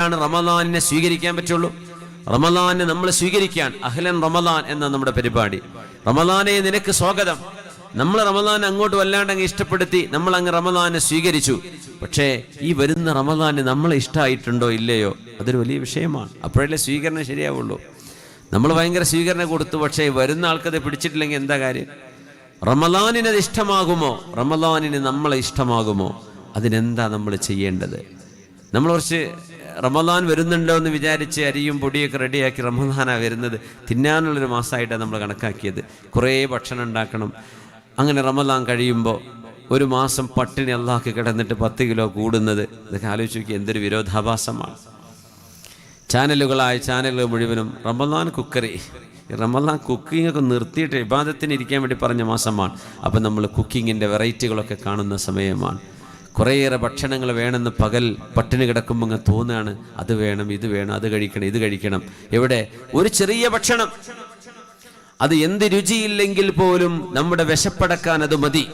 റമദാനിനെ സ്വീകരിക്കാൻ പറ്റുള്ളൂ. റമദാനെ നമ്മൾ സ്വീകരിക്കാൻ അഹ്ലൻ റമദാൻ എന്ന നമ്മുടെ പരിപാടി. റമദാനെ നിനക്ക് സ്വാഗതം. നമ്മൾ റമദാൻ അങ്ങോട്ട് വല്ലാണ്ടങ്ങ് ഇഷ്ടപ്പെടുത്തി നമ്മൾ അങ്ങ് റമദാനെ സ്വീകരിച്ചു. പക്ഷേ ഈ വരുന്ന റമദാന് നമ്മളെ ഇഷ്ടമായിട്ടുണ്ടോ ഇല്ലയോ അതൊരു വലിയ വിഷയമാണ്. അപ്പോഴല്ലേ സ്വീകരണം ശരിയാവുള്ളൂ. നമ്മൾ ഭയങ്കര സ്വീകരണം കൊടുത്തു, പക്ഷേ വരുന്ന ആൾക്കത് പിടിച്ചിട്ടില്ലെങ്കിൽ എന്താ കാര്യം? റമദാനിനത് ഇഷ്ടമാകുമോ? റമദാനിന് നമ്മളെ ഇഷ്ടമാകുമോ? അതിനെന്താ നമ്മൾ ചെയ്യേണ്ടത്? നമ്മൾ കുറച്ച് റമദാൻ വരുന്നുണ്ടോ എന്ന് വിചാരിച്ച് അരിയും പൊടിയൊക്കെ റെഡിയാക്കി റമദാനാണ് വരുന്നത്, തിന്നാനുള്ളൊരു മാസമായിട്ടാണ് നമ്മൾ കണക്കാക്കിയത്. കുറേ ഭക്ഷണം ഉണ്ടാക്കണം. അങ്ങനെ റമദാൻ കഴിയുമ്പോൾ ഒരു മാസം പട്ടിണി അള്ളാഹ്ക്ക് കിടന്നിട്ട് 10 കിലോ കൂടുന്നത്, ഇതൊക്കെ ആലോചിച്ച് നോക്കി എന്തൊരു വിരോധാഭാസമാണ്. ചാനലുകൾ മുഴുവനും റമദാൻ കുക്കറി, റമദാൻ കുക്കിങ്ങൊക്കെ നിർത്തിയിട്ട് ഇബാദത്തിന് ഇരിക്കാൻ വേണ്ടി പറഞ്ഞ മാസമാണ്. അപ്പം നമ്മൾ കുക്കിങ്ങിൻ്റെ വെറൈറ്റികളൊക്കെ കാണുന്ന സമയമാണ്. കുറേയേറെ ഭക്ഷണങ്ങൾ വേണമെന്ന് പകൽ പട്ടിണി കിടക്കുമ്പോൾ അങ്ങ് തോന്നുകയാണ്, അത് വേണം, ഇത് വേണം, അത് കഴിക്കണം, ഇത് കഴിക്കണം. എവിടെ ഒരു ചെറിയ ഭക്ഷണം, അത് എന്ത് രുചിയില്ലെങ്കിൽ പോലും നമ്മുടെ വിശപ്പടക്കാൻ അത് മതി.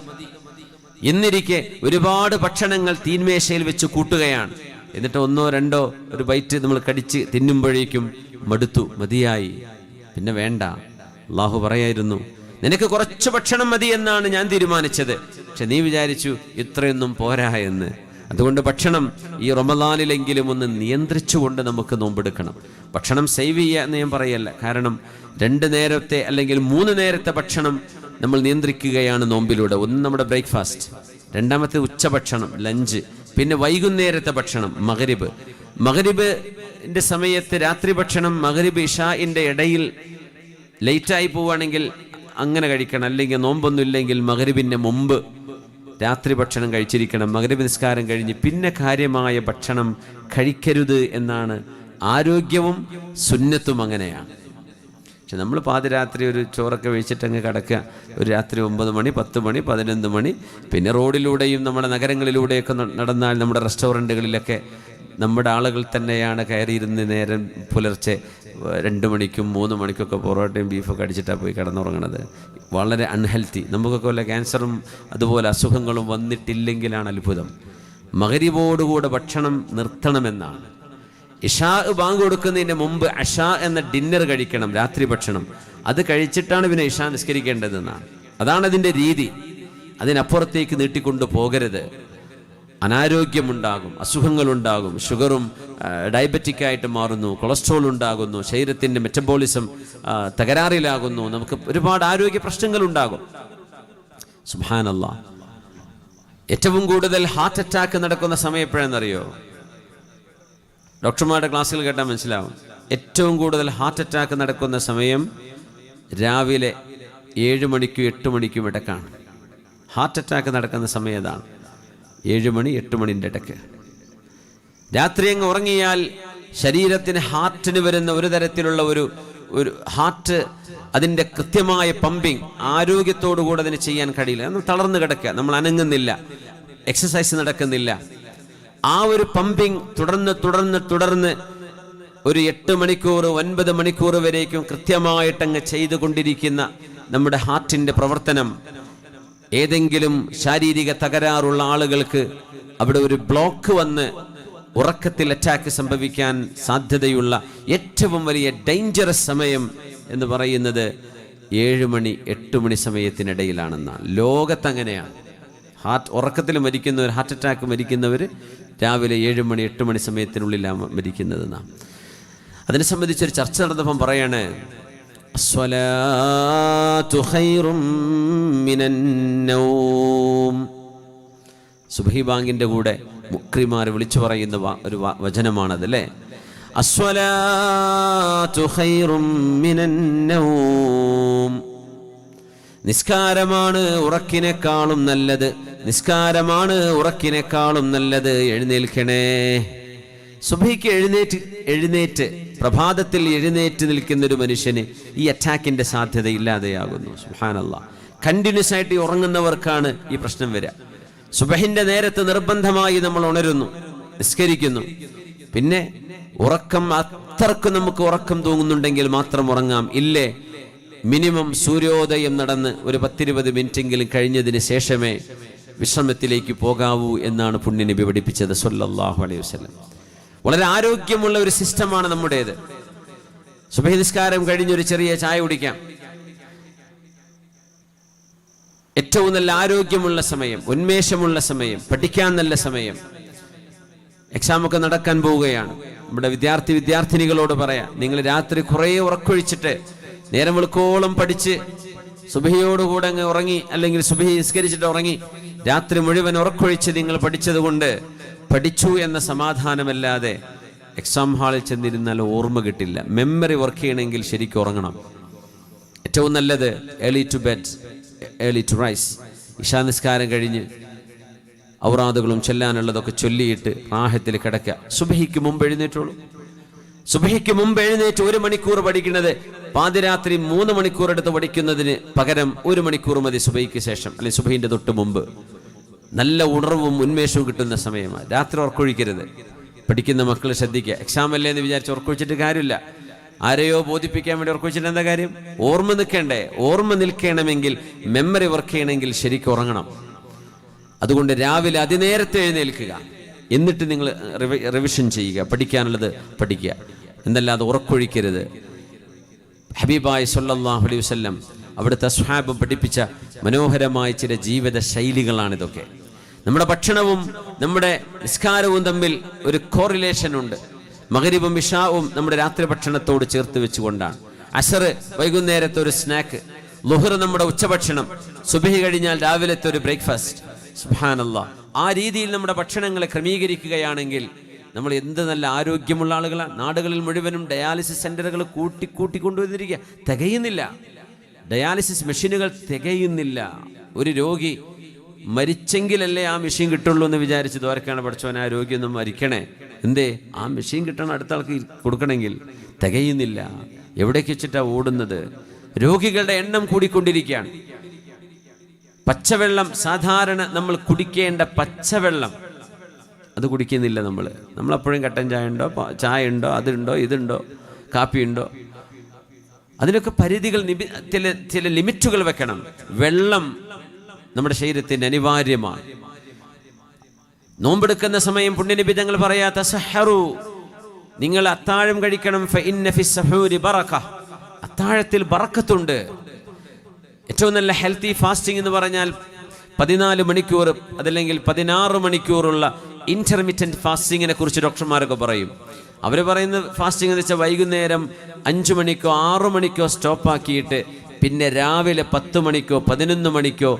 എന്നിരിക്കെ ഒരുപാട് ഭക്ഷണങ്ങൾ തീന്മേശയിൽ വെച്ച് കൂട്ടുകയാണ്. എന്നിട്ട് 1 or 2 ഒരു ബൈറ്റ് നമ്മൾ കടിച്ച് തിന്നുമ്പോഴേക്കും മടുത്തു, മതിയായി, പിന്നെ വേണ്ട. അള്ളാഹു പറയായിരുന്നു, നിനക്ക് കുറച്ച് ഭക്ഷണം മതി എന്നാണ് ഞാൻ തീരുമാനിച്ചത്, പക്ഷെ നീ വിചാരിച്ചു ഇത്രയൊന്നും പോരാ എന്ന്. അതുകൊണ്ട് ഭക്ഷണം ഈ റമദാനിലെങ്കിലും ഒന്ന് നിയന്ത്രിച്ചുകൊണ്ട് നമുക്ക് നോമ്പെടുക്കണം. ഭക്ഷണം സേവ് ചെയ്യുക എന്ന് ഞാൻ പറയല്ല, കാരണം 2 നേരത്തെ അല്ലെങ്കിൽ 3 നേരത്തെ ഭക്ഷണം നമ്മൾ നിയന്ത്രിക്കുകയാണ് നോമ്പിലൂടെ. ഒന്ന് നമ്മുടെ ബ്രേക്ക്ഫാസ്റ്റ്, രണ്ടാമത്തെ ഉച്ചഭക്ഷണം ലഞ്ച്, പിന്നെ വൈകുന്നേരത്തെ ഭക്ഷണം മഗ്രിബിന്റെ സമയത്ത് രാത്രി ഭക്ഷണം മഗ്രിബ് ഇശാഇന്റെ ഇടയിൽ ലേറ്റായി പോവുകയാണെങ്കിൽ അങ്ങനെ കഴിക്കണം. അല്ലെങ്കിൽ നോമ്പൊന്നും ഇല്ലെങ്കിൽ മഗ്രിബിന് മുമ്പ് രാത്രി ഭക്ഷണം കഴിച്ചിരിക്കണം. മഗ്രിബ് നിസ്കാരം കഴിഞ്ഞ് പിന്നെ കാര്യമായ ഭക്ഷണം കഴിക്കരുത് എന്നാണ് ആരോഗ്യവും സുന്നത്തും അങ്ങനെയാണ്. പക്ഷെ നമ്മൾ പാതിരാത്രി ഒരു ചോറൊക്കെ കഴിച്ചിട്ടങ്ങ് കിടക്കുക. ഒരു രാത്രി 9 മണി 10 മണി 11 മണി, പിന്നെ റോഡിലൂടെയും നമ്മുടെ നഗരങ്ങളിലൂടെയൊക്കെ നടന്നാൽ നമ്മുടെ റെസ്റ്റോറൻറ്റുകളിലൊക്കെ നമ്മുടെ ആളുകൾ തന്നെയാണ് കയറിയിരുന്ന് നേരം പുലർച്ചെ 2 മണിക്കും 3 മണിക്കൊക്കെ പൊറോട്ടയും ബീഫൊക്കെ അടിച്ചിട്ടാണ് പോയി കിടന്നുറങ്ങണത്. വളരെ അൺഹെൽത്തി. നമുക്കൊക്കെ വല്ല ക്യാൻസറും അതുപോലെ അസുഖങ്ങളും വന്നിട്ടില്ലെങ്കിലാണ് അത്ഭുതം. മഗ്രിബോടുകൂടെ ഭക്ഷണം നിർത്തണമെന്നാണ്. ഇശാ ബാങ്ക് കൊടുക്കുന്നതിന് മുമ്പ് അഷാ എന്ന ഡിന്നർ കഴിക്കണം, രാത്രി ഭക്ഷണം. അത് കഴിച്ചിട്ടാണ് പിന്നെ ഇശാ നിസ്കരിക്കേണ്ടതെന്നാണ്. അതാണ് അതിൻ്റെ രീതി. അതിനപ്പുറത്തേക്ക് നീട്ടിക്കൊണ്ടു പോകരുത്. അനാരോഗ്യമുണ്ടാകും, അസുഖങ്ങളുണ്ടാകും, ഷുഗറും ഡയബറ്റിക്കായിട്ട് മാറുന്നു, കൊളസ്ട്രോൾ ഉണ്ടാകുന്നു, ശരീരത്തിൻ്റെ മെറ്റബോളിസം തകരാറിലാകുന്നു, നമുക്ക് ഒരുപാട് ആരോഗ്യ പ്രശ്നങ്ങളുണ്ടാകും. സുബ്ഹാനല്ലാഹ്. ഏറ്റവും കൂടുതൽ ഹാർട്ട് അറ്റാക്ക് നടക്കുന്ന സമയം എപ്പോഴാണെന്നറിയോ? ഡോക്ടർമാരുടെ ക്ലാസ്സിൽ കേട്ടാൽ മനസ്സിലാവും. ഏറ്റവും കൂടുതൽ ഹാർട്ട് അറ്റാക്ക് നടക്കുന്ന സമയം രാവിലെ 7 മണിക്കും 8 മണിക്കും ഇടയ്ക്കാണ്. ഹാർട്ട് അറ്റാക്ക് നടക്കുന്ന സമയം അതാണ്, 7 മണി 8 മണിൻ്റെ ഇടയ്ക്ക്. രാത്രി അങ്ങ് ഉറങ്ങിയാൽ ശരീരത്തിന് ഹാർട്ടിന് വരുന്ന ഒരു തരത്തിലുള്ള ഒരു ഹാർട്ട്, അതിൻ്റെ കൃത്യമായ പമ്പിങ് ആരോഗ്യത്തോടുകൂടെ അതിന് ചെയ്യാൻ കഴിയില്ല. നമ്മൾ തളർന്നു കിടക്കുക, നമ്മൾ അനങ്ങുന്നില്ല, എക്സസൈസ് നടക്കുന്നില്ല. ആ ഒരു പമ്പിങ് തുടർന്ന് ഒരു 8 മണിക്കൂർ 9 മണിക്കൂർ വരേക്കും കൃത്യമായിട്ടങ്ങ് ചെയ്തുകൊണ്ടിരിക്കുന്ന നമ്മുടെ ഹാർട്ടിൻ്റെ പ്രവർത്തനം, ഏതെങ്കിലും ശാരീരിക തകരാറുള്ള ആളുകൾക്ക് അവിടെ ഒരു ബ്ലോക്ക് വന്ന് ഉറക്കത്തിൽ അറ്റാക്ക് സംഭവിക്കാൻ സാധ്യതയുള്ള ഏറ്റവും വലിയ ഡേഞ്ചറസ് സമയം എന്ന് പറയുന്നത് 7 മണി 8 മണി സമയത്തിനിടയിലാണെന്നാണ്. ലോകത്തങ്ങനെയാണ്. ഉറക്കത്തിൽ മരിക്കുന്നവർ, ഹാർട്ട് അറ്റാക്ക് മരിക്കുന്നവർ രാവിലെ 7 മണി 8 മണി സമയത്തിനുള്ളിലാണ് മരിക്കുന്നതെന്നാണ്. അതിനെ സംബന്ധിച്ചൊരു ചർച്ച നടന്നപ്പം പറയാണ്, അസ്സലാത്തു ഖൈറും മിനൻ നൗം. സുബ്ഹി ബാങ്കിൻ്റെ കൂടെ മുക്രിമാർ വിളിച്ചു പറയുന്ന ഒരു വചനമാണത് അല്ലേ? അസ്സലാത്തു ഖൈറും മിനൻ നൗം. നിസ്കാരമാണ് ഉറക്കിനേക്കാളും നല്ലത്, നിസ്കാരമാണ് ഉറക്കിനേക്കാളും നല്ലത്. എഴുന്നേൽക്കണേ. സുബ്ഹിക്ക് എഴുന്നേറ്റ് പ്രഭാതത്തിൽ എഴുന്നേറ്റ് നിൽക്കുന്ന ഒരു മനുഷ്യന് ഈ അറ്റാക്കിന്റെ സാധ്യത ഇല്ലാതെയാകുന്നു. സുബ്ഹാനല്ലാഹ്. കണ്ടിന്യൂസ് ആയിട്ട് ഉറങ്ങുന്നവർക്കാണ് ഈ പ്രശ്നം വരിക. സുബ്ഹിന്റെ നേരത്ത് നിർബന്ധമായി നമ്മൾ ഉണരുന്നു, നിസ്കരിക്കുന്നു. പിന്നെ ഉറക്കം അത്രക്ക് നമുക്ക് ഉറക്കം തൂങ്ങുന്നുണ്ടെങ്കിൽ മാത്രം ഉറങ്ങാം. ഇല്ലേ, മിനിമം സൂര്യോദയം നടന്ന് ഒരു 10-20 മിനിറ്റെങ്കിലും കഴിഞ്ഞതിന് ശേഷമേ വിശ്രമത്തിലേക്ക് പോകാവൂ എന്നാണ് പുണ്യനബി പഠിപ്പിച്ചത് സല്ലല്ലാഹു അലൈഹി വസല്ലം. വളരെ ആരോഗ്യമുള്ള ഒരു സിസ്റ്റമാണ് നമ്മുടേത്. സുബഹി നിസ്കാരം കഴിഞ്ഞൊരു ചെറിയ ചായ കുടിക്കാം. ഏറ്റവും നല്ല ആരോഗ്യമുള്ള സമയം, ഉന്മേഷമുള്ള സമയം, പഠിക്കാൻ നല്ല സമയം. എക്സാമൊക്കെ നടക്കാൻ പോവുകയാണ്. നമ്മുടെ വിദ്യാർത്ഥിനികളോട് പറയാം, നിങ്ങൾ രാത്രി കുറേ ഉറക്കൊഴിച്ചിട്ട് നേരം വെളുക്കോളം പഠിച്ച് സുബഹിയോടുകൂടെ അങ്ങ് ഉറങ്ങി, അല്ലെങ്കിൽ സുബഹി നിസ്കരിച്ചിട്ട് ഉറങ്ങി, രാത്രി മുഴുവൻ ഉറക്കൊഴിച്ച് നിങ്ങൾ പഠിച്ചത് കൊണ്ട് പഠിച്ചു എന്ന സമാധാനമല്ലാതെ എക്സാം ഹാളിൽ ചെന്നിരുന്നാൽ ഓർമ്മ കിട്ടില്ല. മെമ്മറി വർക്ക് ചെയ്യണമെങ്കിൽ ശരിക്കും ഉറങ്ങണം. ഏറ്റവും നല്ലത് early to bed early to rise. ഇശാ നിസ്കാരം കഴിഞ്ഞ് ഔറാദുകളും ചൊല്ലാനുള്ളതൊക്കെ ചൊല്ലിയിട്ട് റാഹത്തിൽ കിടക്കുക. സുബഹിക്ക് മുമ്പ് എഴുന്നേറ്റുള്ളൂ. സുബഹിക്ക് മുമ്പ് എഴുന്നേറ്റ് 1 മണിക്കൂർ പഠിക്കുന്നത് പാതിരാത്രി 3 മണിക്കൂർ എടുത്ത് പഠിക്കുന്നതിന് പകരം 1 മണിക്കൂർ മതി സുബഹിക്ക് ശേഷം, അല്ലെങ്കിൽ സുബഹിന്റെ തൊട്ട് മുമ്പ്. നല്ല ഉണർവും ഉന്മേഷവും കിട്ടുന്ന സമയമാണ്. രാത്രി ഉറക്കൊഴിക്കരുത്. പഠിക്കുന്ന മക്കൾ ശ്രദ്ധിക്കുക. എക്സാം അല്ലേ എന്ന് വിചാരിച്ച് ഉറക്കൊഴിച്ചിട്ട് കാര്യമില്ല. ആരെയോ ബോധിപ്പിക്കാൻ വേണ്ടി ഉറക്കൊഴിച്ചിട്ട് എന്താ കാര്യം? ഓർമ്മ നിൽക്കണ്ടേ? ഓർമ്മ നിൽക്കണമെങ്കിൽ, മെമ്മറി വർക്ക് ചെയ്യണമെങ്കിൽ ശരിക്കും ഉറങ്ങണം. അതുകൊണ്ട് രാവിലെ അതിനേരത്തെ എഴുന്നേൽക്കുക. എന്നിട്ട് നിങ്ങൾ റിവിഷൻ ചെയ്യുക, പഠിക്കാനുള്ളത് പഠിക്കുക. എന്നല്ലാതെ ഉറക്കൊഴിക്കരുത്. ഹബീബായി സല്ലല്ലാഹു അലൈഹി വസല്ലം അവിടുത്തെ സ്വഹാബ് പഠിപ്പിച്ച മനോഹരമായ ചില ജീവിത ശൈലികളാണിതൊക്കെ. നമ്മുടെ ഭക്ഷണവും നമ്മുടെ നിസ്കാരവും തമ്മിൽ ഒരു കോറിലേഷൻ ഉണ്ട്. മഗ്രിബും ഇശാവും നമ്മുടെ രാത്രി ഭക്ഷണത്തോട് ചേർത്ത് വെച്ചുകൊണ്ടാണ്. അസർ വൈകുന്നേരത്തെ ഒരു സ്നാക്ക്, ളുഹർ നമ്മുടെ ഉച്ചഭക്ഷണം, സുബഹി കഴിഞ്ഞാൽ രാവിലത്തെ ഒരു ബ്രേക്ക്ഫാസ്റ്റ്. സുബ്ഹാനല്ലാഹ്. ആ രീതിയിൽ നമ്മുടെ ഭക്ഷണങ്ങളെ ക്രമീകരിക്കുകയാണെങ്കിൽ നമ്മൾ എന്ത് നല്ല ആരോഗ്യമുള്ള ആളുകളാണ്. നാടുകളിൽ മുഴുവനും ഡയാലിസിസ് സെന്ററുകൾ കൂട്ടിക്കൊണ്ടുവന്നിരിക്കുക. തികയുന്നില്ല. ഡയാലിസിസ് മെഷീനുകൾ തികയുന്നില്ല. ഒരു രോഗി മരിച്ചെങ്കിലല്ലേ ആ മെഷീൻ കിട്ടുള്ളൂ എന്ന് വിചാരിച്ച് ദോരക്കാണ് പഠിച്ചവൻ. ആ രോഗിയൊന്നും മരിക്കണേ, എന്തേ? ആ മെഷീൻ കിട്ടണം അടുത്ത ആൾക്ക് കൊടുക്കണമെങ്കിൽ. തികയുന്നില്ല. എവിടേക്ക് വെച്ചിട്ടാണ് ഓടുന്നത്? രോഗികളുടെ എണ്ണം കൂടിക്കൊണ്ടിരിക്കുകയാണ്. പച്ചവെള്ളം, സാധാരണ നമ്മൾ കുടിക്കേണ്ട പച്ചവെള്ളം, അത് കുടിക്കുന്നില്ല. നമ്മളപ്പോഴും കട്ടൻ ചായ ഉണ്ടോ, ചായ ഉണ്ടോ, അതുണ്ടോ, ഇതുണ്ടോ, കാപ്പി ഉണ്ടോ? അതിനൊക്കെ പരിധികൾ, ചില ലിമിറ്റുകൾ വെക്കണം. വെള്ളം നമ്മുടെ ശരീരത്തിന് അനിവാര്യമാണ്. നോമ്പെടുക്കുന്ന സമയം പുണ്യനബി തങ്ങൾ പറയാ, തസഹറു, നിങ്ങൾ അത്താഴം കഴിക്കണം. ഫഇന്ന ഫിസ് സഹൂരി ബറക, അത്താഴത്തിൽ ബറക്കത്തുണ്ട്. ഏറ്റവും നല്ല ഹെൽത്തി ഫാസ്റ്റിംഗ് എന്ന് പറഞ്ഞാൽ 14 മണിക്കൂർ അതല്ലെങ്കിൽ 16 മണിക്കൂറുള്ള ഇന്റർമിറ്റന്റ് ഫാസ്റ്റിങ്ങിനെ കുറിച്ച് ഡോക്ടർമാരൊക്കെ പറയും. അവർ പറയുന്ന ഫാസ്റ്റിംഗ് എന്ന് വെച്ചാൽ വൈകുന്നേരം 5 മണിക്കോ 6 മണിക്കോ സ്റ്റോപ്പാക്കിയിട്ട് പിന്നെ രാവിലെ 10 മണിക്കോ 11 മണിക്കോ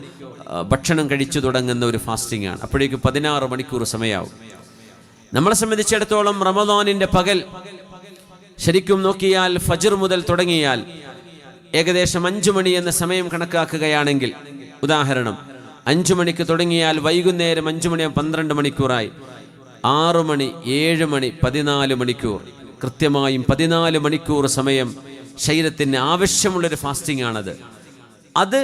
ഭക്ഷണം കഴിച്ചു തുടങ്ങുന്ന ഒരു ഫാസ്റ്റിംഗ് ആണ്. അപ്പോഴേക്കും 16 മണിക്കൂർ സമയമാവും. നമ്മളെ സംബന്ധിച്ചിടത്തോളം റമദാനിന്റെ പകൽ ശരിക്കും നോക്കിയാൽ ഫജ്ർ മുതൽ തുടങ്ങിയാൽ ഏകദേശം 5 മണി എന്ന സമയം കണക്കാക്കുകയാണെങ്കിൽ, ഉദാഹരണം 5 മണിക്ക് തുടങ്ങിയാൽ വൈകുന്നേരം 5 മണി 12 മണിക്കൂറായി. 6 മണി 7 മണി 14 മണിക്കൂർ, കൃത്യമായും 14 മണിക്കൂർ സമയം ശരീരത്തിന് ആവശ്യമുള്ളൊരു ഫാസ്റ്റിംഗ് ആണത്. അത്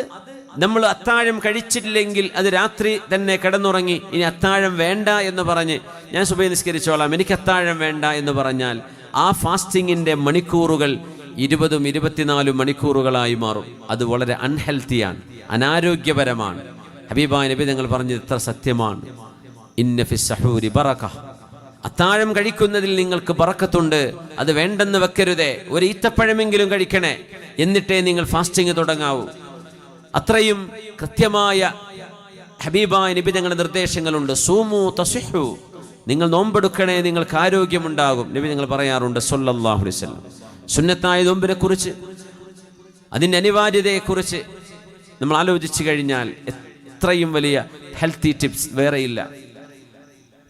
നമ്മൾ അത്താഴം കഴിച്ചിട്ടില്ലെങ്കിൽ അത് രാത്രി തന്നെ കിടന്നുറങ്ങി ഇനി അത്താഴം വേണ്ട എന്ന് പറഞ്ഞ് ഞാൻ സുബഹി നിസ്കരിച്ചോളാം, എനിക്ക് അത്താഴം വേണ്ട എന്ന് പറഞ്ഞാൽ ആ ഫാസ്റ്റിങ്ങിൻ്റെ മണിക്കൂറുകൾ 20ഉം 24 മണിക്കൂറുകളായി മാറും. അത് വളരെ അൺഹെൽത്തിയാണ്, അനാരോഗ്യപരമാണ്. ഹബീബായ നബി തങ്ങൾ പറഞ്ഞത് എത്ര സത്യമാണ്. ഇന്ന ഫിസ് സഹൂരി ബറക, അത്താഴം കഴിക്കുന്നതിൽ നിങ്ങൾക്ക് ബറക്കത്തുണ്ട്. അത് വേണ്ടെന്ന് വെക്കരുതേ. ഒരു ഈത്തപ്പഴമെങ്കിലും കഴിക്കണേ, എന്നിട്ടേ നിങ്ങൾ ഫാസ്റ്റിംഗ് തുടങ്ങാവൂ. അത്രയും കൃത്യമായ ഹബീബായ നബി തങ്ങളുടെ നിർദ്ദേശങ്ങളുണ്ട്. സൂമു തസിഹു, നിങ്ങൾ നോമ്പെടുക്കണേ, നിങ്ങൾക്ക് ആരോഗ്യമുണ്ടാകും. നബി തങ്ങൾ പറയാറുണ്ട് സല്ലല്ലാഹു അലൈഹി വസല്ലം. സുന്നത്തായ നോമ്പിനെ കുറിച്ച്, അതിൻ്റെ അനിവാര്യതയെക്കുറിച്ച് നമ്മൾ ആലോചിച്ചു കഴിഞ്ഞാൽ എത്രയും വലിയ ഹെൽത്തി ടിപ്സ് വേറെയില്ല.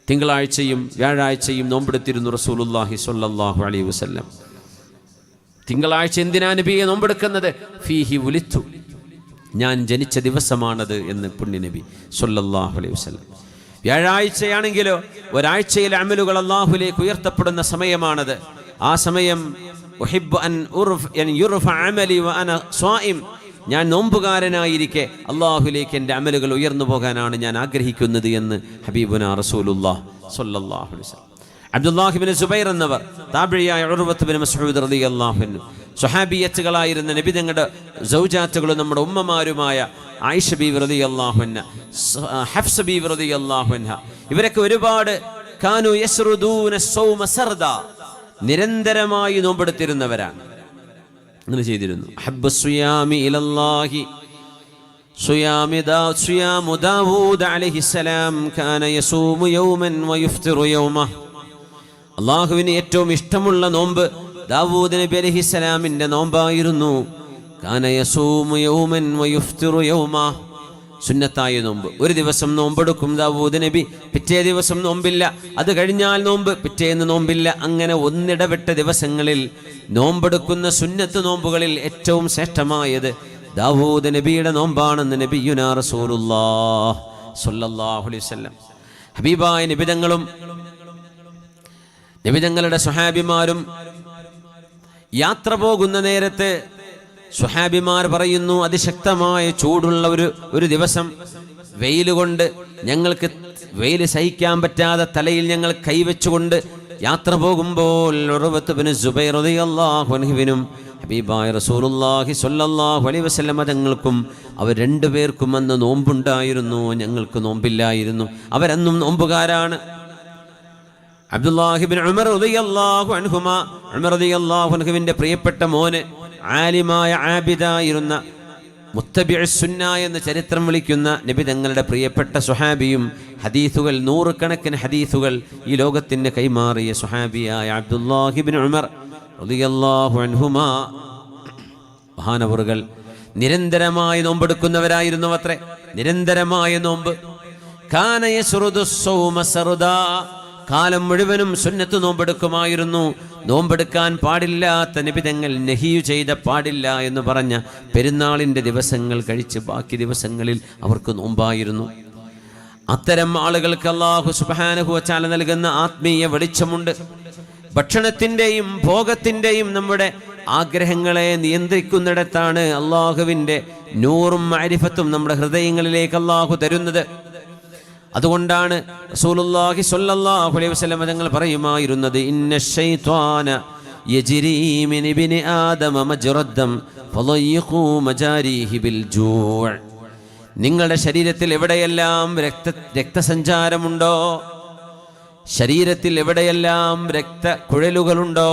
തിങ്കളാഴ്ചയും വ്യാഴാഴ്ചയും നോമ്പെടുത്തിരുന്നു റസൂലുള്ളാഹി സ്വല്ലല്ലാഹു അലൈഹി വസല്ലം. തിങ്കളാഴ്ച എന്തിനാ നബിയെ നോമ്പെടുക്കുന്നത്? ഫീഹി ഉലിത്തു, ഞാൻ ജനിച്ച ദിവസമാണത് എന്ന് പുണ്യനബി സ്വല്ലല്ലാഹു അലൈഹി വസല്ലം. വ്യാഴാഴ്ചയാണെങ്കിലോ ഒരാഴ്ചയിലെ അമലുകൾ അല്ലാഹുവിലേക്ക് ഉയർത്തപ്പെടുന്ന സമയമാണത്. ആ സമയം ഉഹിബ്ബു അൻ യുർഫ അമലി വ അന സ്വായിം, ഞാൻ നോമ്പുകാരനായിരിക്കെ അല്ലാഹുവിലേക്ക് എൻ്റെ അമലുകൾ ഉയർന്നു പോകാനാണ് ഞാൻ ആഗ്രഹിക്കുന്നത് എന്ന് ഹബീബുനാ റസൂലുള്ളാഹി സ്വല്ലല്ലാഹു അലൈഹി വസല്ലം. അബ്ദുല്ലാഹി ഇബ്നു സുബൈർ എന്നവർ താബിഈയായ ഉർവത്ത് ഇബ്നു മസ്ഊദ് റളിയല്ലാഹു അൻഹു, സ്വഹാബിയത്തുകളായിരുന്ന നബി തങ്ങളുടെ സൗജാത്തുകളും നമ്മുടെ ഉമ്മമാരുമായ ആയിഷ ബീവി റളിയല്ലാഹു അൻഹ, ഹഫ്സ ബീവി റളിയല്ലാഹു അൻഹ, ഇവരൊക്കെ ഒരുപാട് കാനു യസ്റുദൂന സൗമ സർദ, നിരന്തരമായി നോമ്പെടുത്തിരുന്നവരാണ്. അങ്ങനെ ചെയ്തിരുന്നു. ഹബ്ബു സിയാമി ഇലല്ലാഹി സിയാമു ദാവൂദ് അലൈഹിസ്സലാം കാന യസൂമു യൗമൻ വയുഫ്തിറു യൗമ. അല്ലാഹുവിന് ഏറ്റവും ഇഷ്ടമുള്ള നോമ്പ് ദാവൂദ് നബി അലൈഹിസ്സലാമിന്റെ നോമ്പായിരുന്നു. കാന യസൂമു യൗമൻ വയുഫ്തിറു യൗമ, സുന്നത്തായ നോമ്പ്. ഒരു ദിവസം നോമ്പെടുക്കും ദാവൂദ് നബി, പിറ്റേ ദിവസം നോമ്പില്ല, അത് കഴിഞ്ഞാൽ നോമ്പ്, പിറ്റേന്ന് നോമ്പില്ല. അങ്ങനെ ഒന്നിടവിട്ട ദിവസങ്ങളിൽ നോമ്പെടുക്കുന്ന സുന്നത്ത് നോമ്പുകളിൽ ഏറ്റവും ശ്രേഷ്ഠമായത് ദാവൂദ് നബിയുടെ നോമ്പാണെന്ന് നബിയുനാ റസൂലുള്ളാഹി സ്വല്ലല്ലാഹു അലൈഹി വസല്ലം. ഹബീബായ നബിതങ്ങളും നബിതങ്ങളുടെ സ്വഹാബിമാരും യാത്ര പോകുന്ന നേരത്ത് സ്വഹാബിമാർ പറയുന്നു, അതിശക്തമായ ചൂടുള്ള ഒരു ദിവസം, വെയിൽ കൊണ്ട് ഞങ്ങൾക്ക് വെയിൽ സഹിക്കാൻ പറ്റാതെ തലയിൽ ഞങ്ങൾ കൈവച്ചുകൊണ്ട് യാത്ര പോകുമ്പോൾ ഉർവത്ത് ബിൻ സുബൈർ റളിയല്ലാഹു അൻഹുവിനും ഹബീബായ റസൂലുള്ളാഹി സ്വല്ലല്ലാഹു അലൈഹി വസല്ലം തങ്ങൾക്കും അവർ രണ്ടുപേർക്കും അന്ന് നോമ്പുണ്ടായിരുന്നു, ഞങ്ങൾക്ക് നോമ്പില്ലായിരുന്നു. അവരന്നും നോമ്പുകാരാണ്. അബ്ദുല്ലാഹി ബിൻ ഉമർ റളിയല്ലാഹു അൻഹുമാ, ഉമർ റളിയല്ലാഹു അൻഹുവിന്റെ പ്രിയപ്പെട്ട മോന്, ആലിമായ ആബിദായിരുന്ന മുത്തബിഉ സുന്ന എന്ന ചരിത്രം വിളിക്കുന്ന നബി തങ്ങളുടെ പ്രിയപ്പെട്ട സ്വഹാബിയും, ഹദീസുകൾ നൂറുകണക്കിന് ഹദീസുകൾ ഈ ലോകത്തിന് കൈമാറിയ സ്വഹാബിയായ അബ്ദുല്ലാഹി ബിൻ ഉമർ റളിയല്ലാഹു അൻഹുമാ മഹാനവറുകൾ നിരന്തരമായി നോമ്പെടുക്കുന്നവരായിരുന്നു അത്രേ. നിരന്തരമായ നോമ്പ്. കാന യസ്റുദു സൗമ സർദാ, കാലം മുഴുവനും സുന്നത്ത് നോമ്പെടുക്കുമായിരുന്നു. നോമ്പെടുക്കാൻ പാടില്ലാത്ത നിബിധങ്ങൾ നഹിയു ചെയ്ത പാടില്ല എന്ന് പറഞ്ഞ പെരുന്നാളിൻ്റെ ദിവസങ്ങൾ കഴിച്ച് ബാക്കി ദിവസങ്ങളിൽ അവർക്ക് നോമ്പായിരുന്നു. അത്തരം ആളുകൾക്ക് അല്ലാഹു സുബ്ഹാനഹു വതആല നൽകുന്ന ആത്മീയ വെളിച്ചമുണ്ട്. ഭക്ഷണത്തിൻ്റെയും ഭോഗത്തിൻ്റെയും നമ്മുടെ ആഗ്രഹങ്ങളെ നിയന്ത്രിക്കുന്നിടത്താണ് അള്ളാഹുവിൻ്റെ നൂറും മഅരിഫത്തും നമ്മുടെ ഹൃദയങ്ങളിലേക്ക് അള്ളാഹു തരുന്നത്. അതുകൊണ്ടാണ് റസൂലുള്ളാഹി സ്വല്ലല്ലാഹു അലൈഹി വസല്ലം തങ്ങൾ പറയുമായിരുന്നത്, ഇന്ന ശൈത്വാന യജ്രി മിൻ ഇബ്നി ആദമ മജ്റദ്ദം ഫളയ്ഖൂ മജാരിഹി ബിൽ ജൂഅ്. നിങ്ങളുടെ ശരീരത്തിൽ എവിടെയെല്ലാം രക്തസഞ്ചാരമുണ്ടോ, ശരീരത്തിൽ എവിടെയെല്ലാം രക്തക്കുഴലുകളുണ്ടോ,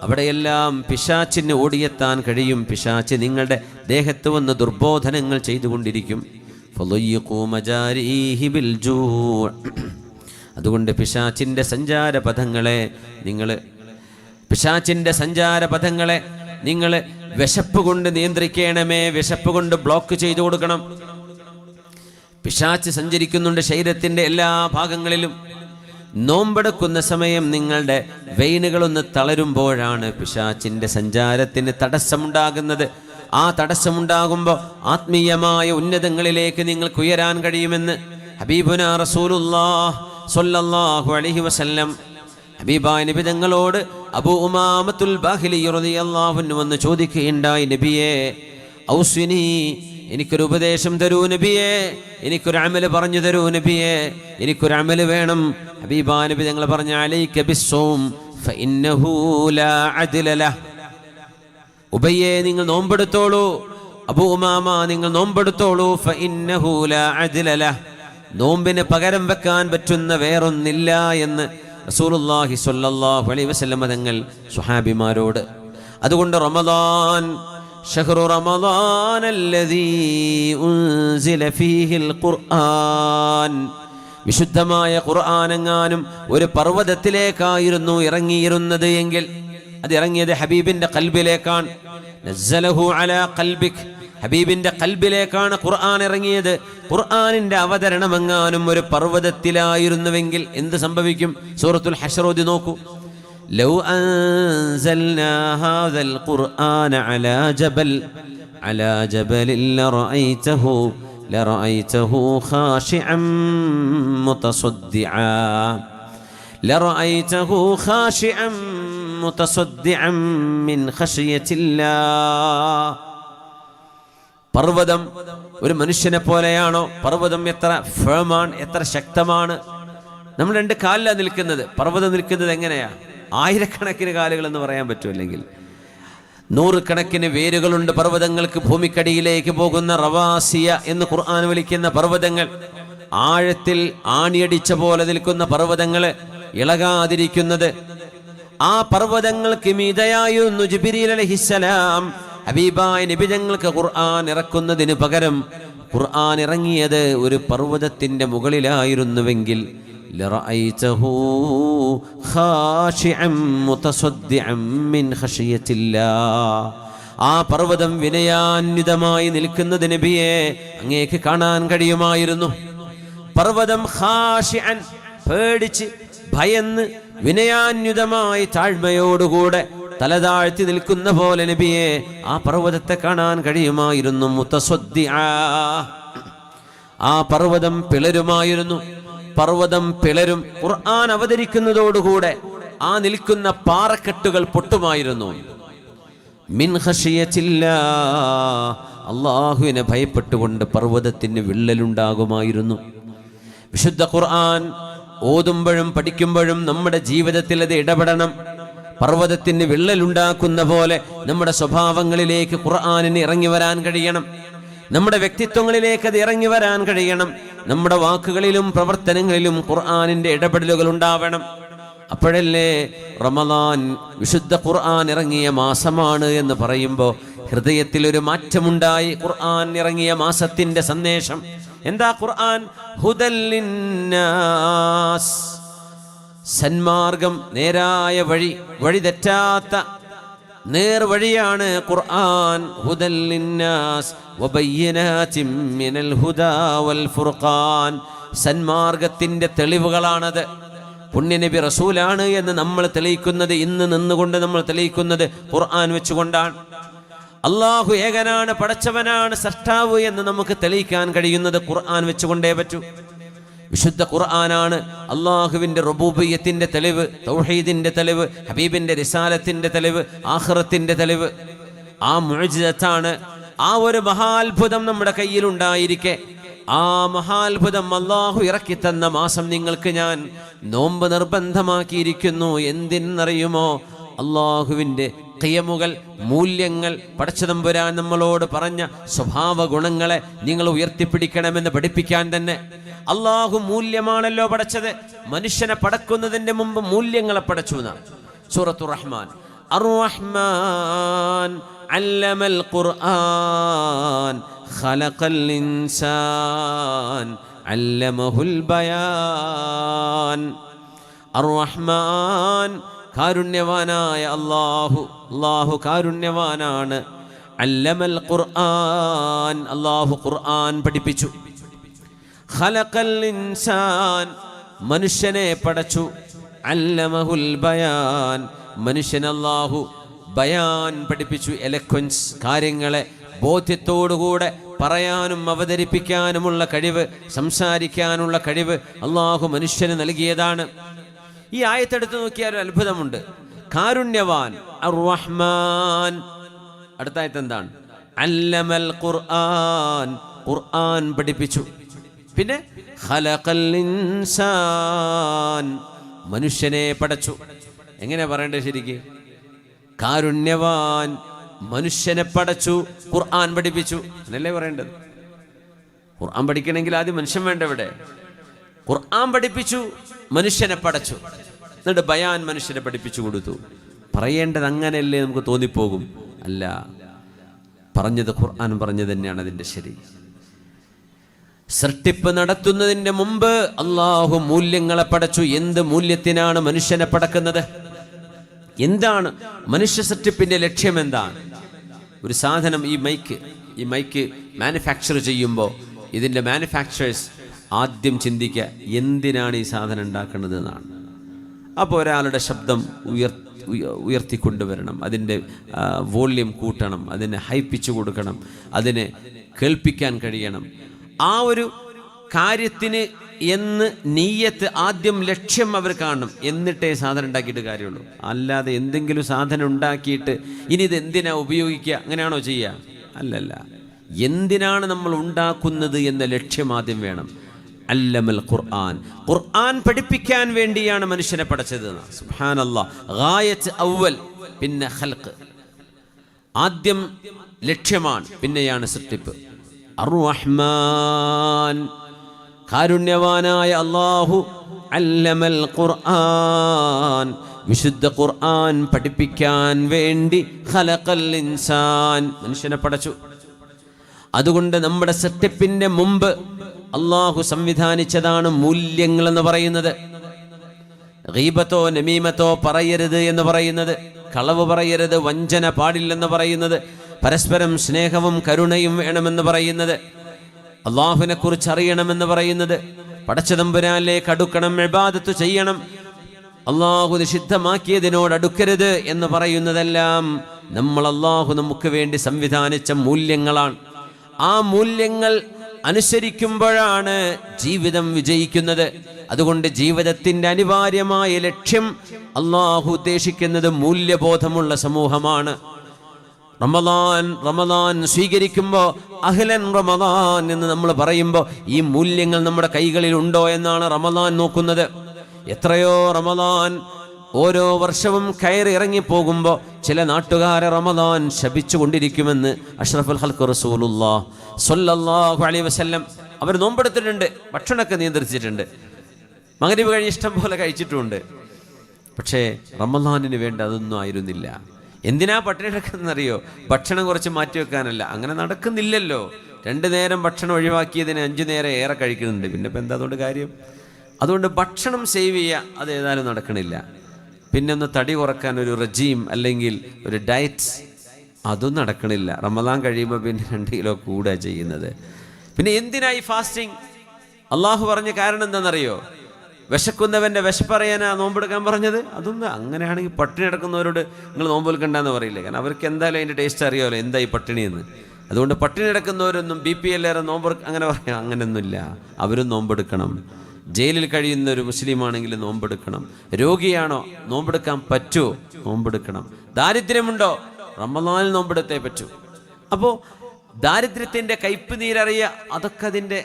അവിടെയെല്ലാം പിശാചിന് ഓടിയെത്താൻ കഴിയും. പിശാച് നിങ്ങളുടെ ദേഹത്ത് വന്ന് ദുർബോധനങ്ങൾ ചെയ്തുകൊണ്ടിരിക്കും. അതുകൊണ്ട് പിശാചിൻ്റെ സഞ്ചാരപഥങ്ങളെ നിങ്ങൾ വിശപ്പ് കൊണ്ട് നിയന്ത്രിക്കണമേ. വിശപ്പ് കൊണ്ട് ബ്ലോക്ക് ചെയ്തു കൊടുക്കണം. പിശാച് സഞ്ചരിക്കുന്നുണ്ട് ശരീരത്തിൻ്റെ എല്ലാ ഭാഗങ്ങളിലും. നോമ്പെടുക്കുന്ന സമയം നിങ്ങളുടെ വെയിനുകളൊന്ന് തളരുമ്പോഴാണ് പിശാചിൻ്റെ സഞ്ചാരത്തിന് തടസ്സമുണ്ടാകുന്നത്. ആ തടസ്സമുണ്ടാകുമ്പോൾ ആത്മീയമായ ഉന്നതങ്ങളിലേക്ക് നിങ്ങൾക്ക് ഉയരാൻ കഴിയുമെന്ന് ഹബീബുനാ റസൂലുള്ളാഹി സ്വല്ലല്ലാഹു അലൈഹി വസല്ലം ഹബീബായ നബി തങ്ങളോട് അബൂ ഉമാമത്തുൽ ബാഹിലി റളിയല്ലാഹു അൻഹു വന്ന് ചോദിക്കുകയുണ്ടായി, നബിയേ ഔസ്വിനി, എനിക്കൊരു ഉപദേശം തരൂ നബിയേ, എനിക്കൊരു അമല് പറഞ്ഞു തരൂ നബിയേ, എനിക്കൊരു അമല് വേണം. ഹബീബായ നബി തങ്ങൾ പറഞ്ഞു, അലൈക ബിസ്സൗം ഫഇന്നഹു ലാ അദ്ല ലഹ്. ഉബയ്യേ, നിങ്ങൾ നോമ്പെടുത്തോളൂ. അബൂ ഉമാമ, നിങ്ങൾ നോമ്പെടുത്തോളൂ. ഫഇന്നഹു ലാ അദ്ല ലഹ്. നോമ്പിന് പകരം വെക്കാൻ പറ്റുന്ന വേറൊന്നില്ല എന്ന് റസൂലുള്ളാഹി സ്വല്ലല്ലാഹു അലൈഹി വസല്ലം തങ്ങൾ സ്വഹാബിമാരോട്. അതുകൊണ്ട് റമദാൻ ഷഹ്റു റമദാൻ അല്ലദീ ഉൻസില ഫീഹിൽ ഖുർആൻ, വിശുദ്ധമായ ഖുർആനെങ്ങാനും ഒരു പർവ്വതത്തിലേക്കായിരുന്നു ഇറങ്ങിയിരുന്നത് എങ്കിൽ അത് ഇറങ്ങിയത് ഹബീബിന്റെ ഖൽബിലേക്കാണ്. നസ്സലഹു അലാ ഖൽബിക്, ഹബീബിന്റെ ഖൽബിലേക്കാണ് ഖുർആൻ ഇറങ്ങിയത്. ഖുർആനിന്റെ അവതരണമെങ്ങാനും ഒരു പർവ്വതത്തിലായിരുന്നുവെങ്കിൽ എന്ത് സംഭവിക്കും? സൂറത്തുൽ ഹശ്ർ ഓതി നോക്കൂ. ലൗ അൻസൽനാ ഹാദൽ ഖുർആന അലാ ജബലിൻ ലറഅയ്തഹു ഖാശിഅൻ മുതസദ്ദിഅൻ മിൻ ഖശിയത്തില്ലാഹ്. പർവ്വതം ഒരു മനുഷ്യനെ പോലെയാണോ? പർവ്വതം എത്ര ഫേമാണ്, എത്ര ശക്തമാണ്. നമ്മൾ രണ്ട് കാലിലാണ് നിൽക്കുന്നത്. പർവ്വതം നിൽക്കുന്നത് എങ്ങനെയാ? ആയിരക്കണക്കിന് കാലുകൾ എന്ന് പറയാൻ പറ്റുമല്ലെങ്കിൽ നൂറുകണക്കിന് വേരുകളുണ്ട് പർവ്വതങ്ങൾക്ക്. ഭൂമിക്കടിയിലേക്ക് പോകുന്ന റവാസിയ എന്ന് ഖുർആൻ വിളിക്കുന്ന പർവ്വതങ്ങൾ, ആഴത്തിൽ ആണിയടിച്ച പോലെ നിൽക്കുന്ന പർവ്വതങ്ങൾ, ഇളകാതിരിക്കുന്നത്. ആ പർവ്വതങ്ങൾക്ക് മീതയായിരുന്നു ജിബ്രീൽ അലൈഹിസ്സലാം. ഹബീബായ നബി ഞങ്ങൾക്ക് ഖുർആൻ ഇറക്കുന്നതിന് പകരം ഖുർആൻ ഇറങ്ങിയത് ഒരു പർവ്വതത്തിന്റെ മുകളിലായിരുന്നുവെങ്കിൽ ലറഅയ്തഹു ഖാശിഅൻ മുതസദ്ദിഅൻ മിൻ ഖശിയത്തില്ലാഹ്. ആ പർവ്വതം വിനയാന്വിതമായി നിൽക്കുന്നത് നബിയെ അങ്ങേക്ക് കാണാൻ കഴിയുമായിരുന്നു. പർവ്വതം ഖാശിഅൻ, പേടിച്ച് ഭയന്ന് വിനയാന്വിതമായി താഴ്മയോടുകൂടെ തലതാഴ്ത്തി നിൽക്കുന്ന പോലെ നബിയെ ആ പർവ്വതത്തെ കാണാൻ കഴിയുമായിരുന്നു. മുതസദ്ദിഅ, ആ പർവ്വതം പിളരുമായിരുന്നു. പർവ്വതം പിളരും. ഖുർആൻ അവതരിക്കുന്നതോടുകൂടെ ആ നിൽക്കുന്ന പാറക്കെട്ടുകൾ പൊട്ടുമായിരുന്നു. മിൻ ഖശിയത്തില്ലാഹ്, അല്ലാഹുവിനെ ഭയപ്പെട്ടുകൊണ്ട് പർവ്വതത്തിന് വിള്ളലുണ്ടാകുമായിരുന്നു. വിശുദ്ധ ഖുർആൻ ഓതുമ്പോഴും പഠിക്കുമ്പോഴും നമ്മുടെ ജീവിതത്തിൽ അത് ഇടപെടണം. പർവ്വതത്തിന് വിള്ളലുണ്ടാക്കുന്ന പോലെ നമ്മുടെ സ്വഭാവങ്ങളിലേക്ക് ഖുർആനിന് ഇറങ്ങി വരാൻ കഴിയണം. നമ്മുടെ വ്യക്തിത്വങ്ങളിലേക്ക് അത് ഇറങ്ങി വരാൻ കഴിയണം. നമ്മുടെ വാക്കുകളിലും പ്രവർത്തനങ്ങളിലും ഖുർആനിന്റെ ഇടപെടലുകൾ ഉണ്ടാവണം. അപ്പോഴല്ലേ റമദാൻ വിശുദ്ധ ഖുർആൻ ഇറങ്ങിയ മാസമാണ് എന്ന് പറയുമ്പോൾ ഹൃദയത്തിൽ ഒരു മാറ്റമുണ്ടായി. ഖുർആൻ ഇറങ്ങിയ മാസത്തിന്റെ സന്ദേശം എന്താ? ഖുർആൻ ഹുദൽ ലിന്നാസ്, സന്മാർഗം, നേരായ വഴി, വഴി തെറ്റാത്ത നേർവഴിയാണ് ഖുർആൻ. ഹുദൽ ലിന്നാസ് വബയ്യിനാതിൻ മിനൽ ഹുദാ വൽ ഫുർഖാൻ, സന്മാർഗത്തിന്റെ തെളിവുകളാണത്. പുണ്യനബി റസൂലാണ് എന്ന് നമ്മൾ തെളിയിക്കുന്നത്, ഇന്ന് നിന്നുകൊണ്ട് നമ്മൾ തെളിയിക്കുന്നത് ഖുർആൻ വെച്ചുകൊണ്ടാണ്. അള്ളാഹു ഏകനാണ്, പടച്ചവനാണ്, സൃഷ്ടാവ് എന്ന് നമുക്ക് തെളിയിക്കാൻ കഴിയുന്നത് ഖുർആൻ വെച്ചുകൊണ്ടേ പറ്റൂ. വിശുദ്ധ ഖുർആനാണ് അള്ളാഹുവിൻ്റെ റുബൂബിയ്യത്തിന്റെ തെളിവ്, തൗഹീദിന്റെ തെളിവ്, ഹബീബിന്റെ റിസാലത്തിന്റെ തെളിവ്, ആഖിറത്തിന്റെ തെളിവ്. ആ മുഅ്ജിസത്താണ്. ആ ഒരു മഹാത്ഭുതം നമ്മുടെ കയ്യിലുണ്ടായിരിക്കെ ആ മഹാത്ഭുതം അള്ളാഹു ഇറക്കി തന്ന മാസം നിങ്ങൾക്ക് ഞാൻ നോമ്പ് നിർബന്ധമാക്കിയിരിക്കുന്നു. എന്തിനറിയുമോ? അള്ളാഹുവിൻ്റെ ഖിയമുകൾ, മൂല്യങ്ങൾ, പടച്ചതമ്പുരാൻ നമ്മളോട് പറഞ്ഞ സ്വഭാവ ഗുണങ്ങളെ നിങ്ങൾ ഉയർത്തിപ്പിടിക്കണമെന്ന് പഠിപ്പിക്കാൻ തന്നെ. അള്ളാഹു മൂല്യമാണല്ലോ പടച്ചത്. മനുഷ്യനെ പടക്കുന്നതിന്റെ മുമ്പ് മൂല്യങ്ങളെ പടച്ചു എന്നാണ് സൂറത്തുർ റഹ്മാൻ. അർ-റഹ്മാൻ അല്ലമൽ ഖുർആൻ ഖലഖൽ ഇൻസാൻ അല്ലമഹുൽ ബയാൻ. അർ-റഹ്മാൻ, കാരുണ്യവാനായ അല്ലാഹു, അല്ലാഹു കാരുണ്യവാനാണ്. അല്ലമൽ ഖുർആൻ, അല്ലാഹു ഖുർആൻ പഠിപ്പിച്ചു. ഖലഖൽ ഇൻസാൻ, മനുഷ്യനെ പടച്ചു. അല്ലമഹുൽ ബയാൻ, മനുഷ്യൻ അല്ലാഹു ബയാൻ പഠിപ്പിച്ചു. എലക്വൻസ്, കാര്യങ്ങളെ ബോധ്യത്തോടുകൂടെ പറയാനും അവതരിപ്പിക്കാനുമുള്ള കഴിവ്, സംസാരിക്കാനുള്ള കഴിവ് അല്ലാഹു മനുഷ്യന് നൽകിയതാണ്. ഈ ആയത്തെടുത്ത് നോക്കിയാൽ ഒരു അത്ഭുതമുണ്ട്. കാരുണ്യവാൻ അർ-റഹ്മാൻ. അടുത്ത ആയത്ത് എന്താണ്? അല്ലമൽ ഖുർആൻ, ഖുർആൻ പഠിപ്പിച്ചു. പിന്നെ ഖലഖൽ ഇൻസാൻ, മനുഷ്യനെ പടച്ചു. എങ്ങനെ പറയണ്ടേ ശരിക്ക്? കാരുണ്യവാൻ മനുഷ്യനെ പടച്ചു, ഖുർആൻ പഠിപ്പിച്ചു എന്നല്ലേ പറയേണ്ടത്. ഖുർആൻ പഠിക്കണമെങ്കിൽ ആദ്യം മനുഷ്യൻ വേണ്ട. ഇവിടെ ഖുർആൻ പഠിപ്പിച്ചു, മനുഷ്യനെ പടച്ചു, എന്നിട്ട് ബയാൻ മനുഷ്യനെ പഠിപ്പിച്ചു കൊടുത്തു. പറയേണ്ടത് അങ്ങനെയല്ലേ നമുക്ക് തോന്നിപ്പോകും. അല്ല, പറഞ്ഞത് ഖുർആൻ പറഞ്ഞത് തന്നെയാണ് അതിൻ്റെ ശരി. സൃഷ്ടിപ്പ് നടത്തുന്നതിൻ്റെ മുമ്പ് അള്ളാഹു മൂല്യങ്ങളെ പടച്ചു. എന്ത് മൂല്യത്തിനാണ് മനുഷ്യനെ പടക്കുന്നത്? എന്താണ് മനുഷ്യ സൃഷ്ടിപ്പിന്റെ ലക്ഷ്യം? എന്താണ്? ഒരു സാധനം, ഈ മൈക്ക് മാനുഫാക്ചർ ചെയ്യുമ്പോൾ ഇതിൻ്റെ മാനുഫാക്ചറേഴ്സ് ആദ്യം ചിന്തിക്കുക എന്തിനാണ് ഈ സാധനം ഉണ്ടാക്കുന്നത് എന്നാണ്. അപ്പോൾ ഒരാളുടെ ശബ്ദം ഉയർത്തിക്കൊണ്ടുവരണം, അതിൻ്റെ വോള്യം കൂട്ടണം, അതിനെ ഹൈപ്പിച്ചു കൊടുക്കണം, അതിനെ കേൾപ്പിക്കാൻ കഴിയണം. ആ ഒരു കാര്യത്തിന് എന്ന് നീയത്ത്, ആദ്യം ലക്ഷ്യം അവർ കാണണം. എന്നിട്ടേ സാധനം ഉണ്ടാക്കിയിട്ട് കാര്യമുള്ളൂ. അല്ലാതെ എന്തെങ്കിലും സാധനം ഉണ്ടാക്കിയിട്ട് ഇനി ഇത് എന്തിനാ ഉപയോഗിക്കുക, അങ്ങനെയാണോ ചെയ്യുക? അല്ലല്ല, എന്തിനാണ് നമ്മൾ ഉണ്ടാക്കുന്നത് എന്ന ലക്ഷ്യം ആദ്യം വേണം. അല്ലമൽ ഖുർആൻ, ഖുർആൻ പഠിപ്പിക്കാൻ വേണ്ടിയാണ് മനുഷ്യനെ പടച്ചത്. സുബ്ഹാനല്ലാഹ്. ഗായത്ത് അവൽ, പിന്നെ ഖൽഖ്. ആദ്യം ലക്ഷ്യമാണ്, പിന്നെയാണ് സൃഷ്ടിപ്പ്. അർ-റഹ്മാൻ, കാരുണ്യവാനായ അല്ലാഹു അല്ലമൽ ഖുർആൻ, വിശുദ്ധ ഖുർആൻ പഠിപ്പിക്കാൻ വേണ്ടി ഖലഖൽ ഇൻസാൻ, മനുഷ്യനെ പടച്ചു. അതുകൊണ്ട് നമ്മുടെ സെറ്റപ്പിന്റെ മുമ്പ് അള്ളാഹു സംവിധാനിച്ചതാണ് മൂല്യങ്ങൾ എന്ന് പറയുന്നത്. ഗീബത്തോ നമീമത്തോ പറയരുത് എന്ന് പറയുന്നത്, കളവ് പറയരുത്, വഞ്ചന പാടില്ലെന്ന് പറയുന്നത്, പരസ്പരം സ്നേഹവും കരുണയും വേണമെന്ന് പറയുന്നത്, അള്ളാഹുവിനെ കുറിച്ച് അറിയണമെന്ന് പറയുന്നത്, പടച്ചതമ്പുരാനിലേക്ക് അടുക്കണം, ഇബാദത്ത് ചെയ്യണം, അള്ളാഹു നിഷിദ്ധമാക്കിയതിനോട് അടുക്കരുത് എന്ന് പറയുന്നതെല്ലാം നമ്മൾ അള്ളാഹു നമുക്ക് വേണ്ടി സംവിധാനിച്ച മൂല്യങ്ങളാണ്. ആ മൂല്യങ്ങൾ അനുസരിക്കുമ്പോഴാണ് ജീവിതം വിജയിക്കുന്നത്. അതുകൊണ്ട് ജീവിതത്തിൻ്റെ അനിവാര്യമായ ലക്ഷ്യം അള്ളാഹു ഉദ്ദേശിക്കുന്നത് മൂല്യബോധമുള്ള സമൂഹമാണ്. റമദാൻ സ്വീകരിക്കുമ്പോൾ അഹ്ലൻ റമദാൻ എന്ന് നമ്മൾ പറയുമ്പോൾ ഈ മൂല്യങ്ങൾ നമ്മുടെ കൈകളിൽ ഉണ്ടോ എന്നാണ് റമദാൻ നോക്കുന്നത്. എത്രയോ റമദാൻ ഓരോ വർഷവും കയറി ഇറങ്ങിപ്പോകുമ്പോൾ ചില നാട്ടുകാരെ റമദാൻ ശപിച്ചു കൊണ്ടിരിക്കുമെന്ന് അഷ്റഫുൽ ഖൽഖ് റസൂലുള്ളാഹി സ്വല്ലല്ലാഹു അലൈഹി വസല്ലം അവർ നോമ്പെടുത്തിട്ടുണ്ട്, ഭക്ഷണമൊക്കെ നിയന്ത്രിച്ചിട്ടുണ്ട്, മഗ്‌രിബ് കഴിഞ്ഞ് ഇഷ്ടം പോലെ കഴിച്ചിട്ടുമുണ്ട്. പക്ഷേ റമദാനിന് വേണ്ടി അതൊന്നും ആയിരുന്നില്ല. എന്തിനാ പട്ടിണി കിടക്കുന്നറിയോ? ഭക്ഷണം കുറച്ച് മാറ്റി വെക്കാനല്ല. അങ്ങനെ നടക്കുന്നില്ലല്ലോ. 2 നേരം ഭക്ഷണം ഒഴിവാക്കിയതിന് 5 നേരം ഏറെ കഴിക്കുന്നുണ്ട്. പിന്നെ ഇപ്പം എന്താ അതുകൊണ്ട് കാര്യം? അതുകൊണ്ട് ഭക്ഷണം സേവ് ചെയ്യുക അത് ഏതായാലും നടക്കണില്ല. പിന്നെ ഒന്ന് തടി കുറക്കാൻ ഒരു റജീം അല്ലെങ്കിൽ ഒരു ഡയറ്റ്, അതും നടക്കണില്ല. റമദാൻ കഴിയുമ്പോൾ പിന്നെ 2 കിലോ കൂടുക ചെയ്യുന്നത്. പിന്നെ എന്തിനായി ഫാസ്റ്റിംഗ്? അള്ളാഹു പറഞ്ഞ കാരണം എന്താണെന്നറിയോ? വിശക്കുന്നവൻ്റെ വിശപ്പറിയാനാ നോമ്പെടുക്കാൻ പറഞ്ഞത്. അതൊന്നും അങ്ങനെയാണെങ്കിൽ പട്ടിണി കിടക്കുന്നവരോട് നിങ്ങൾ നോമ്പ് എടുക്കണ്ടെന്ന് പറയില്ലേ? കാരണം അവർക്ക് എന്തായാലും അതിൻ്റെ ടേസ്റ്റ് അറിയാമല്ലോ എന്തായി പട്ടിണിയെന്ന്. അതുകൊണ്ട് പട്ടിണി കിടക്കുന്നവരൊന്നും BPL നോമ്പ് അങ്ങനെ പറയാം, അങ്ങനെയൊന്നുമില്ല. അവരും നോമ്പെടുക്കണം. ജയിലിൽ കഴിയുന്ന ഒരു മുസ്ലിമാണെങ്കിൽ നോമ്പെടുക്കണം. രോഗിയാണോ? നോമ്പെടുക്കാൻ പറ്റുമോ? നോമ്പെടുക്കണം. ദാരിദ്ര്യമുണ്ടോ? റമദാനിൽ നോമ്പെടുത്തേ പറ്റൂ. അപ്പോൾ ദാരിദ്ര്യത്തിൻ്റെ കയ്പ് നീരറിയുക, അതൊക്കെ അതിൻ്റെ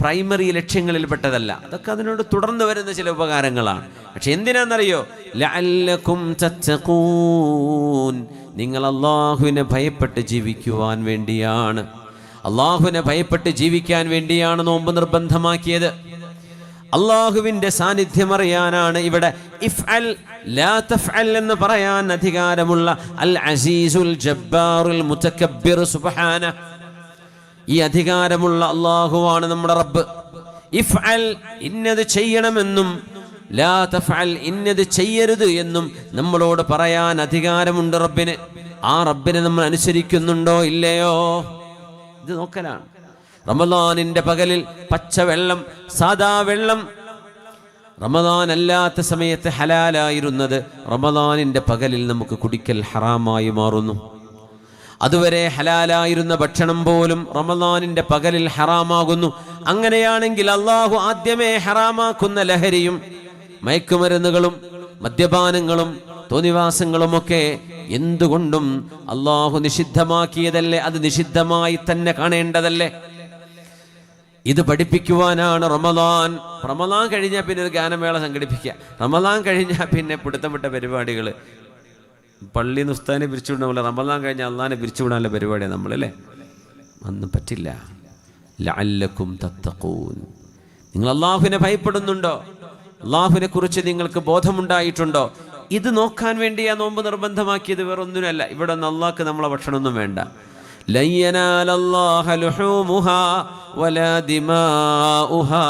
പ്രൈമറി ലക്ഷ്യങ്ങളിൽ പെട്ടതല്ല. അതൊക്കെ അതിനോട് തുടർന്ന് വരുന്ന ചില ഉപകാരങ്ങളാണ്. പക്ഷെ എന്തിനാണെന്നറിയോ? ലഅല്ലകും തത്തഖൂൻ, നിങ്ങൾ അള്ളാഹുവിനെ ഭയപ്പെട്ട് ജീവിക്കുവാൻ വേണ്ടിയാണ്. അള്ളാഹുവിനെ ഭയപ്പെട്ട് ജീവിക്കാൻ വേണ്ടിയാണ് നോമ്പ് നിർബന്ധമാക്കിയത്. അള്ളാഹുവിൻ്റെ സാന്നിധ്യം അറിയാനാണ് ഇവിടെ ഇഫ്അൽ ലാ തഫ്അൽ എന്ന് പറയാൻ അധികാരമുള്ള അൽ അസീസുൽ ജബ്ബാറുൽ മുതകബ്ബിർ സുബ്ഹാനഹു. ഈ അധികാരമുള്ള അള്ളാഹുവാണ് നമ്മുടെ റബ്ബ്. ഇഫ്അൽ ഇന്നത് ചെയ്യണമെന്നും ലാ തഫ്അൽ ഇന്നത് ചെയ്യരുത് എന്നും നമ്മളോട് പറയാൻ അധികാരമുണ്ട് റബ്ബിന്. ആ റബ്ബിനെ നമ്മൾ അനുസരിക്കുന്നുണ്ടോ ഇല്ലയോ? ഇത് നോക്കലാണ്. റമദാനിന്റെ പകലിൽ പച്ചവെള്ളം, സാദാ വെള്ളം റമദാൻ അല്ലാത്ത സമയത്ത് ഹലാലായിരുന്നത് റമദാനിന്റെ പകലിൽ നമുക്ക് കുടിക്കൽ ഹറാമായി മാറുന്നു. അതുവരെ ഹലാലായിരുന്ന ഭക്ഷണം പോലും റമദാനിന്റെ പകലിൽ ഹറാമാകുന്നു. അങ്ങനെയാണെങ്കിൽ അള്ളാഹു ആദ്യമേ ഹറാമാക്കുന്ന ലഹരിയും മയക്കുമരുന്നുകളും മദ്യപാനങ്ങളും തോന്നിവാസങ്ങളുമൊക്കെ എന്തുകൊണ്ടും അള്ളാഹു നിഷിദ്ധമാക്കിയതല്ലേ? അത് നിഷിദ്ധമായി തന്നെ കാണേണ്ടതല്ലേ? ഇത് പഠിപ്പിക്കുവാനാണ് റമദാൻ. റമദാൻ കഴിഞ്ഞാൽ പിന്നെ ഒരു ഗാനമേള സംഘടിപ്പിക്കുക. റമദാൻ കഴിഞ്ഞാൽ പിന്നെ പിടുത്തപ്പെട്ട പരിപാടികൾ. പള്ളിയിൽ നിന്ന് ഉസ്താദിനെ പിരിച്ചുവിടുന്ന പോലെ റമദാൻ കഴിഞ്ഞാൽ അള്ളാഹിനെ പിരിച്ചുവിടാനുള്ള പരിപാടിയാണ് നമ്മളല്ലേ? അന്ന് പറ്റില്ല. ലഅല്ലകും തത്തഖൂൻ, നിങ്ങൾ അള്ളാഹുവിനെ ഭയപ്പെടുന്നുണ്ടോ? അള്ളാഹുവിനെ കുറിച്ച് നിങ്ങൾക്ക് ബോധമുണ്ടായിട്ടുണ്ടോ? ഇത് നോക്കാൻ വേണ്ടിയാ നോമ്പ് നിർബന്ധമാക്കിയത്, വേറൊന്നിനല്ല. ഇവിടെ ഒന്ന് അള്ളാഹ്ക്ക് നമ്മളെ ഭക്ഷണമൊന്നും വേണ്ട. ലൻ യനാലല്ലാഹ ലുഹൂമുഹാ വലാ ദിമാഉഹാ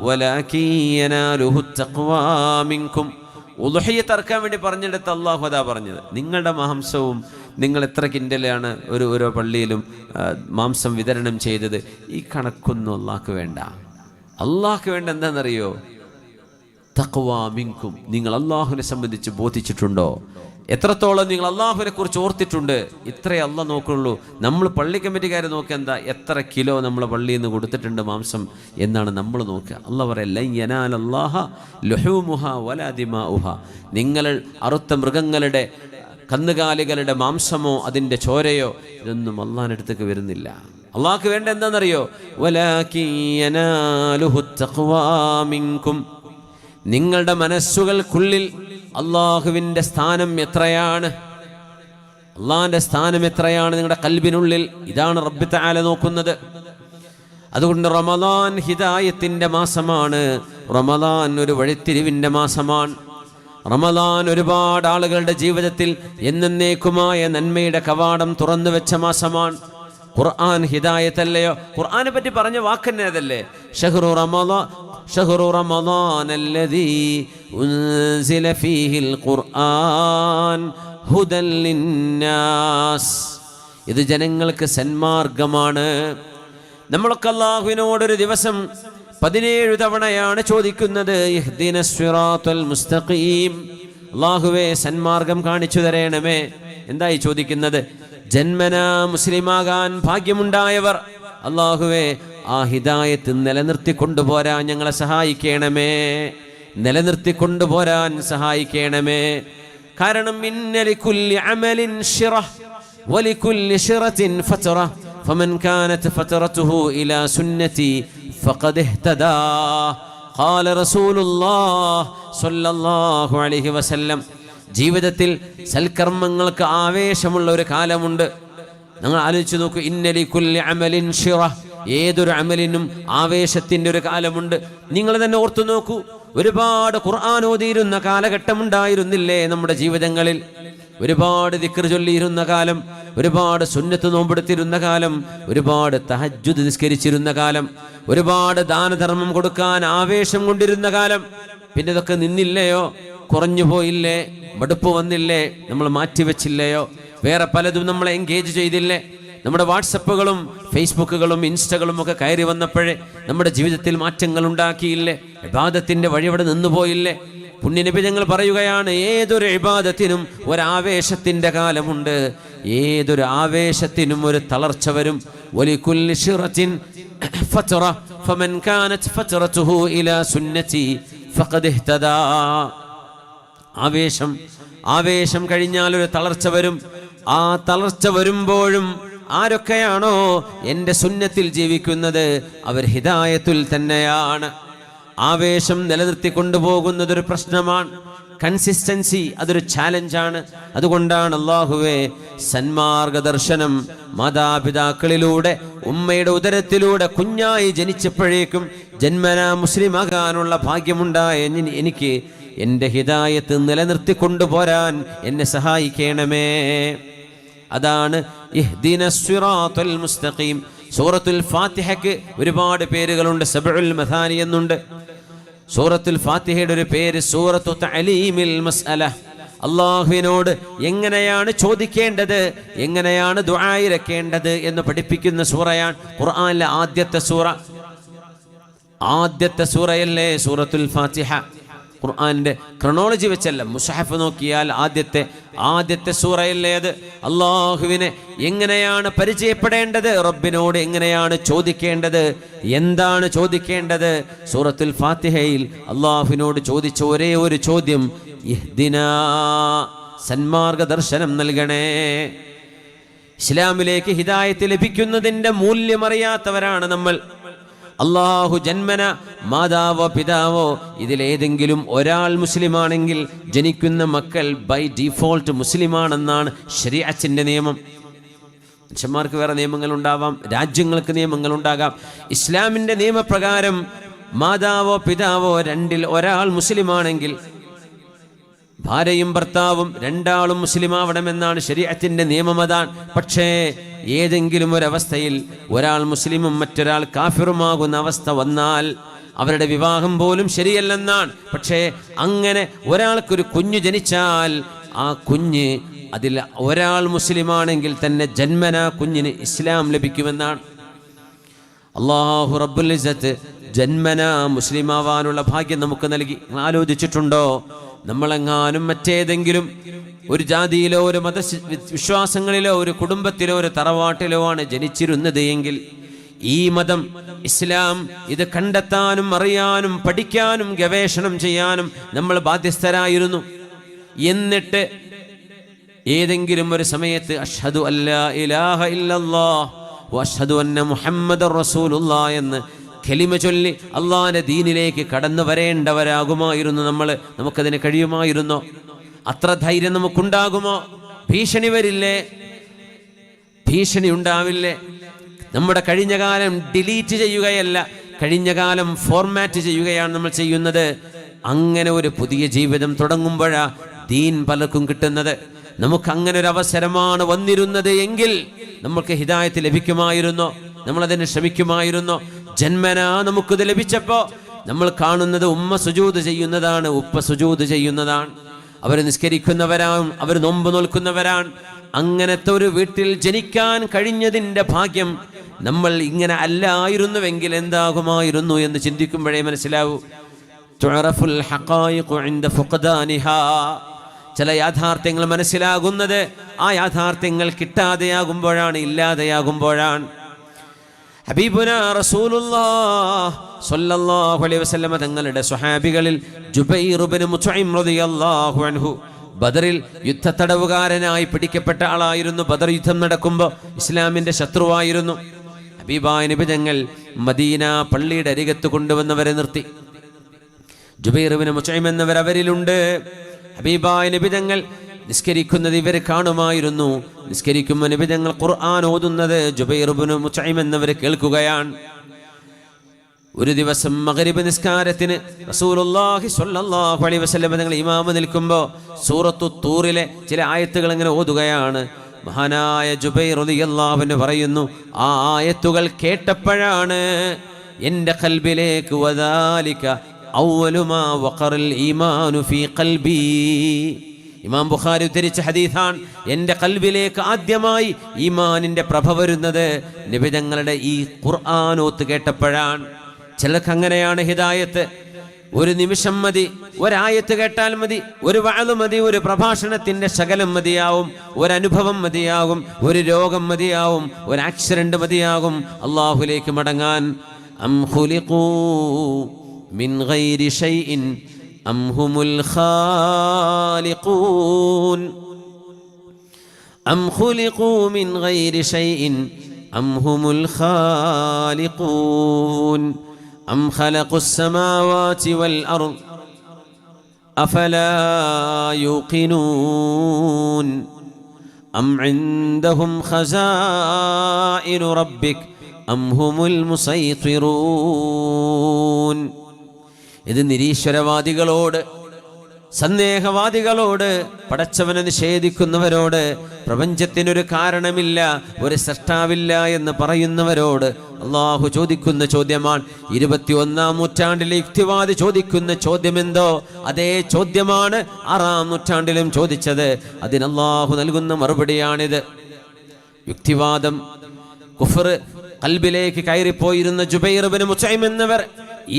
വലാകിൻ യനാലുഹു തഖ്വാ മിൻകും. ഉളുഹിയ്യത്ത് അറക്കാൻ വേണ്ടി പറഞ്ഞെടുത്ത് അള്ളാഹു അതാ പറഞ്ഞത്. നിങ്ങളുടെ മാംസവും നിങ്ങൾ എത്ര കിൻഡലാണ് ഓരോ പള്ളിയിലും മാംസം വിതരണം ചെയ്തത്, ഈ കണക്കൊന്നും അള്ളാഹ്ക്ക് വേണ്ട. അള്ളാഹ്ക്ക് വേണ്ട എന്താണെന്നറിയോ? തഖ്വാ മിൻകും, നിങ്ങൾ അള്ളാഹുവിനെ സംബന്ധിച്ച് ബോധിച്ചിട്ടുണ്ടോ? എത്രത്തോളം നിങ്ങൾ അള്ളാഹുവിനെ കുറിച്ച് ഓർത്തിട്ടുണ്ട്? ഇത്രേ അള്ളാഹ് നോക്കുള്ളൂ. നമ്മൾ പള്ളി കമ്മിറ്റിക്കാർ നോക്കുക എന്താ, എത്ര കിലോ നമ്മൾ പള്ളിയിൽ നിന്ന് കൊടുത്തിട്ടുണ്ട് മാംസം എന്നാണ് നമ്മൾ നോക്കുക. അള്ളാഹ് പറയാം ലൻ യനാലല്ലാഹ ലുഹൂമുഹാ വലാ ദിമാഉഹാ, നിങ്ങൾ അറുത്ത മൃഗങ്ങളുടെ കന്നുകാലികളുടെ മാംസമോ അതിൻ്റെ ചോരയോ ഇതൊന്നും അള്ളാഹിൻ്റെ അടുത്തേക്ക് വരുന്നില്ല. അള്ളാഹ്ക്ക് വേണ്ട എന്താണെന്നറിയോ? വലാകിൻ യനാലുഹു തഖ്വാ മിൻകും, നിങ്ങളുടെ മനസ്സുകൾക്കുള്ളിൽ അള്ളാഹുവിൻ്റെ സ്ഥാനം എത്രയാണ്, അള്ളാഹിൻ്റെ സ്ഥാനം എത്രയാണ് നിങ്ങളുടെ കൽബിനുള്ളിൽ? ഇതാണ് റബ്ബ് തആല നോക്കുന്നത്. അതുകൊണ്ട് റമദാൻ ഹിദായത്തിൻ്റെ മാസമാണ്. റമദാൻ ഒരു വഴിത്തിരിവിൻ്റെ മാസമാണ്. റമദാൻ ഒരുപാട് ആളുകളുടെ ജീവിതത്തിൽ എന്നേക്കുമായ നന്മയുടെ കവാടം തുറന്നു വെച്ച മാസമാണ്. ഖുർആൻ ഹിദായത്തല്ലയോ? ഖുർആനെ പറ്റി പറഞ്ഞ വാക്കന്നെ അതല്ലേ? ഷഹ്റു റമദാനല്ലദീ ഉൻസില ഫീഹിൽ ഖുർആൻ ഹുദൻ ലിന്നാസ്. ഇത് ജനങ്ങൾക്ക് സന്മാർഗമാണ്. നമ്മളൊക്കെ അല്ലാഹുവിനോടൊരു ദിവസം 17 തവണയാണ് ചോദിക്കുന്നത്, ഇഹ്ദിനസ് സിറാത്തൽ മുസ്തഖീം, അല്ലാഹുവേ സന്മാർഗം കാണിച്ചു തരണമേ. എന്തായി ചോദിക്കുന്നത്? ജന്മനാ മുസ്ലിമാകാൻ ഭാഗ്യമുണ്ടായവർ, അല്ലാഹുവേ ആ ഹിദായത്ത് നിലനിർത്തിക്കൊണ്ടുപോരാൻ ഞങ്ങളെ സഹായിക്കണമേ, നിലനിർത്തിക്കൊണ്ടുപോരാൻ സഹായിക്കണമേ. കാരണം ഇന്നലികുല്ലി അമലിൻ ശിറഹ് വലികുല്ലി ശിറത്തിൻ ഫതറ ഫമൻ കാനത് ഫതറതുഹു ഇലാ സുന്നതി ഫഖദ് ഇഹ്തദാ ഖാല റസൂലുള്ളാഹി സ്വല്ലല്ലാഹു അലൈഹി വസല്ലം. ജീവിതത്തിൽ സൽക്കർമ്മങ്ങൾക്ക് ആവേശമുള്ള ഒരു കാലമുണ്ട്. നിങ്ങൾ ആലോചിച്ച് നോക്കൂ, ഇന്നലികുല്ലി അമലിൻ ശിറഹ്, ഏതൊരു അമലിനും ആവേശത്തിൻ്റെ ഒരു കാലമുണ്ട്. നിങ്ങൾ തന്നെ ഓർത്തു നോക്കൂ, ഒരുപാട് ഖുർആൻ ഓതിയിരുന്ന കാലഘട്ടമുണ്ടായിരുന്നില്ലേ നമ്മുടെ ജീവിതങ്ങളിൽ? ഒരുപാട് ദിക്ർ ചൊല്ലിയിരുന്ന കാലം, ഒരുപാട് സുന്നത്ത് നോമ്പെടുത്തിരുന്ന കാലം, ഒരുപാട് തഹജ്ജുദ് നിസ്കരിച്ചിരുന്ന കാലം, ഒരുപാട് ദാനധർമ്മം കൊടുക്കാൻ ആവേശം കൊണ്ടിരുന്ന കാലം. പിന്നെ ഇതൊക്കെ നിന്നില്ലയോ? കുറഞ്ഞു പോയില്ലേ? മടുപ്പ് വന്നില്ലേ? നമ്മൾ മാറ്റിവെച്ചില്ലയോ? വേറെ പലതും നമ്മളെ എൻഗേജ് ചെയ്തില്ലേ? നമ്മുടെ വാട്സപ്പുകളും ഫേസ്ബുക്കുകളും ഇൻസ്റ്റകളും ഒക്കെ കയറി വന്നപ്പോഴേ നമ്മുടെ ജീവിതത്തിൽ മാറ്റങ്ങൾ ഉണ്ടാക്കിയില്ലേ? ഇബാദത്തിന്റെ വഴി അവിടെ നിന്നുപോയില്ലേ? പുണ്യനബി ഞങ്ങൾ പറയുകയാണ്, ഏതൊരു ഇബാദത്തിനും ഒരാവേശത്തിന്റെ കാലമുണ്ട്, ഏതൊരു ആവേശത്തിനും ഒരു തളർച്ച വരും. വലികുല്ലി ശിറത്തിൻ ഫതറ ഫമൻ കാനത് ഫതറതുഹു ഇലാ സുന്നതി ഫഖദ് ഇഹ്തദാ. ആവേശം കഴിഞ്ഞാൽ ഒരു തളർച്ച വരും. ആ തളർച്ച വരുമ്പോഴും ആരൊക്കെയാണോ എൻ്റെ സുന്നത്തിൽ ജീവിക്കുന്നത് അവർ ഹിദായത്തുൽ തന്നെയാണ്. ആവേശം നിലനിർത്തി കൊണ്ടുപോകുന്നതൊരു പ്രശ്നമാണ്. കൺസിസ്റ്റൻസി അതൊരു ചാലഞ്ചാണ്. അതുകൊണ്ടാണ് അല്ലാഹുവേ സന്മാർഗദർശനം മാതാപിതാക്കളിലൂടെ, ഉമ്മയുടെ ഉദരത്തിലൂടെ കുഞ്ഞായി ജനിച്ചപ്പോഴേക്കും ജന്മനാ മുസ്ലിമാകാനുള്ള ഭാഗ്യമുണ്ടായ എനിക്ക് എൻ്റെ ഹിദായത്ത് നിലനിർത്തിക്കൊണ്ടുപോരാൻ എന്നെ സഹായിക്കണമേ. അതാണ് ഇഹ്ദിനസ് സിറാത്തൽ മുസ്തഖീം. സൂറത്തുൽ ഫാത്തിഹയ്ക്ക് ഒരുപാട് പേരുകളുണ്ട്. സബഉൽ മഥാനി എന്നുണ്ട്. സൂറത്തുൽ ഫാത്തിഹയുടെ ഒരു പേര് സൂറത്തു തഅലീമിൽ മസ്അല. അല്ലാഹുവിനോട് എങ്ങനെയാണ് ചോദിക്കേണ്ടത്, എങ്ങനെയാണ് ദുആ ഇരക്കേണ്ടത് എന്ന് പഠിപ്പിക്കുന്ന സൂറയാണ് ഖുർആനിലെ ആദ്യത്തെ സൂറയല്ലേ സൂറത്തുൽ ഫാത്തിഹ. ഖുർആന്റെ ക്രോണോളജി വെച്ചല്ല, മുസ്ഹഫ് നോക്കിയാൽ ആദ്യത്തെ സൂറയല്ലേ അത്. അല്ലാഹുവിനെ എങ്ങനെയാണ് പരിചയപ്പെടേണ്ടത്, റബ്ബിനോട് എങ്ങനെയാണ് ചോദിക്കേണ്ടത്, എന്താണ് ചോദിക്കേണ്ടത്? സൂറത്തുൽ ഫാത്തിഹയിൽ അല്ലാഹുവിനോട് ചോദിച്ച ഒരേ ഒരു ചോദ്യം, ഇഹ്ദിനാ, സന്മാർഗ ദർശനം നൽകണേ. ഇസ്ലാമിലേക്ക് ഹിദായത്ത് ലഭിക്കുന്നതിൻ്റെ മൂല്യമറിയാത്തവരാണ് നമ്മൾ. അല്ലാഹു ജന്മന മാതാവോ പിതാവോ ഇതിലേതെങ്കിലും ഒരാൾ മുസ്ലിമാണെങ്കിൽ ജനിക്കുന്ന മക്കൾ ബൈ ഡിഫോൾട്ട് മുസ്ലിമാണെന്നാണ് ശരീഅത്തിന്റെ നിയമം. മനുഷ്യന്മാർക്ക് വേറെ നിയമങ്ങൾ ഉണ്ടാവാം, രാജ്യങ്ങൾക്ക് നിയമങ്ങൾ ഉണ്ടാകാം. ഇസ്ലാമിന്റെ നിയമപ്രകാരം മാതാവോ പിതാവോ രണ്ടിൽ ഒരാൾ മുസ്ലിമാണെങ്കിൽ ഭാര്യയും ഭർത്താവും രണ്ടാളും മുസ്ലിമാവണമെന്നാണ് ശരീഅത്തിന്റെ നിയമം. അതാണ്. പക്ഷേ ഏതെങ്കിലും ഒരവസ്ഥയിൽ ഒരാൾ മുസ്ലിമും മറ്റൊരാൾ കാഫിറുമാകുന്ന അവസ്ഥ വന്നാൽ അവരുടെ വിവാഹം പോലും ശരിയല്ലെന്നാണ്. പക്ഷേ അങ്ങനെ ഒരാൾക്കൊരു കുഞ്ഞ് ജനിച്ചാൽ ആ കുഞ്ഞ് അതിൽ ഒരാൾ മുസ്ലിമാണെങ്കിൽ തന്നെ ജന്മനാ കുഞ്ഞിന് ഇസ്ലാം ലഭിക്കുമെന്നാണ്. അല്ലാഹു റബ്ബുൽ ഇസ്സത്ത് ജന്മനാ മുസ്ലിമാവാനുള്ള ഭാഗ്യം നമുക്ക് നൽകി. ആലോചിച്ചിട്ടുണ്ടോ? നമ്മളെങ്ങാനും മറ്റേതെങ്കിലും ഒരു ജാതിയിലോ ഒരു വിശ്വാസങ്ങളിലോ ഒരു കുടുംബത്തിലോ ഒരു തറവാട്ടിലോ ആണ് ജനിച്ചിരുന്നത് എങ്കിൽ ഈ മതം ഇസ്ലാം ഇത് കണ്ടെത്താനും അറിയാനും പഠിക്കാനും ഗവേഷണം ചെയ്യാനും നമ്മൾ ബാധ്യസ്ഥരായിരുന്നു. എന്നിട്ട് ഏതെങ്കിലും ഒരു സമയത്ത് അഷ്ഹദു അല്ലാ ഇലാഹ ഇല്ലല്ലാഹ് വഅഷ്ഹദു അന്ന മുഹമ്മദർ റസൂലുള്ളാഹ് എന്ന് കലിമ ചൊല്ലി അള്ളാഹിന്റെ ദീനിലേക്ക് കടന്നു വരേണ്ടവരാകുമായിരുന്നു നമ്മൾ. നമുക്കതിന് കഴിയുമായിരുന്നോ? അത്ര ധൈര്യം നമുക്കുണ്ടാകുമോ? ഭീഷണി വരില്ലേ? ഭീഷണി ഉണ്ടാവില്ലേ? നമ്മുടെ കഴിഞ്ഞ കാലം ഡിലീറ്റ് ചെയ്യുകയല്ല, കഴിഞ്ഞ കാലം ഫോർമാറ്റ് ചെയ്യുകയാണ് നമ്മൾ ചെയ്യുന്നത്. അങ്ങനെ ഒരു പുതിയ ജീവിതം തുടങ്ങുമ്പോഴാ ദീൻ പലർക്കും കിട്ടുന്നത്. നമുക്ക് അങ്ങനെ ഒരു അവസരമാണ് വന്നിരുന്നത് എങ്കിൽ നമുക്ക് ഹിദായത്ത് ലഭിക്കുമായിരുന്നോ? നമ്മളതിന് ശ്രമിക്കുമായിരുന്നോ? ജന്മനാ നമുക്കിത് ലഭിച്ചപ്പോൾ നമ്മൾ കാണുന്നത് ഉമ്മ സുജൂദ് ചെയ്യുന്നതാണ്, ഉപ്പ സുജൂദ് ചെയ്യുന്നതാണ്. അവർ നിസ്കരിക്കുന്നവരാണ്, അവർ നോമ്പ് നോൽക്കുന്നവരാണ്. അങ്ങനത്തെ ഒരു വീട്ടിൽ ജനിക്കാൻ കഴിഞ്ഞതിൻ്റെ ഭാഗ്യം നമ്മൾ ഇങ്ങനെ അല്ലായിരുന്നുവെങ്കിൽ എന്താകുമായിരുന്നു എന്ന് ചിന്തിക്കുമ്പോഴേ മനസ്സിലാവൂ. തുഅറഫുൽ ഹഖായിഖു ഇൻദ ഫുഖദാനിഹാ. ചില യാഥാർത്ഥ്യങ്ങൾ മനസ്സിലാകുന്നത് ആ യാഥാർത്ഥ്യങ്ങൾ കിട്ടാതെയാകുമ്പോഴാണ്, ഇല്ലാതെയാകുമ്പോഴാണ്. ഹബീബുനാ റസൂലുള്ളാഹി സ്വല്ലല്ലാഹു അലൈഹി വസല്ലം തങ്ങളുടെ സ്വഹാബികളിൽ ജുബൈർ ഇബ്നു മുത്ഇം റളിയല്ലാഹു അൻഹു ബദറിൽ യുദ്ധത്തടവുകാരനായി പിടിക്കപ്പെട്ട ആളായിരുന്നു. ബദർ യുദ്ധം നടക്കുമ്പോൾ ഇസ്ലാമിന്റെ ശത്രുവായിരുന്നു. ഹബീബായ നബി തങ്ങൾ മദീന പള്ളിയുടെ അരികത്ത് കൊണ്ടുവന്നവരെ നിർത്തി. ജുബൈർ ഇബ്നു മുത്ഇം എന്നവർ അവരിലുണ്ട്. ഹബീബായ നബി തങ്ങൾ നിസ്കരിക്കുന്നത് ഇവർ കാണുമായിരുന്നു. നിസ്കരിക്കുമ്പോൾ നബി തങ്ങൾ ഖുർആൻ ഓതുന്നത് ജുബൈർ ഇബ്നു മുത്ഇം എന്നവർ കേൾക്കുകയാണ്. ഒരു ദിവസം മഗ്രിബ് നിസ്കാരത്തിന് റസൂലുള്ളാഹി സ്വല്ലല്ലാഹു അലൈഹി വസല്ലം തങ്ങൾ ഇമാമ് നിൽക്കുമ്പോൾ സൂറത്തു തൂറിലെ ചില ആയത്തുകൾ ഇങ്ങനെ ഓതുകയാണ്. മഹാനായ ജുബൈർ റളിയല്ലാഹു അൻഹു പറയുന്നു, ആ ആയത്തുകൾ കേട്ടപ്പോഴാണ് എൻ്റെ ഖൽബിലേക്ക് വദാലിക അവ്വലു മാ വഖറൽ ഈമാനു ഫീ ഖൽബി. ഇമാം ബുഖാരി ഉദ്ധരിച്ച ഹദീസാണ്. എൻ്റെ ഖൽബിലേക്ക് ആദ്യമായി ഈമാനിൻ്റെ പ്രഭ വരുന്നത് നബി തങ്ങളുടെ ഈ ഖുർആൻ ഓത്ത് കേട്ടപ്പോഴാണ്. ചിലർക്ക് അങ്ങനെയാണ് ഹിദായത്ത്. ഒരു നിമിഷം മതി, ഒരായത്ത് കേട്ടാൽ മതി, ഒരു വഅദ് മതി, ഒരു പ്രഭാഷണത്തിന്റെ ശകലം മതിയാവും, ഒരനുഭവം മതിയാകും, ഒരു രോഗം മതിയാവും, ഒരു ആക്സിഡന്റ് മതിയാകും അല്ലാഹുവിലേക്ക് മടങ്ങാൻ. അം ഖുലിഖൂ മിൻ ഗൈരി ഷൈഇൻ അം ഹുമുൽ ഖാലിഖൂൻ അം ഖുലിഖൂ മിൻ ഗൈരി ഷൈഇൻ അം ഹുമുൽ ഖാലിഖൂൻ أم خلقوا السماوات والأرض أفلا يوقنون أم عندهم خزائن ربك أم هم المسيطرون. ഇത് നിരീശ്വരവാദികളോട്, സന്ദേഹവാദികളോട്, പടച്ചവനെ നിഷേധിക്കുന്നവരോട്, പ്രപഞ്ചത്തിനൊരു കാരണമില്ല, ഒരു സൃഷ്ടാവില്ല എന്ന് പറയുന്നവരോട് അള്ളാഹു ചോദിക്കുന്ന ചോദ്യമാണ്. 21-ാം നൂറ്റാണ്ടിലെ യുക്തിവാദി ചോദിക്കുന്ന ചോദ്യമെന്തോ അതേ ചോദ്യമാണ് 6-ാം നൂറ്റാണ്ടിലും ചോദിച്ചത്. അതിന് അള്ളാഹു നൽകുന്ന മറുപടിയാണിത്. യുക്തിവാദം, കുഫർ ഖൽബിലേക്ക് കയറിപ്പോയിരുന്ന ജുബൈർ ഇബ്നു മുത്ഇം എന്നവർ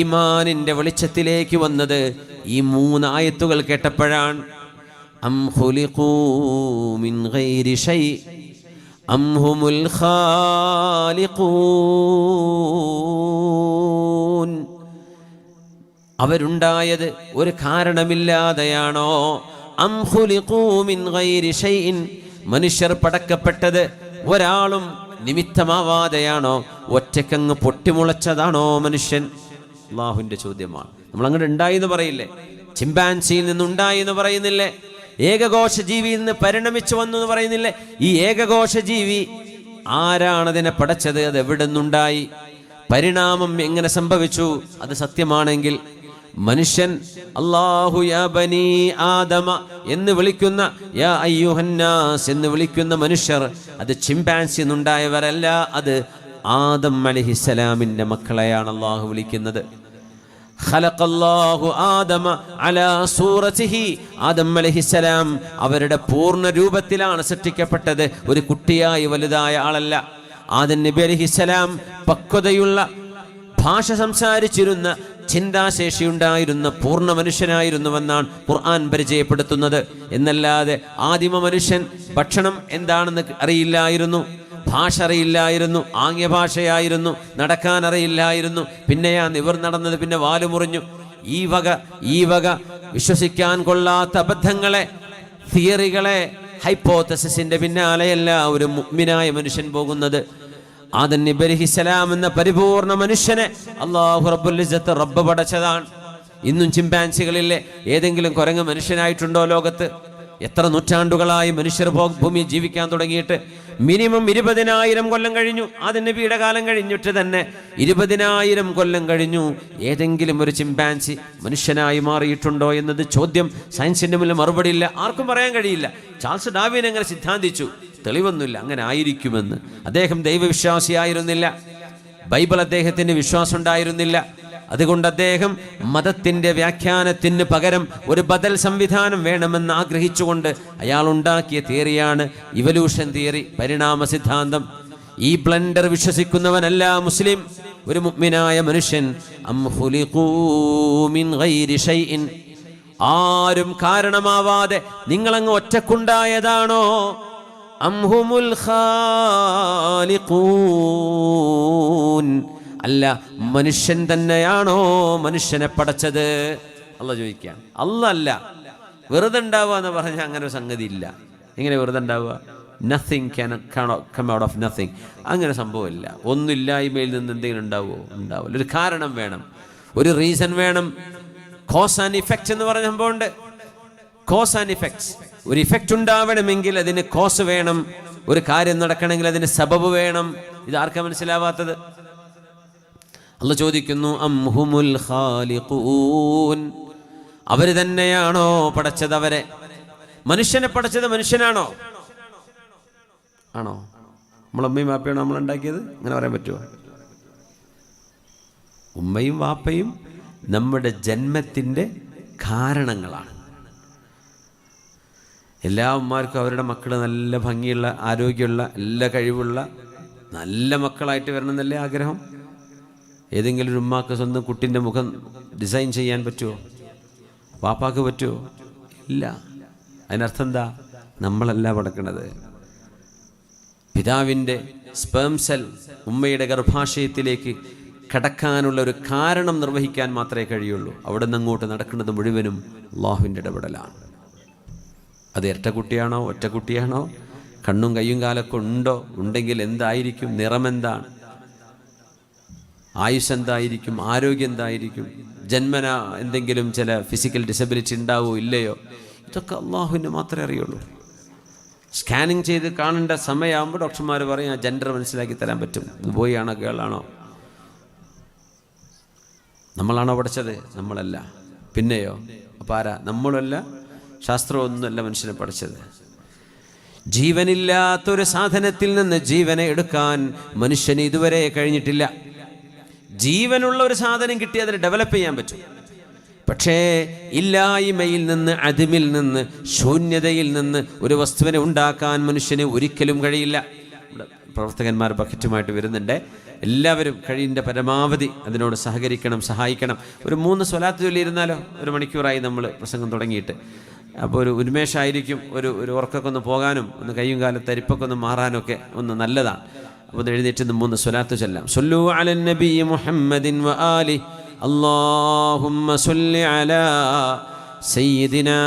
ഈമാനിന്റെ വെളിച്ചത്തിലേക്ക് വന്നത് ഈ 3 ആയത്തുകൾ കേട്ടപ്പോഴാണ്. അം ഖുലിഖൂ മിൻ ഗൈരി ഷൈ അം ഹുമുൽ ഖാലിഖൂൻ. അവരുണ്ടായത് ഒരു കാരണമില്ലാതെയാണോ? അം ഖുലിഖൂ മിൻ ഗൈരി ഷൈഇൻ, മനുഷ്യർ പടക്കപ്പെട്ടത് ഒരാളും നിമിത്തമാവാതെയാണോ? ഒറ്റക്കങ്ങ് പൊട്ടിമുളച്ചതാണോ മനുഷ്യൻ? അള്ളാഹുവിൻ്റെ ചോദ്യമാണ്. നമ്മൾ അങ്ങനെ ഉണ്ടായി എന്ന് പറയില്ലേ? ചിമ്പാൻസിയിൽ നിന്നുണ്ടായി എന്ന് പറയുന്നില്ലേ? ഏകകോശ ജീവിയിൽ നിന്ന് പരിണമിച്ചു വന്നു എന്ന് പറയുന്നില്ലേ? ഈ ഏകകോശ ജീവി ആരാണതിനെ പടച്ചത്? അത് എവിടെ നിന്നുണ്ടായി? പരിണാമം എങ്ങനെ സംഭവിച്ചു? അത് സത്യമാണെങ്കിൽ മനുഷ്യൻ അല്ലാഹു യാ ബനി ആദമ എന്ന് വിളിക്കുന്ന, യാ അയ്യുഹന്നാസ് എന്ന് വിളിക്കുന്ന മനുഷ്യർ അത് ചിമ്പാൻസി എന്നുണ്ടായവരല്ല, അത് ആദം അലൈഹിസ്സലാമിന്റെ മക്കളെയാണ് അല്ലാഹു വിളിക്കുന്നത്. ഖലഖല്ലാഹു ആദമ അലാ സൂറതിഹി, ആദം അലൈഹിസ്സലാം അവരുടെ പൂർണ്ണ രൂപത്തിലാണ് സൃഷ്ടിക്കപ്പെട്ടത്, ഒരു കുട്ടിയായി വലുതായ ആളല്ല. ആദം നബി അലൈഹിസ്സലാം പക്വതയുള്ള, ഭാഷ സംസാരിച്ചിരുന്ന, ചിന്താശേഷി ഉണ്ടായിരുന്ന പൂർണ്ണ മനുഷ്യനായിരുന്നുവെന്നാണ് ഖുർആൻ പരിചയപ്പെടുത്തുന്നത്. എന്നല്ലാതെ ആദിമ മനുഷ്യൻ ഭക്ഷണം എന്താണെന്ന് അറിയില്ലായിരുന്നു, ഭാഷ അറിയില്ലായിരുന്നു, ആംഗ്യഭാഷയായിരുന്നു, നടക്കാൻ അറിയില്ലായിരുന്നു. പിന്നെയാ നിവർ നടന്നത്, പിന്നെ വാല് മുറിഞ്ഞു. ഈ വക വിശ്വസിക്കാൻ കൊള്ളാത്ത അബദ്ധങ്ങളെ, തിയറികളെ, ഹൈപ്പോത്തസിന്റെ പിന്നാലെയല്ല ഒരു മുഅ്മിനായ മനുഷ്യൻ പോകുന്നത്. ആദം നബി അലൈഹിസ്സലാം എന്ന പരിപൂർണ മനുഷ്യനെ അല്ലാഹു റബ്ബുൽ ഇസ്സത്ത് റബ്ബ് പടച്ചതാണ്. ഇന്നും ചിമ്പാൻസികളിലെ ഏതെങ്കിലും കുരങ്ങ് മനുഷ്യനായിട്ടുണ്ടോ ലോകത്ത്? എത്ര നൂറ്റാണ്ടുകളായി മനുഷ്യർ ഭൂമിയിൽ ജീവിക്കാൻ തുടങ്ങിയിട്ട് മിനിമം 20,000 കൊല്ലം കഴിഞ്ഞു. ആദ്യ നബിയുടെ കാലം കഴിഞ്ഞിട്ട് തന്നെ 20,000 കൊല്ലം കഴിഞ്ഞു. ഏതെങ്കിലും ഒരു ചിമ്പാൻസി മനുഷ്യനായി മാറിയിട്ടുണ്ടോ എന്നത് ചോദ്യം. സയൻസിന്റെ മുന്നിൽ മറുപടി ഇല്ല, ആർക്കും പറയാൻ കഴിയില്ല. ചാൾസ് ഡാർവിൻ അങ്ങനെ സിദ്ധാന്തിച്ചു, തെളിവൊന്നുമില്ല അങ്ങനെ ആയിരിക്കുമെന്ന്. അദ്ദേഹം ദൈവവിശ്വാസിയായിരുന്നില്ല, ബൈബിൾ അദ്ദേഹത്തിന് വിശ്വാസം ഉണ്ടായിരുന്നില്ല. അതുകൊണ്ട് അദ്ദേഹം മതത്തിൻ്റെ വ്യാഖ്യാനത്തിന് പകരം ഒരു ബദൽ സംവിധാനം വേണമെന്ന് ആഗ്രഹിച്ചുകൊണ്ട് അയാൾ ഉണ്ടാക്കിയ തിയറിയാണ് ഇവല്യൂഷൻ തിയറി, പരിണാമ സിദ്ധാന്തം. ഈ ബ്ലണ്ടർ വിശ്വസിക്കുന്നവനല്ല മുസ്ലിം, ഒരു മുഅ്മിനായ മനുഷ്യൻ. അം ഖുലിഖൂ മിൻ ഗൈരി ഷൈഇൻ, ആരും കാരണമാവാതെ നിങ്ങളങ്ങ് ഒറ്റക്കുണ്ടായതാണോ? അം ഹുമുൽ ഖാലിഖൂൻ, അല്ല മനുഷ്യൻ തന്നെയാണോ മനുഷ്യനെ പടച്ചത്? അള്ളാഹ് ചോദിക്കാം. അല്ല വെറുതെ ഉണ്ടാവുക എന്ന് പറഞ്ഞാൽ അങ്ങനെ ഒരു സംഗതി ഇല്ല. എങ്ങനെ വെറുതെ ഉണ്ടാവുക? Nothing can come out of nothing. അങ്ങനെ സംഭവമില്ല. ഒന്നുമില്ലായ്മയിൽ നിന്ന് എന്തെങ്കിലും ഉണ്ടാവുമോ? ഉണ്ടാവില്ല. ഒരു കാരണം വേണം, ഒരു റീസൺ വേണം. കോസ് ആൻഡ് ഇഫക്റ്റ് എന്ന് പറഞ്ഞ സംഭവമുണ്ട്. Cause and effects. ഒരു ഇഫക്റ്റ് ഉണ്ടാവണമെങ്കിൽ അതിന് കോസ് വേണം, ഒരു കാര്യം നടക്കണമെങ്കിൽ അതിന് സബബ് വേണം. ഇത് ആർക്കാ മനസ്സിലാവാത്തത്? അള്ളാഹ് ചോദിക്കുന്നു, അം ഹുമുൽ ഖാലിഖൂൻ, അവര് തന്നെയാണോ പടച്ചത്? അവരെ മനുഷ്യനെ പടച്ചത് മനുഷ്യനാണോ? ആണോ? നമ്മളമ്മയും വാപ്പയാണോ നമ്മൾ ഉണ്ടാക്കിയത്? അങ്ങനെ പറയാൻ പറ്റുമോ? ഉമ്മയും വാപ്പയും നമ്മുടെ ജന്മത്തിൻ്റെ കാരണങ്ങളാണ്. എല്ലാ ഉമ്മാർക്കും അവരുടെ മക്കൾ നല്ല ഭംഗിയുള്ള, ആരോഗ്യമുള്ള, എല്ലാ കഴിവുള്ള നല്ല മക്കളായിട്ട് വരണമെന്നല്ലേ ആഗ്രഹം? ഏതെങ്കിലും ഒരു ഉമ്മാക്ക് സ്വന്തം കുട്ടിൻ്റെ മുഖം ഡിസൈൻ ചെയ്യാൻ പറ്റുമോ? വാപ്പാക്ക് പറ്റുമോ? ഇല്ല. അതിനർത്ഥം എന്താ? നമ്മളല്ല പടക്കണത്. പിതാവിൻ്റെ സ്പേം സെൽ ഉമ്മയുടെ ഗർഭാശയത്തിലേക്ക് കടക്കാനുള്ള ഒരു കാരണം നിർവഹിക്കാൻ മാത്രമേ കഴിയുള്ളൂ. അവിടെ നിന്ന് അങ്ങോട്ട് നടക്കുന്നത് മുഴുവനും അള്ളാഹുവിൻ്റെ ഇടപെടലാണ്. അത് ഇരട്ടക്കുട്ടിയാണോ ഒറ്റക്കുട്ടിയാണോ, കണ്ണും കയ്യും കാലൊക്കെ ഉണ്ടോ, ഉണ്ടെങ്കിൽ എന്തായിരിക്കും, നിറമെന്താണ്, ആയുസ് എന്തായിരിക്കും, ആരോഗ്യം എന്തായിരിക്കും, ജന്മന എന്തെങ്കിലും ചില ഫിസിക്കൽ ഡിസബിലിറ്റി ഉണ്ടാവോ ഇല്ലയോ, ഇതൊക്കെ അള്ളാഹുവിന് മാത്രമേ അറിയുള്ളൂ. സ്കാനിങ് ചെയ്ത് കാണേണ്ട സമയമാകുമ്പോൾ ഡോക്ടർമാർ പറയും ആ ജെൻഡർ മനസ്സിലാക്കി തരാൻ പറ്റും, ഇത് ബോയ് ആണോ ഗേൾ ആണോ. നമ്മളാണോ പഠിച്ചത്? നമ്മളല്ല. പിന്നെയോ? അപ്പം ആരാ? നമ്മളല്ല, ശാസ്ത്രമൊന്നുമല്ല മനുഷ്യനെ പഠിച്ചത്. ജീവനില്ലാത്തൊരു സാധനത്തിൽ നിന്ന് ജീവനെ എടുക്കാൻ മനുഷ്യന് ഇതുവരെ കഴിഞ്ഞിട്ടില്ല. ജീവനുള്ള ഒരു സാധനം കിട്ടി അതിനെ ഡെവലപ്പ് ചെയ്യാൻ പറ്റും. പക്ഷേ ഇല്ലായ്മയിൽ നിന്ന്, അതിമിൽ നിന്ന്, ശൂന്യതയിൽ നിന്ന് ഒരു വസ്തുവിനെ ഉണ്ടാക്കാൻ മനുഷ്യന് ഒരിക്കലും കഴിയില്ല. പ്രവർത്തകന്മാർ ബക്കറ്റുമായിട്ട് വരുന്നുണ്ട്. എല്ലാവരും കഴിവിൻ്റെ പരമാവധി അതിനോട് സഹകരിക്കണം, സഹായിക്കണം. ഒരു 3 സ്വലാത്ത് ചൊല്ലിയിരുന്നാലോ? 1 മണിക്കൂറായി നമ്മൾ പ്രസംഗം തുടങ്ങിയിട്ട്. അപ്പോൾ ഒരു ഉന്മേഷമായിരിക്കും, ഒരു ഉറക്കൊക്കെ ഒന്ന് പോകാനും ഒന്ന് കയ്യും കാലം തരിപ്പൊക്കെ ഒന്ന് മാറാനൊക്കെ ഒന്ന് നല്ലതാണ്. അപ്പോൾ എഴുന്നേറ്റ് 3 സ്വലാത്ത് ചൊല്ലാം. സല്ലു അലൻ നബി മുഹമ്മദിൻ വ ആലി അല്ലാഹുമ്മ സല്ലി അലാ സയ്യിദിനാ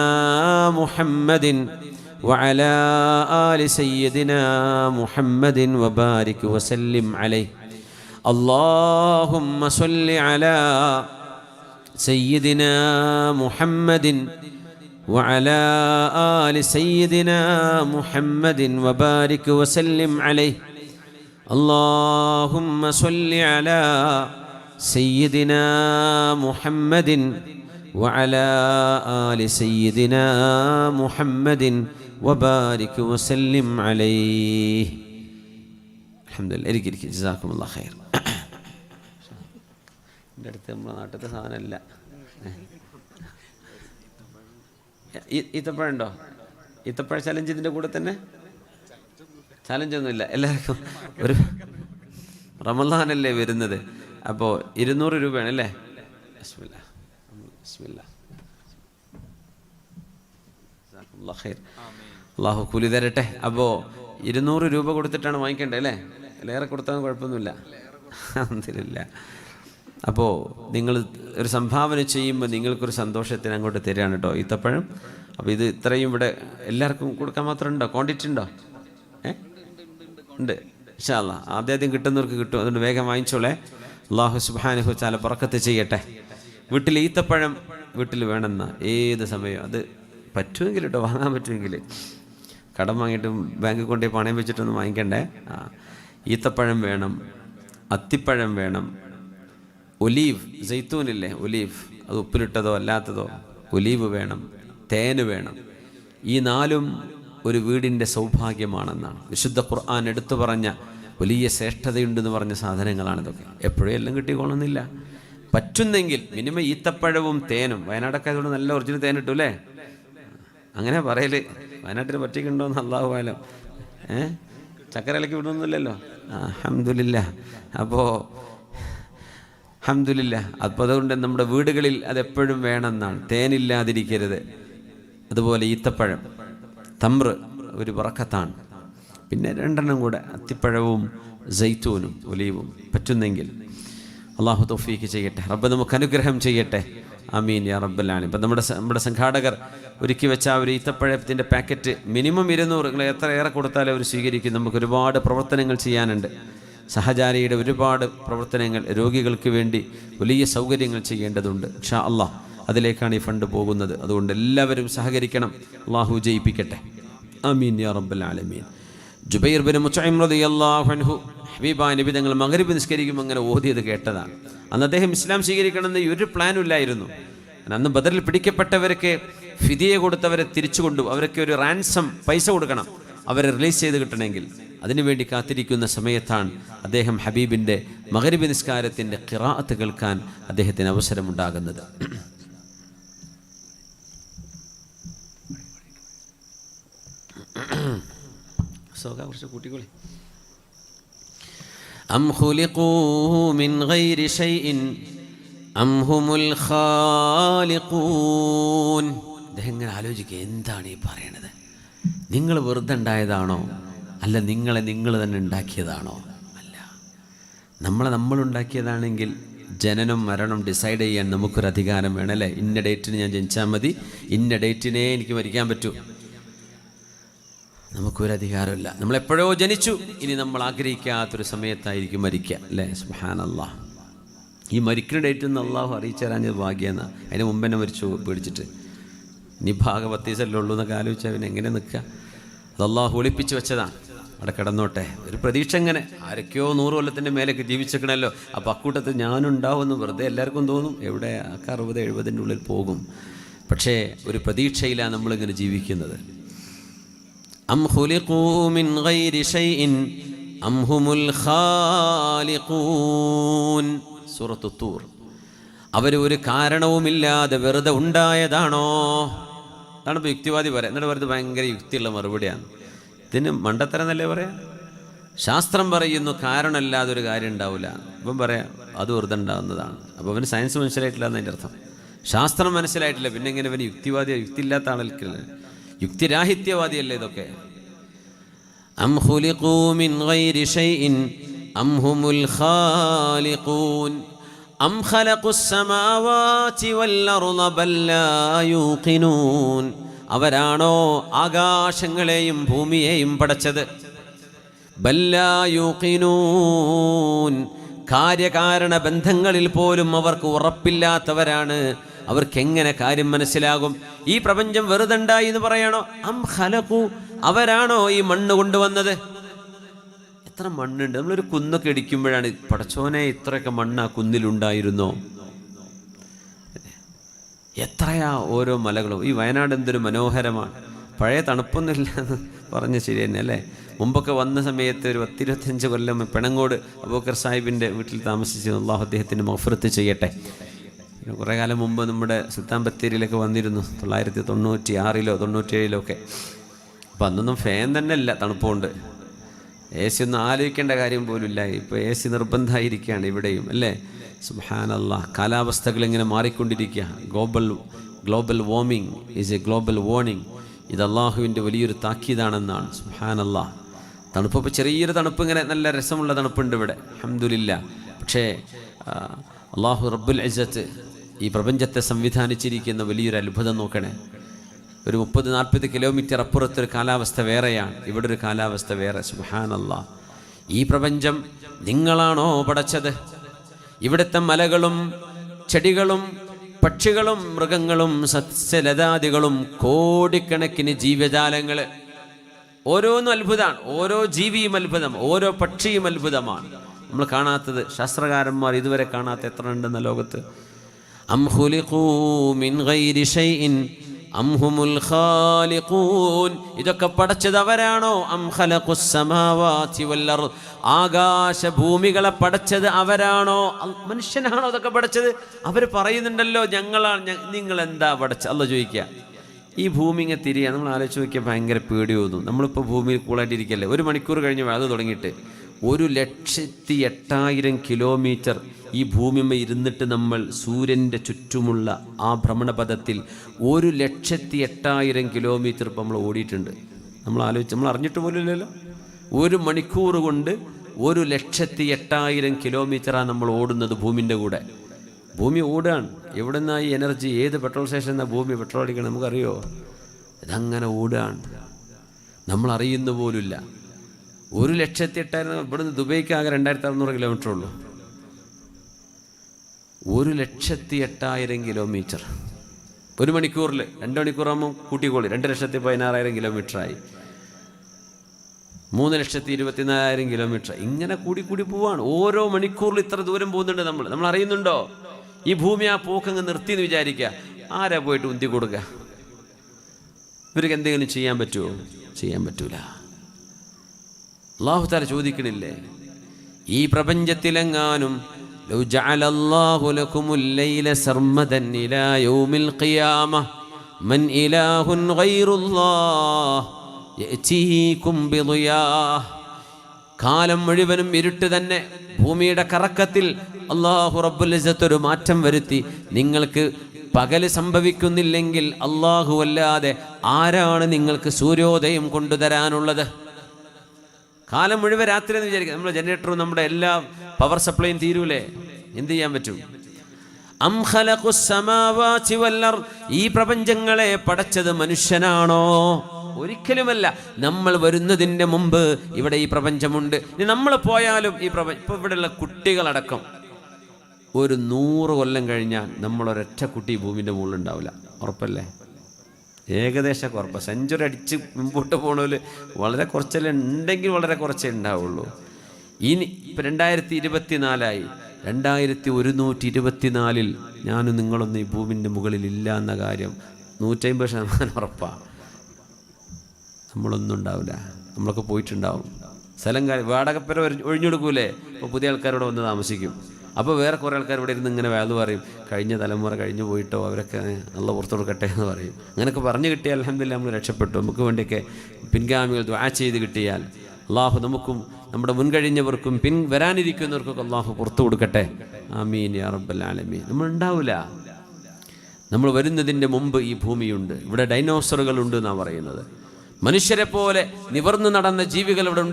മുഹമ്മദിൻ وعلى آل سيدنا محمد وبارك وسلم عليه. اللهم صل على سيدنا محمد وعلى آل سيدنا محمد وبارك وسلم عليه. اللهم صل على سيدنا محمد وعلى آل سيدنا محمد وبارك وسلم عليه. الحمد لله. ഇരിക്കും. ജസാക്കുമുല്ലാഹ് ഖൈർ. എൻ്റെ അടുത്ത് നമ്മളെ നാട്ടിലത്തെ സാധനമല്ല. ഈത്തപ്പഴം ഉണ്ടോ? ഈത്തപ്പഴ ചലഞ്ച് ഇതിൻ്റെ കൂടെ തന്നെ? ചലഞ്ചൊന്നുമില്ല. എല്ലാവർക്കും ഒരു റമളാനല്ലേ വരുന്നത്, അപ്പോൾ 200 രൂപയാണ് അല്ലേ? ബിസ്മില്ലാ ബിസ്മില്ലാ. ജസാക്കുമുല്ലാഹ് ഖൈർ. അള്ളാഹു കൂലി തരട്ടെ. അപ്പോൾ 200 രൂപ കൊടുത്തിട്ടാണ് വാങ്ങിക്കേണ്ടത് അല്ലേ? അതിലേറെ കൊടുത്താൽ കുഴപ്പമൊന്നുമില്ല. അൽഹംദുലില്ലാ. അപ്പോൾ നിങ്ങൾ ഒരു സംഭാവന ചെയ്യുമ്പോൾ നിങ്ങൾക്കൊരു സന്തോഷത്തിന് അങ്ങോട്ട് തരികയാണ് കേട്ടോ ഈത്തപ്പഴം. അപ്പോൾ ഇത് ഇത്രയും ഇവിടെ എല്ലാവർക്കും കൊടുക്കാൻ മാത്രം ഉണ്ടോ? ക്വാണ്ടിറ്റി ഉണ്ടോ? ഉണ്ട്. ഇൻഷാ അല്ലാഹ് ആദ്യം കിട്ടുന്നവർക്ക് കിട്ടും. അതുകൊണ്ട് വേഗം വാങ്ങിച്ചോളേ. അള്ളാഹു സുബ്ഹാനഹു വ തആല ബറക്കത്ത് ചെയ്യട്ടെ. വീട്ടിൽ ഈത്തപ്പഴം വീട്ടിൽ വേണമെന്ന ഏത് സമയം അത് പറ്റുമെങ്കിൽ കേട്ടോ, വാങ്ങാൻ പറ്റുമെങ്കിൽ. കടം വാങ്ങിയിട്ട് ബാങ്കിൽ കൊണ്ടുപോയി പണയം വെച്ചിട്ടൊന്നും വാങ്ങിക്കണ്ടേ. ഈത്തപ്പഴം വേണം, അത്തിപ്പഴം വേണം, ഒലീവ്, ജെയ്ത്തൂനില്ലേ ഒലീവ്, അത് ഉപ്പിലിട്ടതോ അല്ലാത്തതോ, ഒലീവ് വേണം, തേന് വേണം. ഈ 4 ഒരു വീടിൻ്റെ സൗഭാഗ്യമാണെന്നാണ് വിശുദ്ധ ഖുർആൻ എടുത്തു പറഞ്ഞ വലിയ ശ്രേഷ്ഠതയുണ്ടെന്ന് പറഞ്ഞ സാധനങ്ങളാണിതൊക്കെ. എപ്പോഴും എല്ലാം കിട്ടിക്കൊള്ളുന്നില്ല. പറ്റുന്നെങ്കിൽ മിനിമം ഈത്തപ്പഴവും തേനും. വയനാടൊക്കെ അതുകൊണ്ട് നല്ല ഒറിജിനൽ തേൻ കിട്ടും അല്ലേ? അങ്ങനെ പറയല്. വയനാട്ടിൽ പറ്റിക്കുണ്ടോയെന്ന് അല്ലാഹു ആലം. ചക്കര ഇലക്കി വിടുന്നില്ലല്ലോ. അൽഹംദുലില്ലാ. അപ്പോൾ അൽഹംദുലില്ലാ. അപ്പോൾ അതുകൊണ്ട് നമ്മുടെ വീടുകളിൽ അതെപ്പോഴും വേണമെന്നാണ്. തേനില്ലാതിരിക്കരുത്. അതുപോലെ ഈത്തപ്പഴം, തമ്ര ഒരു ബറക്കത്താണ്. പിന്നെ 2 കൂടെ, അത്തിപ്പഴവും ജൈത്തൂനും ഒലീവും പറ്റുന്നെങ്കിൽ. അള്ളാഹു തൗഫീക്ക് ചെയ്യട്ടെ. റബ്ബ് നമുക്ക് അനുഗ്രഹം ചെയ്യട്ടെ. ആമീൻ യാ റബ്ബൽ ആലമീൻ. ഇപ്പം നമ്മുടെ സംഘാടകർ ഒരുക്കി വെച്ച ഒരു ഈത്തപ്പഴത്തിൻ്റെ പാക്കറ്റ് മിനിമം 200, നിങ്ങൾ എത്ര ഏറെ കൊടുത്താലും അവർ സ്വീകരിക്കും. നമുക്ക് ഒരുപാട് പ്രവർത്തനങ്ങൾ ചെയ്യാനുണ്ട്. സഹചാരിയുടെ ഒരുപാട് പ്രവർത്തനങ്ങൾ, രോഗികൾക്ക് വേണ്ടി വലിയ സൗകര്യങ്ങൾ ചെയ്യേണ്ടതുണ്ട്. ഇൻഷാ അല്ലാഹ് അതിലേക്കാണ് ഈ ഫണ്ട് പോകുന്നത്. അതുകൊണ്ട് എല്ലാവരും സഹകരിക്കണം. അള്ളാഹു ജയിപ്പിക്കട്ടെ. ആമീൻ യാ റബ്ബൽ ആലമീൻ. ജുബൈർ ബിൻ മുത്ഇം റളിയല്ലാഹു അൻഹു ഹബീബായ നബി തങ്ങൾ മഗ്രിബ് നിസ്കരിക്കുമ്പോൾ അങ്ങനെ ഓതിയത് കേട്ടതാണ്. അന്ന് അദ്ദേഹം ഇസ്ലാം സ്വീകരിക്കണമെന്ന് ഒരു പ്ലാനും ഇല്ലായിരുന്നു. അന്ന് ബദറിൽ പിടിക്കപ്പെട്ടവർക്ക് ഫിദിയ കൊടുത്തവരെ തിരിച്ചു കൊണ്ടു, അവർക്ക് ഒരു റാൻസം പൈസ കൊടുക്കണം, അവരെ റിലീസ് ചെയ്ത് കിട്ടണമെങ്കിൽ. അതിനുവേണ്ടി കാത്തിരിക്കുന്ന സമയത്താണ് അദ്ദേഹം ഹബീബിൻ്റെ മഗ്രിബ് നിസ്കാരത്തിൻ്റെ ഖിറാഅത്ത് കേൾക്കാൻ അദ്ദേഹത്തിന് അവസരമുണ്ടാകുന്നത്. കുറച്ച് കൂട്ടിക്കോളി. അം ഖുലിഖൂ മിൻ ഗൈരി ശൈഇൻ അം ഹുമുൽ ഖാലിഖൂൻ. അദ്ദേഹം ഇങ്ങനെ ആലോചിക്കുക, എന്താണ് ഈ പറയണത്? നിങ്ങൾ വെറുതെ ഉണ്ടായതാണോ? അല്ല, നിങ്ങൾ തന്നെ ഉണ്ടാക്കിയതാണോ? അല്ല, നമ്മളുണ്ടാക്കിയതാണെങ്കിൽ ജനനം മരണം ഡിസൈഡ് ചെയ്യാൻ നമുക്കൊരു അധികാരം വേണം അല്ലേ? ഇന്ന ഡേറ്റിന് ഞാൻ ജനിച്ചാൽ മതി, ഇന്ന ഡേറ്റിനെ എനിക്ക് മരിക്കാൻ പറ്റൂ. നമുക്കൊരധികാരമില്ല. നമ്മളെപ്പോഴോ ജനിച്ചു, ഇനി നമ്മൾ ആഗ്രഹിക്കാത്തൊരു സമയത്തായിരിക്കും മരിക്കുക അല്ലേ? സുബ്ഹാനല്ലാഹ്. ഈ മരിക്കുന്ന ഡേറ്റ് ഒന്ന് അള്ളാഹു അറിയിച്ചറിഞ്ഞത് ഭാഗ്യമെന്നാണ്. അതിന് മുമ്പ് തന്നെ മരിച്ചു പേടിച്ചിട്ട്. ഇനി ഭാഗവത്തീസല്ലേ ഉള്ളൂ എന്നൊക്കെ ആലോചിച്ചാൽ പിന്നെ എങ്ങനെ നിൽക്കുക? അത് അള്ളാഹു ഒളിപ്പിച്ച് വെച്ചതാണ്. അവിടെ കിടന്നോട്ടെ, ഒരു പ്രതീക്ഷ. ഇങ്ങനെ ആരൊക്കെയോ 100 കൊല്ലത്തിൻ്റെ മേലേക്ക് ജീവിച്ചിരിക്കണമല്ലോ, അപ്പോൾ അക്കൂട്ടത്തിൽ ഞാനുണ്ടാവുമെന്ന് വെറുതെ എല്ലാവർക്കും തോന്നും. എവിടെ 60-70 ഉള്ളിൽ പോകും. പക്ഷേ ഒരു പ്രതീക്ഷയിലാണ് നമ്മളിങ്ങനെ ജീവിക്കുന്നത്. അം ഖുലിഖൂ മിൻ ഗൈരി ശൈഇൻ അം ഹുമുൽ ഖാലിഖൂൻ. സൂറത്തു തൂർ. അവർ ഒരു കാരണവുമില്ലാതെ വെറുതെ ഉണ്ടായതാണോ? അതാണ് ഇപ്പോൾ യുക്തിവാദി പറയാം. എന്നിട്ട് പറയുന്നത് ഭയങ്കര യുക്തിയുള്ള മറുപടിയാണ്. ഇതിന് മണ്ടത്തരം എന്നല്ലേ പറയാം. ശാസ്ത്രം പറയുന്നു കാരണമല്ലാതെ ഒരു കാര്യം ഉണ്ടാവില്ല. ഇപ്പം പറയാം അത് വെറുതെ ഉണ്ടാകുന്നതാണ്. അപ്പോൾ അവന് സയൻസ് മനസ്സിലായിട്ടില്ല എന്നതിൻ്റെ അർത്ഥം. ശാസ്ത്രം മനസ്സിലായിട്ടില്ല, പിന്നെ എങ്ങനെ അവന് യുക്തിവാദിയോ? യുക്തി ഇല്ലാത്ത ആളല്ലേ, യുക്തിരാഹിത്യവാദിയല്ലേ ഇതൊക്കെ. അം ഖുലിഖൂ മിൻ ഗൈരി ശൈഇൻ അം ഹുമുൽ ഖാലിഖൂൻ അം ഖലഖുസ് സമാവാതി വൽ അർള ബൽ ലാ യൂഖിനൂൻ. അവരാണോ ആകാശങ്ങളെയും ഭൂമിയെയും പടച്ചത്? ബൽ ലാ യൂഖിനൂൻ. കാര്യകാരണ ബന്ധങ്ങളിൽ പോലും അവർക്ക് ഉറപ്പില്ലാത്തവരാണ്. അവർക്കെങ്ങനെ കാര്യം മനസ്സിലാകും? ഈ പ്രപഞ്ചം വെറുതെ ഉണ്ടായി എന്ന് പറയണോ? അം ഖലഖു, അവരാണോ ഈ മണ്ണ് കൊണ്ടുവന്നത്? എത്ര മണ്ണുണ്ട്! നമ്മളൊരു കുന്നൊക്കെ ഇടിക്കുമ്പോഴാണ് പടച്ചോനെ ഇത്രയൊക്കെ മണ്ണ് ആ കുന്നിലുണ്ടായിരുന്നോ? എത്രയാ ഓരോ മലകളും. ഈ വയനാട് എന്തൊരു മനോഹരമാണ്. പഴയ തണുപ്പൊന്നുമില്ല എന്ന് പറഞ്ഞ് ശരി തന്നെ അല്ലേ? മുമ്പൊക്കെ വന്ന സമയത്ത് ഒരു 10-25 കൊല്ലം പെണങ്ങോട് അബൂബക്കർ സാഹിബിൻ്റെ വീട്ടിൽ താമസിച്ചിരുന്നു. അല്ലാഹു അദ്ദേഹത്തിന് മഗ്ഫിറത്ത് ചെയ്യട്ടെ. കുറേ കാലം മുമ്പ് നമ്മുടെ സുൽത്താൻ ബത്തേരിയിലൊക്കെ വന്നിരുന്നു, 1996-ലോ 97-ലോ ഒക്കെ. അപ്പം അന്നൊന്നും ഫാൻ തന്നെ ഇല്ല, തണുപ്പുകൊണ്ട്. എ സി ഒന്നും ആലോചിക്കേണ്ട കാര്യം പോലും ഇല്ല. ഇപ്പോൾ എ സി നിർബന്ധമായിരിക്കുകയാണ് ഇവിടെയും അല്ലേ? സുബ്ഹാനല്ലാഹ്. കാലാവസ്ഥകൾ ഇങ്ങനെ മാറിക്കൊണ്ടിരിക്കുക. Global warming is a global warning. ഇത് അള്ളാഹുവിൻ്റെ വലിയൊരു താക്കീതാണെന്നാണ്. സുബ്ഹാനല്ലാഹ്. തണുപ്പ് ഇപ്പോൾ ചെറിയൊരു തണുപ്പ്, ഇങ്ങനെ നല്ല രസമുള്ള തണുപ്പുണ്ട് ഇവിടെ, അൽഹംദുലില്ലാഹ്. പക്ഷേ അള്ളാഹു റബ്ബുൽ ഇസ്സത്ത് ഈ പ്രപഞ്ചത്തെ സംവിധാനിച്ചിരിക്കുന്ന വലിയൊരു അത്ഭുതം നോക്കണേ. ഒരു 30-40 കിലോമീറ്റർ അപ്പുറത്തൊരു കാലാവസ്ഥ വേറെയാണ്, ഇവിടെ ഒരു കാലാവസ്ഥ വേറെ. സുബ്ഹാനല്ലാഹ്. ഈ പ്രപഞ്ചം നിങ്ങളാണോ പടച്ചത്? ഇവിടുത്തെ മലകളും ചെടികളും പക്ഷികളും മൃഗങ്ങളും സസ്യലതാദികളും കോടിക്കണക്കിന് ജീവജാലങ്ങൾ, ഓരോന്നും അത്ഭുതമാണ്. ഓരോ ജീവിയും അത്ഭുതം, ഓരോ പക്ഷിയും അത്ഭുതമാണ്. നമ്മൾ കാണാത്തത്, ശാസ്ത്രകാരന്മാർ ഇതുവരെ കാണാത്ത എത്ര ഉണ്ടെന്ന ലോകത്ത്. അം ഖുലിഖൂ മിൻ ഗൈരി ഷൈഇൻ അം ഹുമുൽ ഖാലിഖൂൻ. ഇതൊക്കെ പടച്ചത് അവരാണോ? അം ഖലഖുസ് സമാവാതി വൽ അർദ്. ആകാശഭൂമികളെ പടച്ചത് അവരാണോ? മനുഷ്യനാണോ ഇതൊക്കെ പടച്ചത്? അവർ പറയുന്നുണ്ടല്ലോ ഞങ്ങളാണ്. നിങ്ങൾ എന്താ പടച്ചത്? അല്ലാഹ് ചോദിക്കുക. ഈ ഭൂമി ഇങ്ങനെ തിരിയാ, നമ്മൾ ആലോചിച്ച് നോക്കിയാൽ ഭയങ്കര പേടി തോന്നും. നമ്മളിപ്പോൾ ഭൂമിയിൽ കൂളായിട്ടിരിക്കല്ലേ. 1 മണിക്കൂർ കഴിഞ്ഞ് അത് തുടങ്ങിയിട്ട് 1,08,000 കിലോമീറ്റർ ഈ ഭൂമിമ ഇരുന്നിട്ട് നമ്മൾ സൂര്യൻ്റെ ചുറ്റുമുള്ള ആ ഭ്രമണപഥത്തിൽ 1,08,000 കിലോമീറ്റർ ഇപ്പം നമ്മൾ ഓടിയിട്ടുണ്ട്. നമ്മൾ അറിഞ്ഞിട്ട് പോലും ഇല്ലല്ലോ. 1 മണിക്കൂർ കൊണ്ട് 1,08,000 കിലോമീറ്ററാണ് നമ്മൾ ഓടുന്നത് ഭൂമിൻ്റെ കൂടെ. ഭൂമി ഓടുകയാണ്. എവിടെ നിന്നാണ് ഈ എനർജി? ഏത് പെട്രോൾ സ്റ്റേഷനിൽ നിന്നാണ് ഭൂമി പെട്രോൾ അടിക്കണം നമുക്കറിയോ? ഇതങ്ങനെ ഓടുകയാണ്, നമ്മൾ അറിയുന്ന പോലുമില്ല. 1,08,000. ഇവിടുന്ന് ദുബൈക്ക് ആകെ 2,600 കിലോമീറ്റർ ഉള്ളൂ. 1,08,000 കിലോമീറ്റർ 1 മണിക്കൂറിൽ. 2 മണിക്കൂറാകുമ്പോൾ കൂട്ടിക്കോളി, 2,16,000 കിലോമീറ്ററായി. 3,24,000 കിലോമീറ്റർ. ഇങ്ങനെ കൂടി പോവാണ്. ഓരോ മണിക്കൂറിൽ ഇത്ര ദൂരം പോകുന്നുണ്ട്. നമ്മൾ അറിയുന്നുണ്ടോ? ഈ ഭൂമി ആ പോക്കങ്ങ് നിർത്തിയെന്ന് വിചാരിക്കുക. ആരാ പോയിട്ട് ഉന്തി കൊടുക്കുക? ഇവർക്ക് എന്തെങ്കിലും ചെയ്യാൻ പറ്റുമോ? ചെയ്യാൻ പറ്റൂല. അല്ലാഹു തആല ചോദിക്കണില്ലേ, ഈ പ്രപഞ്ചത്തിലെങ്ങാനും ലൗ ജഅലല്ലാഹു ലകുമുൽ ലൈല സർമദൻ ഇലാ യൗമിൽ ഖിയാമ മൻ ഇലാഹുൻ ഗൈറുല്ലാഹ് യഅതീകും ബിളിയാ. കാലം മുഴുവനും ഇരുട്ട് തന്നെ. ഭൂമിയുടെ കറക്കത്തിൽ അല്ലാഹു റബ്ബുൽ ഇസ്സത്ത് ഒരു മാറ്റം വരുത്തി. നിങ്ങൾക്ക് പകല് സംഭവിക്കുന്നില്ലെങ്കിൽ അല്ലാഹു അല്ലാതെ ആരാണ് നിങ്ങൾക്ക് സൂര്യോദയം കൊണ്ടുതരാനുള്ളത്? കാലം മുഴുവൻ രാത്രി എന്ന് വിചാരിക്കുക. നമ്മുടെ ജനറേറ്ററും നമ്മുടെ എല്ലാ പവർ സപ്ലൈയും തീരൂലേ? എന്ത് ചെയ്യാൻ പറ്റും? അം ഖലഖുസ് സമാവാതി വൽ അർദ്. ഈ പ്രപഞ്ചങ്ങളെ പടച്ചത് മനുഷ്യനാണോ? ഒരിക്കലുമല്ല. നമ്മൾ വരുന്നതിൻ്റെ മുമ്പ് ഇവിടെ ഈ പ്രപഞ്ചമുണ്ട്. ഇനി നമ്മൾ പോയാലും ഈ ഇപ്പോൾ ഇവിടെയുള്ള കുട്ടികളടക്കം 100 കൊല്ലം കഴിഞ്ഞാൽ നമ്മളൊരൊറ്റ കുട്ടി ഭൂമിൻ്റെ മുകളിൽ ഉണ്ടാവില്ല. ഉറപ്പല്ലേ? ഏകദേശം ഉറപ്പ്. സെഞ്ചുറി അടിച്ച് മുമ്പോട്ട് പോകണമെങ്കിൽ വളരെ കുറച്ചല്ലേ ഉണ്ടെങ്കിൽ വളരെ കുറച്ചേ ഉണ്ടാവുള്ളൂ. ഇനി ഇപ്പം 2024 2124 ഞാനും നിങ്ങളൊന്നും ഈ ഭൂമിൻ്റെ മുകളിൽ ഇല്ല എന്ന കാര്യം 150% ഉറപ്പാണ്. നമ്മളൊന്നും ഉണ്ടാവില്ല. നമ്മളൊക്കെ പോയിട്ടുണ്ടാവും. സ്ഥലം വാടകപ്പര ഒഴിഞ്ഞു കൊടുക്കൂലേ? അപ്പോൾ പുതിയ ആൾക്കാരോട് വന്ന് താമസിക്കും. അപ്പോൾ വേറെ കുറേ ആൾക്കാർ ഇവിടെ ഇരുന്ന് ഇങ്ങനെ വേദ പറയും, കഴിഞ്ഞ തലമുറ കഴിഞ്ഞു പോയിട്ടോ അവരൊക്കെ നല്ല പുറത്തു കൊടുക്കട്ടെ എന്ന് പറയും. അങ്ങനെയൊക്കെ പറഞ്ഞു കിട്ടിയാൽ അൽഹംദുലില്ലാഹ് നമ്മൾ രക്ഷപ്പെട്ടു. നമുക്ക് വേണ്ടിയൊക്കെ പിൻഗാമികൾ ദുആ ചെയ്ത് കിട്ടിയാൽ അള്ളാഹു നമുക്കും നമ്മുടെ മുൻകഴിഞ്ഞവർക്കും വരാനിരിക്കുന്നവർക്കൊക്കെ അള്ളാഹു പുറത്തു കൊടുക്കട്ടെ. ആമീൻ യാ റബ്ബൽ ആലമീൻ. നമ്മളുണ്ടാവില്ല. നമ്മൾ വരുന്നതിൻ്റെ മുമ്പ് ഈ ഭൂമിയുണ്ട്. ഇവിടെ ഡൈനോസറുകളുണ്ട് എന്നാണ് പറയുന്നത്. മനുഷ്യരെ പോലെ നിവർന്നു നടന്ന ജീവികൾ ഇവിടെ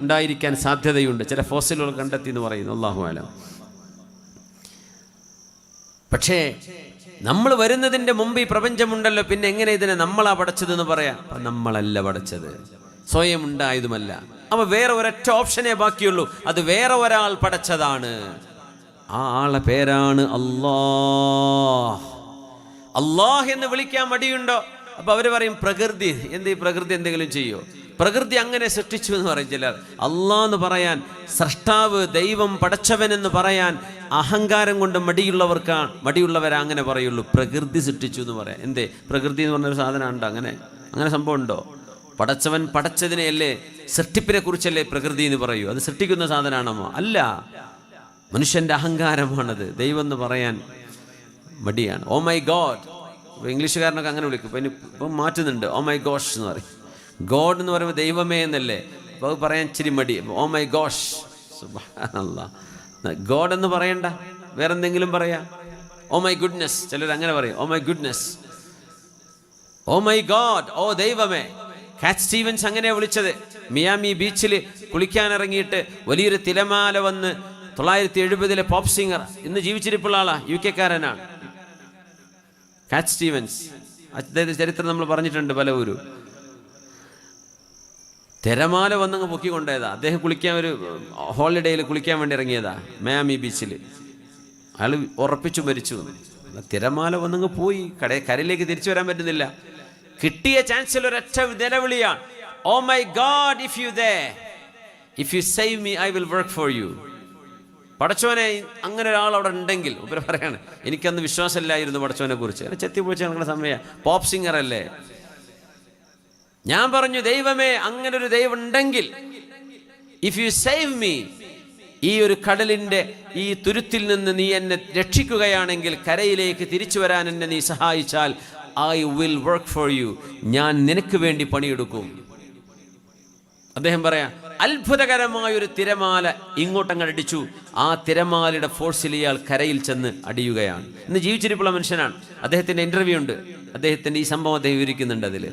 ഉണ്ടായിരിക്കാൻ സാധ്യതയുണ്ട്. ചില ഫോസിലുകൾ കണ്ടെത്തി എന്ന് പറയുന്നു. അല്ലാഹു അലം. പക്ഷേ നമ്മൾ വരുന്നതിൻ്റെ മുമ്പ് ഈ പ്രപഞ്ചമുണ്ടല്ലോ, പിന്നെ എങ്ങനെ ഇതിനെ നമ്മളാ പടച്ചതെന്ന് പറയാം? നമ്മളല്ല പടച്ചത്, സ്വയം ഉണ്ടായതുമല്ല. അപ്പോൾ വേറെ ഒരൊറ്റ ഓപ്ഷനേ ബാക്കിയുള്ളൂ, അത് വേറെ ഒരാൾ പടച്ചതാണ്. ആ ആളെ പേരാണ് അല്ലാഹ്. അല്ലാഹ് എന്ന് വിളിക്കാൻ മടിയുണ്ടോ? അപ്പോൾ അവർ പറയും പ്രകൃതി. ഈ പ്രകൃതി എന്തെങ്കിലും ചെയ്യോ? പ്രകൃതി അങ്ങനെ സൃഷ്ടിച്ചു എന്ന് പറയും ചിലർ. അല്ലാഹ് എന്ന് പറയാൻ, സ്രഷ്ടാവ്, ദൈവം, പടച്ചവൻ എന്ന് പറയാൻ അഹങ്കാരം കൊണ്ട് മടിയുള്ളവരാ അങ്ങനെ പറയുള്ളൂ. പ്രകൃതി സൃഷ്ടിച്ചു എന്ന് പറയാം. എന്തേ പ്രകൃതി എന്ന് പറഞ്ഞൊരു സാധനം ഉണ്ടോ? അങ്ങനെ സംഭവം ഉണ്ടോ? പടച്ചവൻ പടച്ചതിനെയല്ലേ, സൃഷ്ടിപ്പിനെ കുറിച്ചല്ലേ പ്രകൃതി എന്ന് പറയൂ. അത് സൃഷ്ടിക്കുന്ന സാധനമാണോ? അല്ല, മനുഷ്യൻ്റെ അഹങ്കാരമാണത്. ദൈവം എന്ന് പറയാൻ മടിയാണ്. Oh my God. ഇപ്പോൾ ഇംഗ്ലീഷുകാരനൊക്കെ അങ്ങനെ വിളിക്കും. ഇപ്പം മാറ്റുന്നുണ്ട്, ഓ മൈ ഗോഷ് എന്ന് പറയും. ഗോഡ് എന്ന് പറയുമ്പോൾ ദൈവമേ എന്നല്ലേ. അപ്പോൾ അത് പറയാൻ ഇച്ചിരി മടി. ഓ മൈ ഗോഷ്, സുബ്ഹാനല്ലാഹ്. ഗോഡ് എന്ന് പറയണ്ട, വേറെ എന്തെങ്കിലും പറയാം. ഓ മൈ ഗുഡ്നെസ്, ചിലർ അങ്ങനെ പറയും. Oh my goodness, oh my God, ഓ ദൈവമേ. കാറ്റ് സ്റ്റീവൻസ് അങ്ങനെയാണ് വിളിച്ചത്. മിയാമി ബീച്ചിൽ കുളിക്കാനിറങ്ങിയിട്ട് വലിയൊരു തിരമാല വന്ന് 970 പോപ്പ് സിംഗർ, ഇന്ന് ജീവിച്ചിരിപ്പുള്ള ആളാണ്, UK-കാരനാണ് കാറ്റ് സ്റ്റീവൻസ്. അദ്ദേഹത്തെ ചരിത്രം നമ്മൾ പറഞ്ഞിട്ടുണ്ട് പല ഊരും. തിരമാല വന്നങ്ങ് പൊക്കിക്കൊണ്ടേതാ. അദ്ദേഹം കുളിക്കാൻ ഒരു ഹോളിഡേയിൽ കുളിക്കാൻ വേണ്ടി ഇറങ്ങിയതാ മിയാമി ബീച്ചിൽ. അയാൾ ഉറപ്പിച്ചു മരിച്ചു. തിരമാല വന്നങ്ങ് പോയി, കരയിലേക്ക് തിരിച്ചു വരാൻ പറ്റുന്നില്ല. കിട്ടിയ ചാൻസിൽ ഒരൊറ്റ നിലവിളിയാണ്, oh my God, if you save me I will work for you. പടച്ചോനെ, അങ്ങനെ ഒരാൾ അവിടെ ഉണ്ടെങ്കിൽ, ഉപരി പറയാണ്, എനിക്കന്ന് വിശ്വാസമില്ലായിരുന്നു പടച്ചോനെ കുറിച്ച്. അങ്ങനെ ചെത്തിപ്പൊളിച്ച് നടക്കുന്ന സമയം, പോപ്പ് സിംഗർ അല്ലേ. ഞാൻ പറഞ്ഞു, ദൈവമേ, അങ്ങനെ ഒരു ദൈവം ഉണ്ടെങ്കിൽ, ഇഫ് യു സേവ് മീ, ഈ ഒരു കടലിൻ്റെ ഈ തുരുത്തിൽ നിന്ന് നീ എന്നെ രക്ഷിക്കുകയാണെങ്കിൽ, കരയിലേക്ക് തിരിച്ചു വരാൻ എന്നെ നീ സഹായിച്ചാൽ, I will work for you, ഞാൻ നിനക്ക് വേണ്ടി പണിയെടുക്കും. അദ്ദേഹം പറയാം, അത്ഭുതകരമായൊരു തിരമാല ഇങ്ങോട്ടങ്ങ് അടിച്ചു. ആ തിരമാലയുടെ ഫോഴ്സിൽ ഇയാൾ കരയിൽ ചെന്ന് അടിയുകയാണ്. ഇന്ന് ജീവിച്ചിരിപ്പുള്ള മനുഷ്യനാണ്. അദ്ദേഹത്തിൻ്റെ ഇൻ്റർവ്യൂ ഉണ്ട്, അദ്ദേഹത്തിൻ്റെ ഈ സംഭവം അദ്ദേഹം വിവരിക്കുന്നുണ്ട്. അതിൽ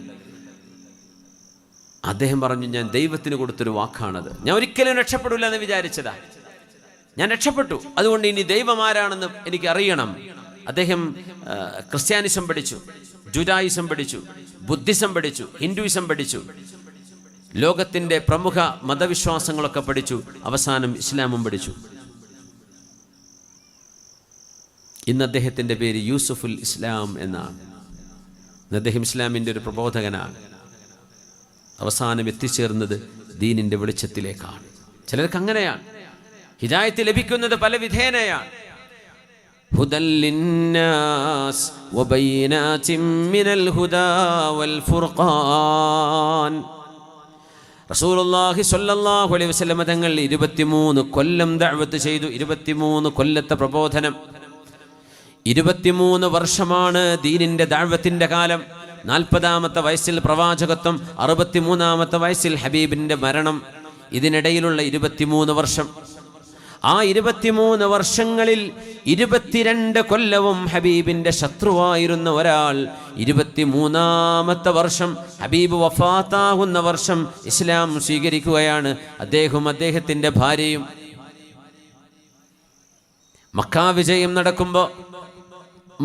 അദ്ദേഹം പറഞ്ഞു, ഞാൻ ദൈവത്തിന് കൊടുത്തൊരു വാക്കാണത്, ഞാൻ ഒരിക്കലും രക്ഷപ്പെടില്ല എന്ന് വിചാരിച്ചതാ, ഞാൻ രക്ഷപ്പെട്ടു, അതുകൊണ്ട് ഇനി ദൈവം ആരാണെന്ന് എനിക്ക് അറിയണം. അദ്ദേഹം ക്രിസ്ത്യാനിസം പഠിച്ചു, ജുഡായിസം പഠിച്ചു, ബുദ്ധിസം പഠിച്ചു, ഹിന്ദുയിസം പഠിച്ചു, ലോകത്തിൻ്റെ പ്രമുഖ മതവിശ്വാസങ്ങളൊക്കെ പഠിച്ചു, അവസാനം ഇസ്ലാമും പഠിച്ചു. ഇന്ന് അദ്ദേഹത്തിൻ്റെ പേര് യൂസുഫുൽ ഇസ്ലാം എന്നാണ്. അദ്ദേഹം ഇസ്ലാമിൻ്റെ ഒരു പ്രബോധകനാണ്. അവസാനം എത്തിച്ചേർന്നത് ദീനിൻ്റെ വെളിച്ചത്തിലേക്കാണ്. ചിലർക്ക് അങ്ങനെയാണ്, ഹിദായത്ത് ലഭിക്കുന്നത് പല വിധേനയാണ്. ഹുദൽ ലിന്നാസ് വബൈനാതിൻ മിനൽ ഹുദാ വൽ ഫുർഖാൻ. റസൂലുള്ളാഹി സ്വല്ലല്ലാഹു അലൈഹി വസല്ലം തങ്ങൾ 23 കൊല്ലം ദഅവത്ത് ചെയ്തു. 23 കൊല്ലത്തെ പ്രബോധനം, 23 വർഷമാണ് ദീനിൻ്റെ ദഅവത്തിൻ്റെ കാലം. 40-ാമത്തെ വയസ്സിൽ പ്രവാചകത്വം, 63-ാമത്തെ വയസ്സിൽ ഹബീബിൻ്റെ മരണം. ഇതിനിടയിലുള്ള 23 വർഷം. ആ 23 വർഷങ്ങളിൽ 22 കൊല്ലവും ഹബീബിൻ്റെ ശത്രുവായിരുന്ന ഒരാൾ 23-ാമത്തെ വർഷം, ഹബീബ് വഫാത്താകുന്ന വർഷം ഇസ്ലാം സ്വീകരിക്കുകയാണ്. അദ്ദേഹവും അദ്ദേഹത്തിൻ്റെ ഭാര്യയും. മക്കാ വിജയം നടക്കുമ്പോൾ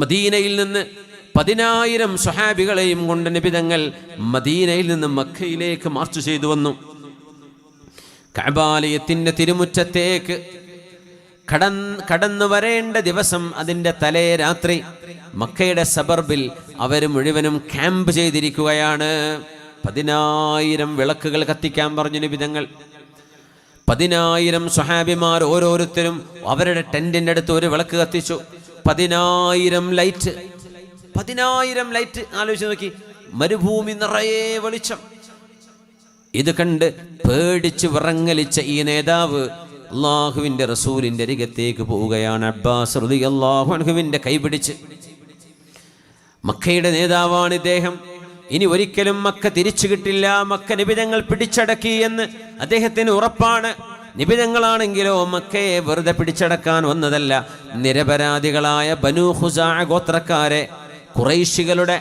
മദീനയിൽ നിന്ന് 10,000 സ്വഹാബികളെയും കൊണ്ട് നബി തങ്ങൾ മദീനയിൽ നിന്ന് മക്കയിലേക്ക് മാർച്ച് ചെയ്തു വന്നു. കഅബാലയത്തിൻ്റെ തിരുമുറ്റത്തേക്ക് കടന്നു വരേണ്ട ദിവസം, അതിൻ്റെ തലേ രാത്രി മക്കയുടെ സബർബിൽ അവർ മുഴുവനും ക്യാമ്പ് ചെയ്തിരിക്കുകയാണ്. 10,000 വിളക്കുകൾ കത്തിക്കാൻ പറഞ്ഞു നബി തങ്ങൾ. 10,000 സ്വഹാബിമാർ ഓരോരുത്തരും അവരുടെ ടെന്റിൻ്റെ അടുത്ത് ഒരു വിളക്ക് കത്തിച്ചു. 10,000 ലൈറ്റ്. 10,000 ലൈറ്റ്. ആലോചിച്ച് നോക്കി, മരുഭൂമി നിറയെ വെളിച്ചം. ഇത് കണ്ട് പേടിച്ച് വിറങ്ങലിച്ച ഈ നേതാവ് അള്ളാഹുവിൻ്റെ റസൂലിൻ്റെ അരികത്തേക്ക് പോവുകയാണ്. അബ്ബാസ് റളിയല്ലാഹു അൻഹുവിൻ്റെ കൈപിടിച്ച്. മക്കയുടെ നേതാവാണ് ഇദ്ദേഹം. ഇനി ഒരിക്കലും മക്ക തിരിച്ചു കിട്ടില്ല, മക്ക നിബിധങ്ങൾ പിടിച്ചടക്കി എന്ന് അദ്ദേഹത്തിന് ഉറപ്പാണ്. നിബിധങ്ങളാണെങ്കിലോ മക്കയെ വെറുതെ പിടിച്ചടക്കാൻ വന്നതല്ല. നിരപരാധികളായ ബനൂ ഖുസാഅ ഗോത്രക്കാരെ, ഖുറൈശികളുടെ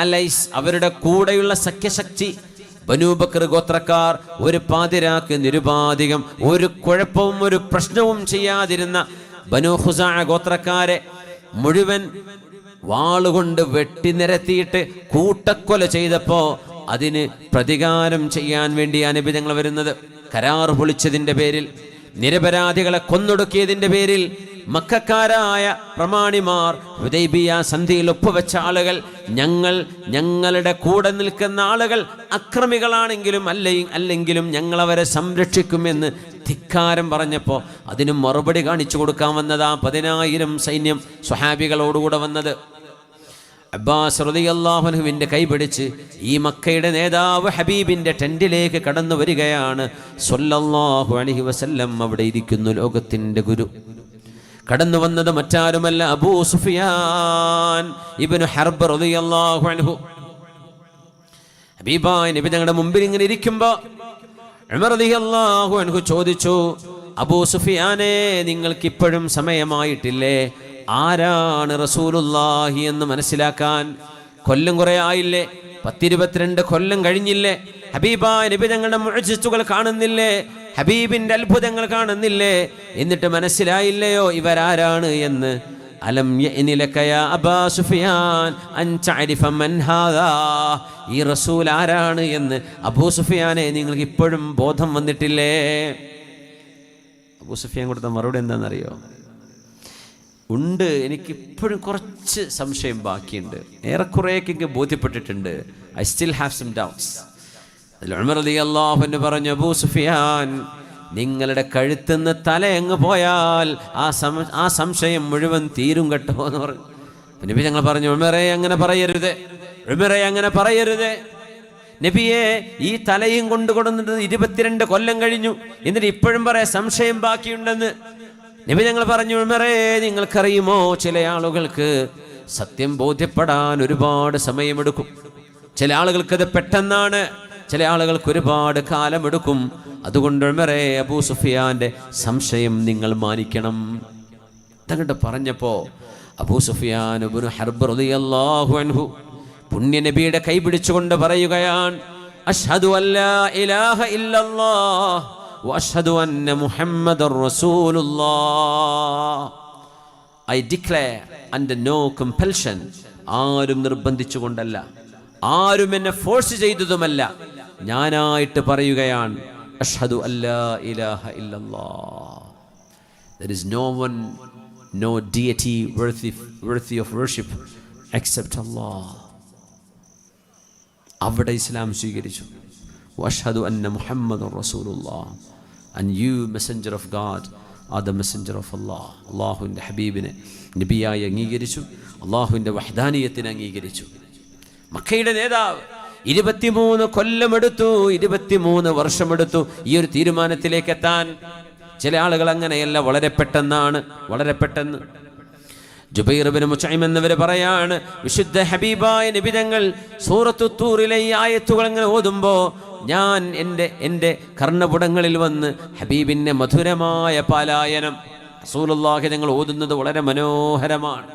ആലൈസ്, അവരുടെ കൂടെയുള്ള സഖ്യശക്തി ബനൂ ബക്കർ ഗോത്രക്കാർ, ഒരു പാതിരാക്ക് നിരുപാധികം ഒരു കുഴപ്പവും ഒരു പ്രശ്നവും ചെയ്യാതിരുന്ന ബനൂ ഖുസാഅ ഗോത്രക്കാരെ മുഴുവൻ വാളുകൊണ്ട് വെട്ടിനിരത്തിയിട്ട് കൂട്ടക്കൊല ചെയ്തപ്പോൾ അതിന് പ്രതികാരം ചെയ്യാൻ വേണ്ടിയാണ് നബി തങ്ങൾ വരുന്നത്. കരാർ പൊളിച്ചതിൻ്റെ പേരിൽ, നിരപരാധികളെ കൊന്നൊടുക്കിയതിൻ്റെ പേരിൽ മക്കക്കാരായ പ്രമാണിമാർ ഹുദൈബിയ സന്ധിയിൽ ഒപ്പുവെച്ച ആളുകൾ, ഞങ്ങളുടെ കൂടെ നിൽക്കുന്ന ആളുകൾ അക്രമികളാണെങ്കിലും അല്ലെങ്കിലും ഞങ്ങളവരെ സംരക്ഷിക്കുമെന്ന് ധിക്കാരം പറഞ്ഞപ്പോൾ അതിന് മറുപടി കാണിച്ചു കൊടുക്കാൻ വന്നതാ 10,000 സൈന്യം സ്വഹാബികളോടുകൂടെ വന്നത്. അബ്ബാസ് റളിയല്ലാഹു അൻഹുവിൻ്റെ കൈപിടിച്ച് ഈ മക്കയുടെ നേതാവ് ഹബീബിൻ്റെ ടെന്റിലേക്ക് കടന്നു വരികയാണ്. സ്വല്ലല്ലാഹു അലൈഹി വസല്ലം അവിടെ ഇരിക്കുന്നു, ലോകത്തിൻ്റെ ഗുരു. കടന്നു വന്നത് മറ്റാരുമല്ല, അബൂ സുഫിയാൻ ഇബ്നു ഹർബ് റളിയല്ലാഹു അൻഹു. ഹബീബായ നബി തങ്ങളുടെ മുമ്പിൽ ഇങ്ങനെ ഇരിക്കുമ്പോൾ ഉമർ റളിയല്ലാഹു അൻഹു ചോദിച്ചു, അബൂ സുഫിയാനെ, നിങ്ങൾക്ക് ഇപ്പോഴും സമയമായിട്ടില്ലേ? ആരാണ് റസൂലുള്ളാഹി എന്ന് മനസ്സിലാക്കാൻ? കൊല്ലം കുറേ ആയില്ലേ? 10-22 കൊല്ലം കഴിഞ്ഞില്ലേ? ഹബീബായ നബി തങ്ങളുടെ മുഅ്ജിസുകൾ കാണുന്നില്ലേ? ഹബീബിൻ്റെ അത്ഭുതങ്ങൾ കാണുന്നില്ലേ? എന്നിട്ട് മനസ്സിലായില്ലയോ ഇവരാരാണ് എന്ന്? അലം യഅനി ലക യാ അബാ സുഫിയാൻ അൻ തഅരിഫ മൻ ഹാദാ, ഈ റസൂൽ ആരാണ് എന്ന് അബൂ സുഫിയാനെ നിങ്ങൾക്ക് ഇപ്പോഴും ബോധം വന്നിട്ടില്ലേ? അബൂ സുഫിയാൻ കൊടുത്ത മറുപടി എന്താണെന്നറിയോ? ഉണ്ട്, എനിക്കിപ്പോഴും കുറച്ച് സംശയം ബാക്കിയുണ്ട്, ഏറെക്കുറെയൊക്കെ എനിക്ക് ബോധ്യപ്പെട്ടിട്ടുണ്ട്. I still have some doubts. Umar റളിയല്ലാഹു അൻഹു പറഞ്ഞു, അബൂ സുഫിയാൻ, നിങ്ങളുടെ കഴുത്തുനിന്ന് തല അങ്ങ് പോയാൽ ആ സംശയം മുഴുവൻ തീരും കേട്ടോ എന്ന് പറഞ്ഞു. നബി ഞങ്ങൾ പറഞ്ഞു, ഉമറേ അങ്ങനെ പറയരുത്, ഉമറേ അങ്ങനെ പറയരുത്. നബിയെ, ഈ തലയും കൊണ്ടുകൊടുന്നിട്ട് 22 കൊല്ലം കഴിഞ്ഞു, എന്നിട്ട് ഇപ്പോഴും പറയാം സംശയം ബാക്കിയുണ്ടെന്ന്. നബി ഞങ്ങൾ പറഞ്ഞു, ഉമറേ നിങ്ങൾക്കറിയുമോ, ചില ആളുകൾക്ക് സത്യം ബോധ്യപ്പെടാൻ ഒരുപാട് സമയമെടുക്കും. ചില ആളുകൾക്കത് പെട്ടെന്നാണ്, ചില ആളുകൾക്ക് ഒരുപാട് കാലമെടുക്കും. അതുകൊണ്ട് ഉമറേ, അബൂ സുഫിയാന്റെ സംശയം നിങ്ങൾ മാനിക്കണം. തങ്ങട്ട് പറഞ്ഞപ്പോ അബൂ സുഫിയാൻ ഇബ്നു ഹർബ് റളിയല്ലാഹു അൻഹു പുണ്യ നബിയുടെ കൈ പിടിച്ചുകൊണ്ട് പറയുകയാണ്, അഷ്ഹദു അല്ലാ ഇലാഹ ഇല്ലല്ലാഹ് വഅഷ്ഹദു അന്ന മുഹമ്മദർ റസൂലുള്ളാഹ്. I declare under no compulsion. ആരും നിർബന്ധിച്ചുകൊണ്ടല്ല, ആരും എന്നെ ഫോഴ്സ് ചെയ്തതുമല്ല, ഞാനായിട്ട് പറയുകയാണ്, അഷ്ഹദു അല്ലാ ഇലാഹ ഇല്ലല്ലാഹ്. There is no one, no deity worthy of worship except Allah. അവിടെ ഇസ്ലാം സ്വീകരിച്ചു. വഅഷ്ഹദു അന്ന മുഹമ്മദുർ റസൂലുള്ളാഹ്. And you, messenger of God, are the messenger of Allah. അല്ലാഹുവിൻ്റെ ഹബീബിനെ നബിയായി അംഗീകരിച്ചു, അല്ലാഹുവിൻ്റെ വഹ്ദാനിയത്തിനെ അംഗീകരിച്ചു. മക്കയുടെ നേതാവ് 23 കൊല്ലമെടുത്തു, 23 വർഷമെടുത്തു ഈ ഒരു തീരുമാനത്തിലേക്ക് എത്താൻ. ചില ആളുകൾ അങ്ങനെയല്ല, വളരെ പെട്ടെന്നാണ്, വളരെ പെട്ടെന്ന്. ജുബൈർ ഇബ്നു മുത്ഇം എന്നിവർ പറയാണ്, വിശുദ്ധ ഹബീബായ നബി തങ്ങൾ സൂറത്തു തൂറിലെ ഈ ആയത്തുകൾ അങ്ങനെ ഓതുമ്പോൾ ഞാൻ എൻ്റെ കർണപുടങ്ങളിൽ വന്ന് ഹബീബിൻ്റെ മധുരമായ പാലായനം റസൂലുള്ളാഹി തങ്ങൾ ഓതുന്നത് വളരെ മനോഹരമാണ്.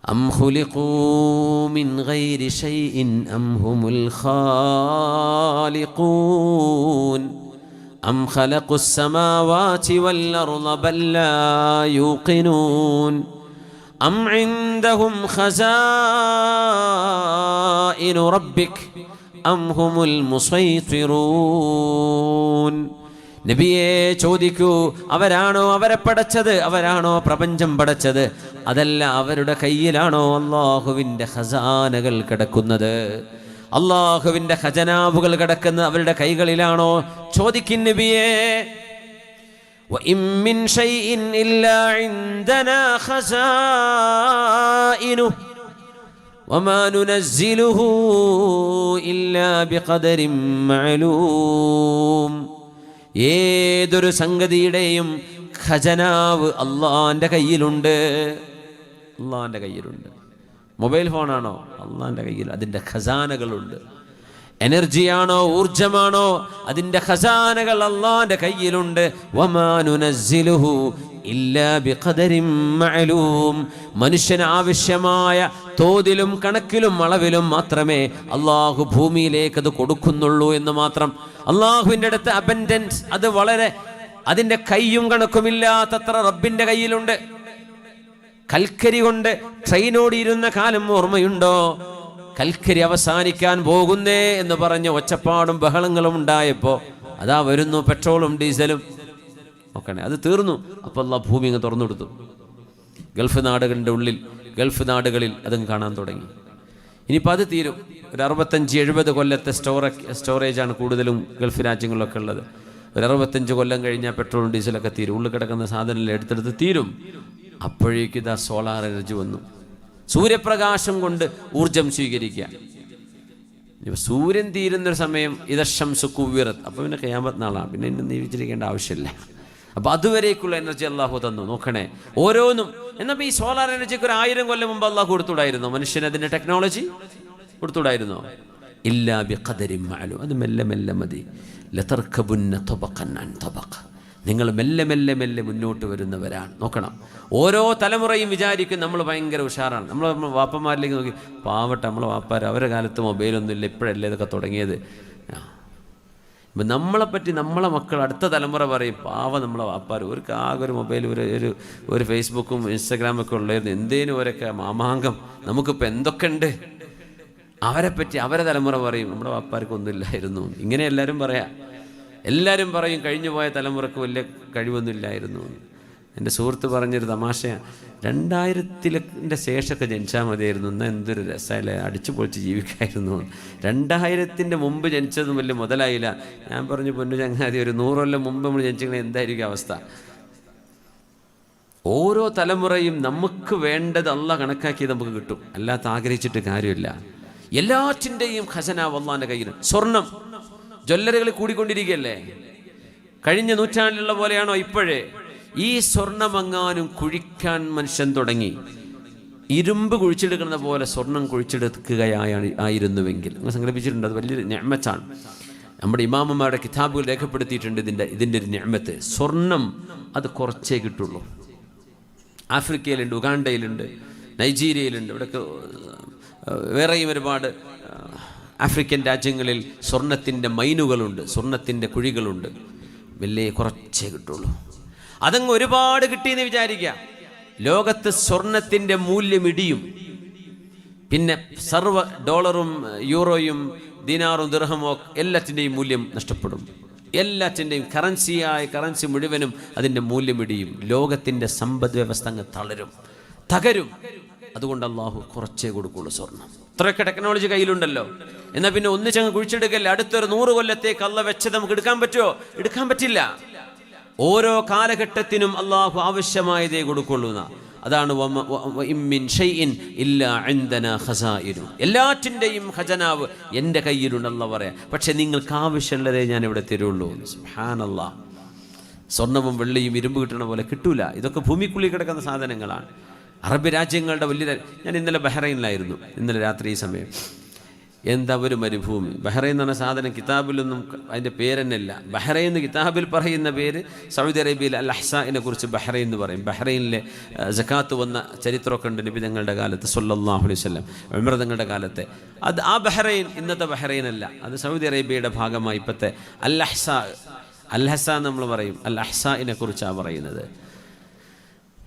أم خلقوا من غير شيء أم هم الخالقون أم خلقوا السماوات والأرض بل لا يوقنون أم عندهم خزائن ربك أم هم المسيطرون. നബിയെ ചോദിക്കൂ, അവരാണോ അവരെ പടച്ചത്, അവരാണോ പ്രപഞ്ചം പടച്ചത്, അതല്ല അവരുടെ കയ്യിലാണോ അള്ളാഹുവിൻ്റെ ഖസാനകൾ കിടക്കുന്നത്, അള്ളാഹുവിൻ്റെ ഖജനാവുകൾ കിടക്കുന്നത് അവരുടെ കൈകളിലാണോ? ചോദിക്കും നബിയെ. വഇൻ മിൻ ശൈഇൻ ഇല്ലാ ഇൻദനാ ഖസാഇനുഹു വമാ നുനസ്സിലുഹു ഇല്ലാ ബിഖദരിൻ മഅലൂം. ഏതൊരു സംഗതിയുടെയും ഖജനാവ് അള്ളാന്റെ കയ്യിലുണ്ട്, അള്ളാന്റെ കയ്യിലുണ്ട്. മൊബൈൽ ഫോണാണോ, അള്ളാന്റെ കയ്യിൽ അതിൻ്റെ ഖസാനകളുണ്ട്. എനർജിയാണോ, ഊർജമാണോ, അതിൻ്റെ ഖസാനകൾ അള്ളാന്റെ കയ്യിലുണ്ട്. വമാ നുനസ്സിലുഹു ഇല്ലാ ബിഖദരിൻ മഅലൂം. മനുഷ്യന് ആവശ്യമായ തോതിലും കണക്കിലും അളവിലും മാത്രമേ അള്ളാഹു ഭൂമിയിലേക്ക് അത് കൊടുക്കുന്നുള്ളൂ എന്ന് മാത്രം. അള്ളാഹുവിൻ്റെ അടുത്ത് അബൻഡൻസ്, അത് വളരെ, അതിൻ്റെ കയ്യും കണക്കുമില്ലാത്തത്ര റബ്ബിൻ്റെ കയ്യിലുണ്ട്. കൽക്കരി കൊണ്ട് ട്രെയിനോടിയിരുന്ന കാലം ഓർമ്മയുണ്ടോ? കൽക്കരി അവസാനിക്കാൻ പോകുന്നേ എന്ന് പറഞ്ഞ് ഒച്ചപ്പാടും ബഹളങ്ങളും ഉണ്ടായപ്പോൾ അതാ വരുന്നു പെട്രോളും ഡീസലും ഒക്കെ, അത് തീർന്നു. അപ്പോൾ അള്ളാഹ് ഭൂമി അങ്ങ് തുറന്നു കൊടുത്തു. ഗൾഫ് നാടുകളുടെ ഉള്ളിൽ, ഗൾഫ് നാടുകളിൽ അതും കാണാൻ തുടങ്ങി. ഇനിയിപ്പോൾ അത് തീരും. ഒരു 65-70 കൊല്ലത്തെ സ്റ്റോറേജാണ് കൂടുതലും ഗൾഫ് രാജ്യങ്ങളിലൊക്കെ ഉള്ളത്. ഒരു 65 കൊല്ലം കഴിഞ്ഞാൽ പെട്രോളും ഡീസലൊക്കെ തീരും. ഉള്ളിൽ കിടക്കുന്ന സാധനങ്ങൾ എടുത്തെടുത്ത് തീരും. അപ്പോഴേക്കും ഇതാ സോളാർ എനർജി വന്നു. സൂര്യപ്രകാശം കൊണ്ട് ഊർജം സ്വീകരിക്കുക. സൂര്യൻ തീരുന്നൊരു സമയം ഇദശംസു കുവ്വിറത്ത്, അപ്പോൾ പിന്നെ ഖിയാമത്ത് നാളാണ്, പിന്നെ എന്നെ ജീവിച്ചിരിക്കേണ്ട ആവശ്യമില്ല. അപ്പോൾ അതുവരേക്കുള്ള എനർജി അള്ളാഹു തന്നു. നോക്കണേ ഓരോന്നും. എന്നപ്പോൾ ഈ സോളാർ എനർജിക്ക് ഒരു 1000 കൊല്ലം മുമ്പ് അള്ളാഹു കൊടുത്തുകൂടായിരുന്നോ? മനുഷ്യന് അതിൻ്റെ ടെക്നോളജി കൊടുത്തുകൂടായിരുന്നോ? ഇല്ലാ ബിഖദരിൻ മഅലൂം. അത് മെല്ലെ മെല്ലെ മതി. ലതർകബുന്ന തബഖൻ അൻ തബഖ. നിങ്ങൾ മെല്ലെ മെല്ലെ മെല്ലെ മുന്നോട്ട് വരുന്നവരാണ്. നോക്കണം, ഓരോ തലമുറയും വിചാരിക്കും നമ്മൾ ഭയങ്കര ഉഷാറാണ്. നമ്മൾ വാപ്പന്മാരിലേക്ക് നോക്കി, പാവട്ടെ നമ്മളെ വാപ്പാർ, അവരുടെ കാലത്ത് മൊബൈലൊന്നും ഇല്ല, ഇപ്പോഴല്ലേ ഇതൊക്കെ തുടങ്ങിയത്. ഇപ്പം നമ്മളെപ്പറ്റി നമ്മളെ മക്കൾ, അടുത്ത തലമുറ പറയും, പാവ നമ്മളെ വാപ്പാർ, ഒരു ആകെ ഒരു മൊബൈൽ, ഒരു ഫേസ്ബുക്കും ഇൻസ്റ്റഗ്രാമൊക്കെ ഉള്ളായിരുന്നു, എന്തേനും ഒരൊക്കെ മാമാങ്കം, നമുക്കിപ്പോൾ എന്തൊക്കെ ഉണ്ട്. അവരെപ്പറ്റി അവരെ തലമുറ പറയും, നമ്മുടെ വാപ്പാർക്കൊന്നും ഇല്ലായിരുന്നു. ഇങ്ങനെ എല്ലാവരും പറയും കഴിഞ്ഞു പോയ തലമുറക്ക് വലിയ കഴിവൊന്നും ഇല്ലായിരുന്നു. എൻ്റെ സുഹൃത്ത് പറഞ്ഞൊരു തമാശയാണ്, 2000-ൻ്റെ ശേഷമൊക്കെ ജനിച്ചാൽ മതിയായിരുന്നു, എന്നാൽ എന്തൊരു രസമല്ലേ, അടിച്ചു പൊളിച്ച് ജീവിക്കായിരുന്നു. 2000-ൻ്റെ മുമ്പ് ജനിച്ചതും വലിയ മുതലായില്ല. ഞാൻ പറഞ്ഞു, പൊന്നു ചങ്ങാതി, ഒരു 100 കൊല്ലം മുമ്പ് നമ്മൾ ജനിച്ചിങ്ങനെ എന്തായിരിക്കും അവസ്ഥ? ഓരോ തലമുറയും നമുക്ക് വേണ്ടത് അള്ളാഹ് കണക്കാക്കിയത് നമുക്ക് കിട്ടും, അല്ലാത്ത ആഗ്രഹിച്ചിട്ട് കാര്യമില്ല. എല്ലാറ്റിൻ്റെയും ഖസനാവ് അള്ളാഹിൻ്റെ കയ്യിൽ. സ്വർണം ജ്വല്ലറികൾ കൂടിക്കൊണ്ടിരിക്കുകയല്ലേ? കഴിഞ്ഞ നൂറ്റാണ്ടിലുള്ള പോലെയാണോ ഇപ്പോഴേ? ഈ സ്വർണമെങ്ങാനും കുഴിക്കാൻ മനുഷ്യൻ തുടങ്ങി, ഇരുമ്പ് കുഴിച്ചെടുക്കുന്ന പോലെ സ്വർണം കുഴിച്ചെടുക്കുകയായിരുന്നുവെങ്കിൽ, നിങ്ങൾ സങ്കല്പിച്ചിട്ടുണ്ട്, അത് വലിയൊരു നിഅമത്താണ്. നമ്മുടെ ഇമാമന്മാരുടെ കിതാബുകൾ രേഖപ്പെടുത്തിയിട്ടുണ്ട് ഇതിൻ്റെ ഒരു നിഅമത്ത്. സ്വർണം അത് കുറച്ചേ കിട്ടുള്ളൂ. ആഫ്രിക്കയിലുണ്ട്, ഉഗാണ്ടയിലുണ്ട്, നൈജീരിയയിലുണ്ട്, ഇവിടെയൊക്കെ വേറെയും ഒരുപാട് ആഫ്രിക്കൻ രാജ്യങ്ങളിൽ സ്വർണത്തിൻ്റെ മൈനുകളുണ്ട്, സ്വർണത്തിൻ്റെ കുഴികളുണ്ട്. വലിയ കുറച്ചേ കിട്ടുള്ളൂ. അതങ്ങ് ഒരുപാട് കിട്ടിയെന്ന് വിചാരിക്കുക, ലോകത്ത് സ്വർണത്തിൻ്റെ മൂല്യം ഇടിയും. പിന്നെ സർവ്വ ഡോളറും യൂറോയും ദിനാറും ദിർഹമോ എല്ലാറ്റിൻ്റെയും മൂല്യം നഷ്ടപ്പെടും. എല്ലാറ്റിൻ്റെയും കറൻസി മുഴുവനും അതിൻ്റെ മൂല്യം ഇടിയും. ലോകത്തിൻ്റെ സമ്പദ് വ്യവസ്ഥ അങ്ങ് തകരും. അതുകൊണ്ട് അള്ളാഹു കുറച്ചേ കൊടുക്കുള്ളൂ സ്വർണം. ഇത്രയൊക്കെ ടെക്നോളജി കയ്യിലുണ്ടല്ലോ, എന്നാൽ പിന്നെ ഒന്നിച്ചങ്ങ് കുഴിച്ചെടുക്കല്ലേ. അടുത്തൊരു 100 കൊല്ലത്തേക്ക് അള്ളാഹ് വെച്ചത് നമുക്ക് എടുക്കാൻ പറ്റുമോ? എടുക്കാൻ പറ്റില്ല. ഓരോ കാലഘട്ടത്തിനും അള്ളാഹു ആവശ്യമായതേ കൊടുക്കുള്ളൂ. അതാണ് എല്ലാറ്റിൻ്റെയും ഖജനാവ് എൻ്റെ കയ്യിലുണ്ടെന്ന് പറയാം. പക്ഷെ നിങ്ങൾക്ക് ആവശ്യമുള്ളതേ ഞാൻ ഇവിടെ തരുള്ളൂ. സുബ്ഹാനല്ലാഹ്. സ്വർണവും വെള്ളിയും ഇരുമ്പ് കിട്ടണ പോലെ കിട്ടൂല. ഇതൊക്കെ ഭൂമിക്കുള്ളിൽ കിടക്കുന്ന സാധനങ്ങളാണ്. അറബ് രാജ്യങ്ങളുടെ ഞാൻ ഇന്നലെ ബഹ്റൈനിലായിരുന്നു, ഇന്നലെ രാത്രി ഈ സമയം. എന്താ ഒരു മരുഭൂമി! ബഹ്റൈൻ എന്ന് പറഞ്ഞ സാധനം കിതാബിലൊന്നും അതിൻ്റെ പേരെന്നല്ല. ബഹ്റൈൻ എന്ന് കിതാബിൽ പറയുന്ന പേര്, സൗദി അറേബ്യയിൽ അൽ അഹ്സാഇനെ കുറിച്ച് ബഹ്റൈൻ എന്ന് പറയും. ബഹ്റൈനിലെ സകാത്ത് വന്ന ചരിത്രമൊക്കെ ഉണ്ട് നബി തങ്ങളുടെ കാലത്ത്, സല്ലല്ലാഹു അലൈഹി വസല്ലം, ഉമർ തങ്ങളുടെ കാലത്തെ. അത് ആ ബഹ്റൈൻ ഇന്നത്തെ ബഹ്റൈൻ അല്ല, അത് സൗദി അറേബ്യയുടെ ഭാഗമായി ഇപ്പോഴത്തെ അൽ അഹ്സാ നമ്മൾ പറയും. അൽ അഹ്സാഇനെ കുറിച്ചാണ് പറയുന്നത്.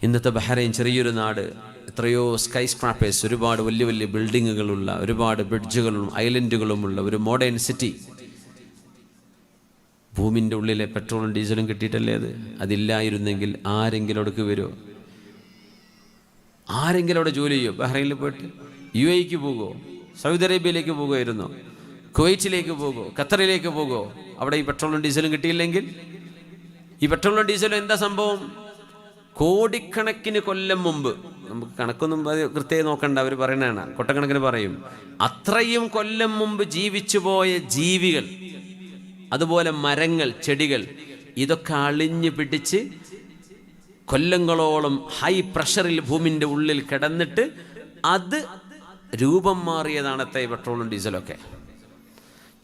ഇന്നത്തെ ബഹ്റൈൻ ചെറിയൊരു നാട്, എത്രയോ സ്കൈ സ്ക്രാപ്പേഴ്സ്, ഒരുപാട് വലിയ വലിയ ബിൽഡിങ്ങുകളുള്ള, ഒരുപാട് ബ്രിഡ്ജുകളും ഐലൻഡുകളുമുള്ള ഒരു മോഡേൺ സിറ്റി. ഭൂമിൻ്റെ ഉള്ളിലെ പെട്രോളും ഡീസലും കിട്ടിയിട്ടല്ലേ അത്. അതില്ലായിരുന്നെങ്കിൽ ആരെങ്കിലും അവിടേക്ക് വരുമോ? ആരെങ്കിലും അവിടെ ജോലി ചെയ്യുമോ? ബഹ്റൈനിൽ പോയിട്ട് UAEക്ക് പോകുമോ? സൗദി അറേബ്യയിലേക്ക് പോകുമായിരുന്നോ? കുവൈറ്റിലേക്ക് പോകുമോ? ഖത്തറിലേക്ക് പോകുമോ? അവിടെ ഈ പെട്രോളും ഡീസലും കിട്ടിയില്ലെങ്കിൽ? ഈ പെട്രോളും ഡീസലും എന്താ സംഭവം? കോടിക്കണക്കിന് കൊല്ലം മുമ്പ്, നമുക്ക് കണക്കൊന്നും കൃത്യമായി നോക്കണ്ട, അവർ പറയണതാണ്, കൊട്ടക്കണക്കിന് പറയും. അത്രയും കൊല്ലം മുമ്പ് ജീവിച്ചു പോയ ജീവികൾ, അതുപോലെ മരങ്ങൾ, ചെടികൾ, ഇതൊക്കെ അളിഞ്ഞു പിടിച്ച് കൊല്ലങ്ങളോളം ഹൈ പ്രഷറിൽ ഭൂമിൻ്റെ ഉള്ളിൽ കിടന്നിട്ട് അത് രൂപം മാറിയതാണത്തെ പെട്രോളും ഡീസലൊക്കെ.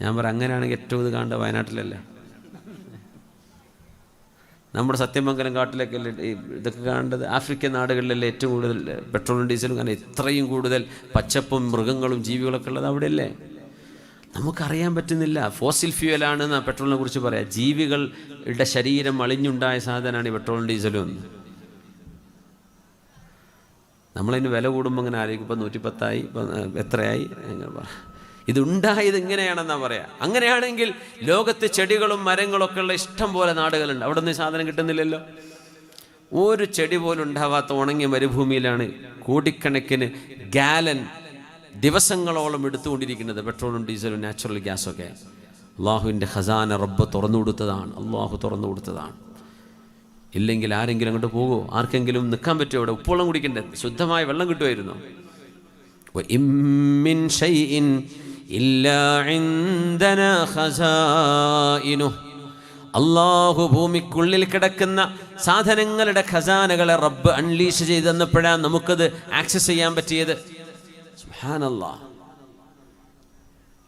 ഞാൻ പറയാം, അങ്ങനെയാണെങ്കിൽ ഏറ്റവും ഇത് കാണേണ്ട വയനാട്ടിലല്ല, നമ്മുടെ സത്യമംഗലം കാട്ടിലൊക്കെ ഇതൊക്കെ കാണേണ്ടത്. ആഫ്രിക്കൻ നാടുകളിലല്ലേ ഏറ്റവും കൂടുതൽ പെട്രോളും ഡീസലും. കാരണം ഇത്രയും കൂടുതൽ പച്ചപ്പും മൃഗങ്ങളും ജീവികളൊക്കെ ഉള്ളത് അവിടെയല്ലേ? നമുക്കറിയാൻ പറ്റുന്നില്ല. ഫോസിൽ ഫ്യൂവലാണെന്ന് പെട്രോളിനെ കുറിച്ച് പറയാം. ജീവികളുടെ ശരീരം അളിഞ്ഞുണ്ടായ സാധനമാണ് ഈ പെട്രോളും ഡീസലും എന്ന്. നമ്മളതിന് വില കൂടുമ്പോൾ അങ്ങനെ ആയിരിക്കും, ഇപ്പം 110 ഇപ്പം എത്രയായി അങ്ങനെ പറ. ഇതുണ്ടായത് ഇങ്ങനെയാണെന്നാണ് പറയാം. അങ്ങനെയാണെങ്കിൽ ലോകത്ത് ചെടികളും മരങ്ങളൊക്കെ ഉള്ള ഇഷ്ടം പോലെ നാടുകളുണ്ട്. അവിടെ നിന്ന് സാധനം കിട്ടുന്നില്ലല്ലോ. ഒരു ചെടി പോലും ഉണ്ടാവാത്ത ഉണങ്ങിയ മരുഭൂമിയിലാണ് കോടിക്കണക്കിന് ഗാലൻ ദിവസങ്ങളോളം എടുത്തുകൊണ്ടിരിക്കുന്നത് പെട്രോളും ഡീസലും നാച്ചുറൽ ഗ്യാസൊക്കെ. അള്ളാഹുവിൻ്റെ ഖസാന റബ്ബ് തുറന്നു കൊടുത്തതാണ്, അള്ളാഹു തുറന്നു കൊടുത്തതാണ്. ഇല്ലെങ്കിൽ ആരെങ്കിലും അങ്ങോട്ട് പോകുമോ? ആർക്കെങ്കിലും നിൽക്കാൻ പറ്റുമോ? അവിടെ ഉപ്പുവെള്ളം കുടിക്കണ്ടേ? ശുദ്ധമായ വെള്ളം കിട്ടുമായിരുന്നു. അള്ളാഹു ഭൂമിക്കുള്ളിൽ കിടക്കുന്ന സാധനങ്ങളുടെ ഖസാനകളെ റബ്ബ് അൺലീഷ് ചെയ്ത് തന്നപ്പോഴാണ് നമുക്കത് ആക്സസ് ചെയ്യാൻ പറ്റിയത്. സുബ്ഹാനല്ലാഹ്.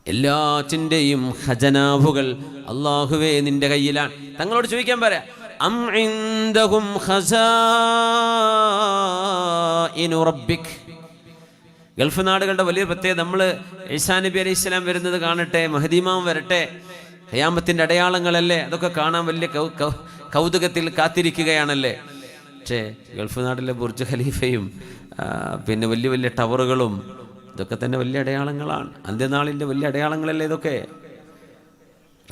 എല്ലാറ്റിൻ്റെയും ഖജനാവുകൾ അള്ളാഹുവേ നിന്റെ കയ്യിലാണ്. തങ്ങളോട് ചോദിക്കാൻ പറയാം, അം ഇൻദഹും ഖസാഇനു റബ്ബിക്. ഗൾഫ് നാടുകളുടെ വലിയ പ്രത്യേകത, നമ്മൾ ഈസാ നബി അലൈഹി സ്വലാം വരുന്നത് കാണട്ടെ, മഹ്ദി ഇമാം വരട്ടെ, ഖിയാമത്തിൻ്റെ അടയാളങ്ങളല്ലേ, അതൊക്കെ കാണാൻ വലിയ കൗതുകത്തിൽ കാത്തിരിക്കുകയാണല്ലേ. പക്ഷേ ഗൾഫ് നാട്ടിലെ ബുർജ് ഖലീഫയും പിന്നെ വലിയ വലിയ ടവറുകളും ഇതൊക്കെ തന്നെ വലിയ അടയാളങ്ങളാണ്. അന്ത്യനാളിൻ്റെ വലിയ അടയാളങ്ങളല്ലേ ഇതൊക്കെ.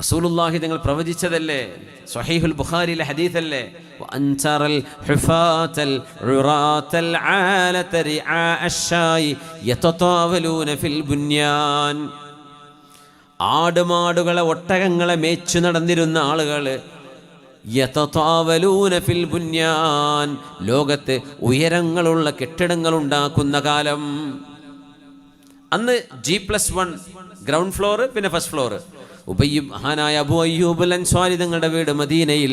റസൂലുള്ളാഹി തങ്ങൾ പ്രവചിച്ചതല്ലേ, സ്വഹീഹുൽ ബുഖാരിയിലെ ഹദീസല്ലേ, വഅൻതറൽ ഹുഫാതൽ ഉറാതൽ ആലത റിആ അശ്ശായി യതതാവലൂന ഫിൽ ബുന്യാൻ. ആടുമാടുകളെ ഒട്ടകങ്ങളെ മേച്ചു നടന്നിരുന്ന ആളുകൾ യതതാവലൂന ഫിൽ ബുന്യാൻ, ലോകത്ത് ഉയരങ്ങളുള്ള കെട്ടിടങ്ങൾ ഉണ്ടാക്കുന്ന കാലം. അന്ന് G+1 ഗ്രൗണ്ട് ഫ്ലോർ, പിന്നെ ഫസ്റ്റ് ഫ്ലോർ. മഹാനായ അബൂ അയ്യൂബ് അൽ അൻസ്വാരി തങ്ങളുടെ വീട് മദീനയിൽ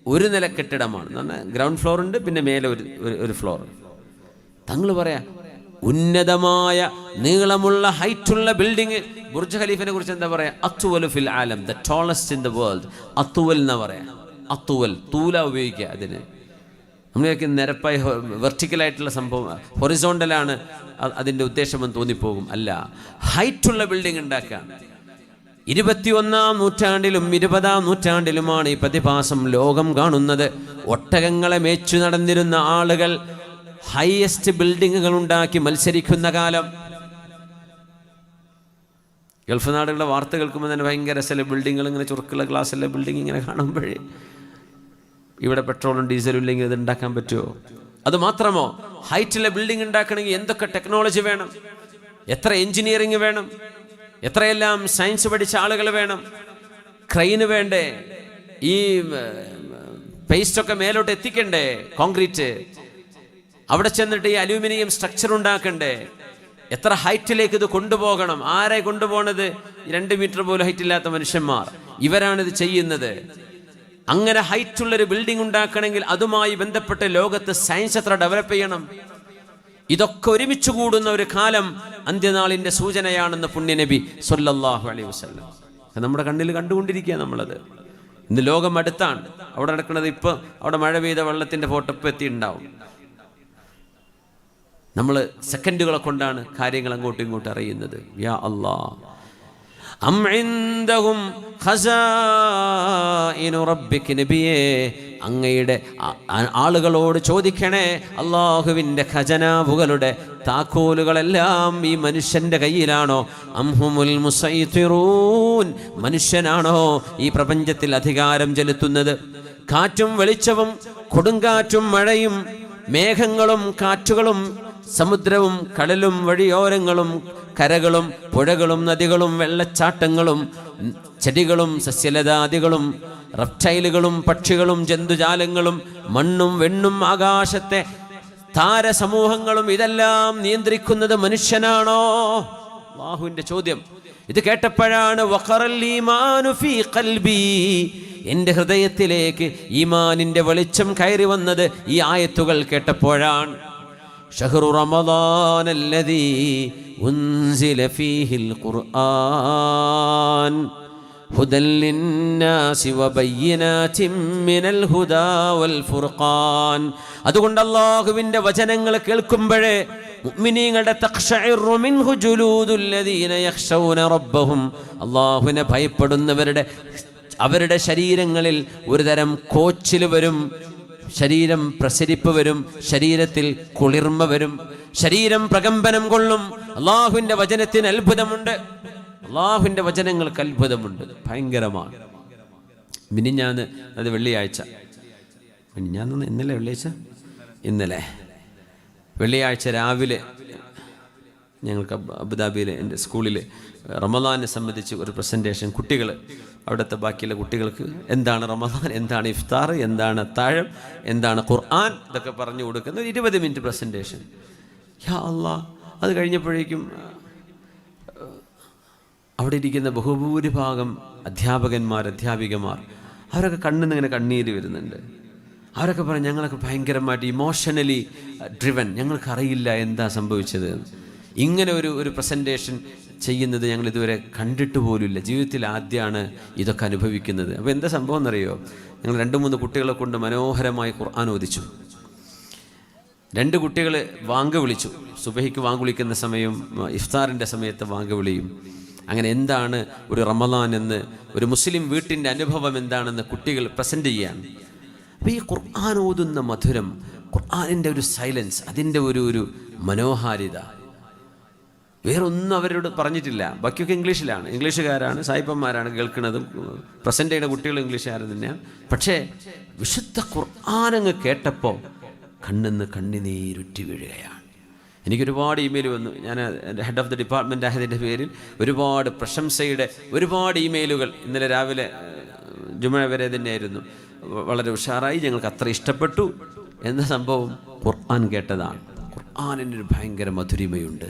ഒരു നില കെട്ടിടമാണ്. ഗ്രൗണ്ട് ഫ്ലോർ ഉണ്ട്, പിന്നെ മേലെ ഒരു ഫ്ലോർ. തങ്ങൾ പറയാ ഉന്നതമായ നീളമുള്ള ഹൈറ്റുള്ള ബിൽഡിങ്. ബുർജ് ഖലീഫിനെ കുറിച്ച് എന്താ പറയാ? അത്വൽ ഫിൽ ആലം, the tallest in the world. അത്വൽ എന്നാ പറയാ. അത്വൽ, തൂല ഉപയോഗിക്കുക അതിന്. നമ്മളൊക്കെ നിരപ്പായി വെർട്ടിക്കലായിട്ടുള്ള സംഭവം, ഹൊറിസോണ്ടലാണ് അതിൻ്റെ ഉദ്ദേശമെന്ന് തോന്നിപ്പോകും. അല്ല, ഹൈറ്റുള്ള ബിൽഡിംഗ് ഉണ്ടാക്കുക. 21-ാം നൂറ്റാണ്ടിലും 20-ാം നൂറ്റാണ്ടിലുമാണ് ഈ പ്രതിഭാസം ലോകം കാണുന്നത്. ഒട്ടകങ്ങളെ മേച്ചു നടന്നിരുന്ന ആളുകൾ ഹൈയസ്റ്റ് ബിൽഡിങ്ങുകൾ ഉണ്ടാക്കി മത്സരിക്കുന്ന കാലം. ഗൾഫ് നാടുകളുടെ വാർത്ത കേൾക്കുമ്പോൾ തന്നെ ഭയങ്കര രസമുള്ള ബിൽഡിങ്ങുകൾ, ഇങ്ങനെ ചുരുക്കുള്ള ഗ്ലാസ്സുള്ള ബിൽഡിംഗ് ഇങ്ങനെ കാണുമ്പോഴേ ഇവിടെ പെട്രോളും ഡീസലും ഇല്ലെങ്കിൽ ഇത് ഉണ്ടാക്കാൻ പറ്റുമോ? അതുമാത്രമോ, ഹൈറ്റുള്ള ബിൽഡിംഗ് ഉണ്ടാക്കണമെങ്കിൽ എന്തൊക്കെ ടെക്നോളജി വേണം, എത്ര എഞ്ചിനീയറിംഗ് വേണം, എത്രയെല്ലാം സയൻസ് പഠിച്ച ആളുകൾ വേണം, ക്രെയിന് വേണ്ടേ, ഈ പേസ്റ്റൊക്കെ മേലോട്ട് എത്തിക്കണ്ടേ, കോൺക്രീറ്റ് അവിടെ ചെന്നിട്ട് ഈ അലൂമിനിയം സ്ട്രക്ചർ ഉണ്ടാക്കണ്ടേ, എത്ര ഹൈറ്റിലേക്ക് ഇത് കൊണ്ടുപോകണം, ആരെ കൊണ്ടുപോകണത്? 2 മീറ്റർ പോലും ഹൈറ്റ് ഇല്ലാത്ത മനുഷ്യന്മാർ, ഇവരാണിത് ചെയ്യുന്നത്. അങ്ങനെ ഹൈറ്റുള്ളൊരു ബിൽഡിംഗ് ഉണ്ടാക്കണമെങ്കിൽ അതുമായി ബന്ധപ്പെട്ട് ലോകത്ത് സയൻസ് എത്ര ഡെവലപ്പ് ചെയ്യണം? ഇതൊക്കെ ഒരുമിച്ച് കൂടുന്ന ഒരു കാലം അന്ത്യനാളിന്റെ സൂചനയാണെന്ന് പുണ്യനബി സ്വല്ലല്ലാഹു അലൈഹി വസല്ലം നമ്മുടെ കണ്ണിൽ കണ്ടുകൊണ്ടിരിക്കുക. നമ്മളത് ഇന്ന് ലോകം അടുത്താണ്. അവിടെ നടക്കുന്നത് ഇപ്പം അവിടെ മഴ പെയ്ത വെള്ളത്തിന്റെ ഫോട്ടോ ഇപ്പം എത്തിയിട്ടുണ്ടാവും. നമ്മൾ സെക്കൻഡുകളെ കൊണ്ടാണ് കാര്യങ്ങൾ അങ്ങോട്ടും ഇങ്ങോട്ടും അറിയുന്നത്. യാ അല്ലാഹ്, അം ഇൻദഹും ഖസാഇനു റബ്ബിക, നബിയേ അങ്ങയുടെ ആളുകളോട് ചോദിക്കണേ, അല്ലാഹുവിൻ്റെ ഖജനാവുകളുടെ താക്കോലുകളെല്ലാം ഈ മനുഷ്യന്റെ കയ്യിലാണോ? അംഹുമുൽ മുസൈത്തിറൂൻ, മനുഷ്യനാണോ ഈ പ്രപഞ്ചത്തിൽ അധികാരം ചെലുത്തുന്നത്? കാറ്റും വെളിച്ചവും കൊടുങ്കാറ്റും മഴയും മേഘങ്ങളും കാറ്റുകളും സമുദ്രവും കടലും വഴിയോരങ്ങളും കരകളും പുഴകളും നദികളും വെള്ളച്ചാട്ടങ്ങളും ചെടികളും സസ്യലതാദികളും റെപ്റ്റൈലുകളും പക്ഷികളും ജന്തുജാലങ്ങളും മണ്ണും വെണ്ണും ആകാശത്തെ താരസമൂഹങ്ങളും ഇതെല്ലാം നിയന്ത്രിക്കുന്നത് മനുഷ്യനാണോ? അല്ലാഹുവിന്റെ ചോദ്യം. ഇത് കേട്ടപ്പോഴാണ് വഖറൽ ഈമാനു ഫീ ഖൽബി, എൻ്റെ ഹൃദയത്തിലേക്ക് ഈമാനിന്റെ വെളിച്ചം കയറി വന്നത് ഈ ആയത്തുകൾ കേട്ടപ്പോഴാണ്. ഷഹ്റു റമദാനല്ലദീ ഉൻസില ഫീഹിൽ ഖുർആൻ ഹുദൻ ലിന്നാസി വബയ്യിനാതിൻ മിനൽ ഹുദാ വൽ ഫുർഖാൻ. അതുകൊണ്ട് അല്ലാഹുവിൻ്റെ വചനങ്ങൾ കേൾക്കുമ്പോഴേ മുഅ്മിനീങ്ങളുടെ തഖ്ശഇറു മിൻഹു ജുലൂദുൽ ലദീന യഖ്ശൗന റബ്ബഹും, അല്ലാഹുവിനെ ഭയപ്പെടുന്നവരുടെ അവരുടെ ശരീരങ്ങളിൽ ഒരു തരം കോച്ചിൽ വരും, ശരീരം പ്രസരിപ്പ് വരും, ശരീരത്തിൽ കുളിർമ വരും, ശരീരം പ്രകമ്പനം കൊള്ളും. അള്ളാഹുവിൻ്റെ വചനത്തിന് അത്ഭുതമുണ്ട്, അള്ളാഹുവിൻ്റെ വചനങ്ങൾക്ക് അത്ഭുതമുണ്ട്, ഭയങ്കരമാണ്. മിനിഞ്ഞാന്ന്, അത് വെള്ളിയാഴ്ച, മിനിഞ്ഞാന്ന് ഇന്നലെ വെള്ളിയാഴ്ച, ഇന്നലെ വെള്ളിയാഴ്ച രാവിലെ ഞങ്ങൾക്ക് അബുദാബിയിലെ എൻ്റെ സ്കൂളിൽ റമദാനെ സംബന്ധിച്ച് ഒരു പ്രസൻറ്റേഷൻ, കുട്ടികൾ അവിടുത്തെ ബാക്കിയുള്ള കുട്ടികൾക്ക് എന്താണ് റമദാൻ, എന്താണ് ഇഫ്താർ, എന്താണ് അത്താഴം, എന്താണ് ഖുർആൻ, ഇതൊക്കെ പറഞ്ഞു കൊടുക്കുന്ന ഒരു 20 മിനിറ്റ് പ്രസൻറ്റേഷൻ. യാ അല്ലാഹ്, അത് കഴിഞ്ഞപ്പോഴേക്കും അവിടെ ഇരിക്കുന്ന ബഹുഭൂരിഭാഗം അധ്യാപകന്മാർ, അധ്യാപികമാർ, അവരൊക്കെ കണ്ണിന്നിങ്ങനെ കണ്ണീര് വരുന്നുണ്ട്. അവരൊക്കെ പറയും ഞങ്ങളൊക്കെ ഭയങ്കരമായിട്ട് ഇമോഷണലി ഡ്രിവൻ, ഞങ്ങൾക്കറിയില്ല എന്താ സംഭവിച്ചത്. ഇങ്ങനെ ഒരു പ്രസൻറ്റേഷൻ ചെയ്യുന്നത് ഞങ്ങൾ ഇതുവരെ കണ്ടിട്ട് പോലുമില്ല, ജീവിതത്തിൽ ആദ്യമാണ് ഇതൊക്കെ അനുഭവിക്കുന്നത്. അപ്പോൾ എന്താ സംഭവം എന്നറിയോ? ഞങ്ങൾ 2-3 കുട്ടികളെ കൊണ്ട് മനോഹരമായി ഖുർആൻ ഓദിച്ചു. 2 കുട്ടികൾ വാങ്ക് വിളിച്ചു. സുബഹിക്ക് വാങ്ക് വിളിക്കുന്ന സമയം, ഇഫ്താറിൻ്റെ സമയത്ത് വാങ്ക് വിളിയും. അങ്ങനെ എന്താണ് ഒരു റമദാൻ എന്ന്, ഒരു മുസ്ലിം വീട്ടിൻ്റെ അനുഭവം എന്താണെന്ന് കുട്ടികൾ പ്രസൻറ്റ് ചെയ്യാണ്. അപ്പോൾ ഈ ഖുർആൻ ഓതുന്ന മധുരം, ഖുർആനിൻ്റെ ഒരു സൈലൻസ്, അതിൻ്റെ ഒരു മനോഹാരിത, വേറൊന്നും അവരോട് പറഞ്ഞിട്ടില്ല. ബാക്കിയൊക്കെ ഇംഗ്ലീഷിലാണ്, ഇംഗ്ലീഷുകാരാണ്, സായിപ്പന്മാരാണ് കേൾക്കുന്നതും, പ്രസൻറ്റ് ചെയ്യുന്ന കുട്ടികൾ ഇംഗ്ലീഷുകാർ തന്നെയാണ്. പക്ഷേ വിശുദ്ധ ഖുർആനങ്ങ് കേട്ടപ്പോൾ കണ്ണിന്ന് കണ്ണുനീരുറ്റി വീഴുകയാണ്. എനിക്കൊരുപാട് ഇമെയിൽ വന്നു. ഞാൻ ഹെഡ് ഓഫ് ദി ഡിപ്പാർട്ട്മെൻ്റ് ആയതിൻ്റെ പേരിൽ ഒരുപാട് പ്രശംസയുടെ ഒരുപാട് ഇമെയിലുകൾ. ഇന്നലെ രാവിലെ ജുമഅ വരെ തന്നെയായിരുന്നു. വളരെ ഉഷാറായി, ഞങ്ങൾക്ക് അത്ര ഇഷ്ടപ്പെട്ടു എന്ന സംഭവം ഖുർആൻ കേട്ടതാണ്. ഖുർആനിനൊരു ഭയങ്കര മധുരിമയുണ്ട്.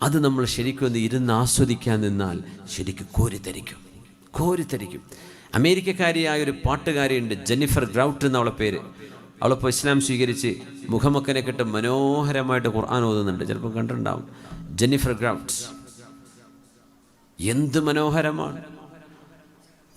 അത് നമ്മൾ ശരിക്കും ഒന്ന് ഇരുന്ന് ആസ്വദിക്കാൻ നിന്നാൽ ശരിക്കും കോരിത്തരിക്കും. അമേരിക്കക്കാരിയായൊരു പാട്ടുകാരിയുണ്ട്, ജെന്നിഫർ ഗ്രൗട്ട് എന്നവളെ പേര്. അവളിപ്പോൾ ഇസ്ലാം സ്വീകരിച്ച് മുഖമക്കനെ കെട്ട് മനോഹരമായിട്ട് ഖുർആൻ ഓതുന്നുണ്ട്. ചിലപ്പോൾ കണ്ടിട്ടുണ്ടാവും. ജെന്നിഫർ ഗ്രൗട്ട് എന്ത് മനോഹരമാണ്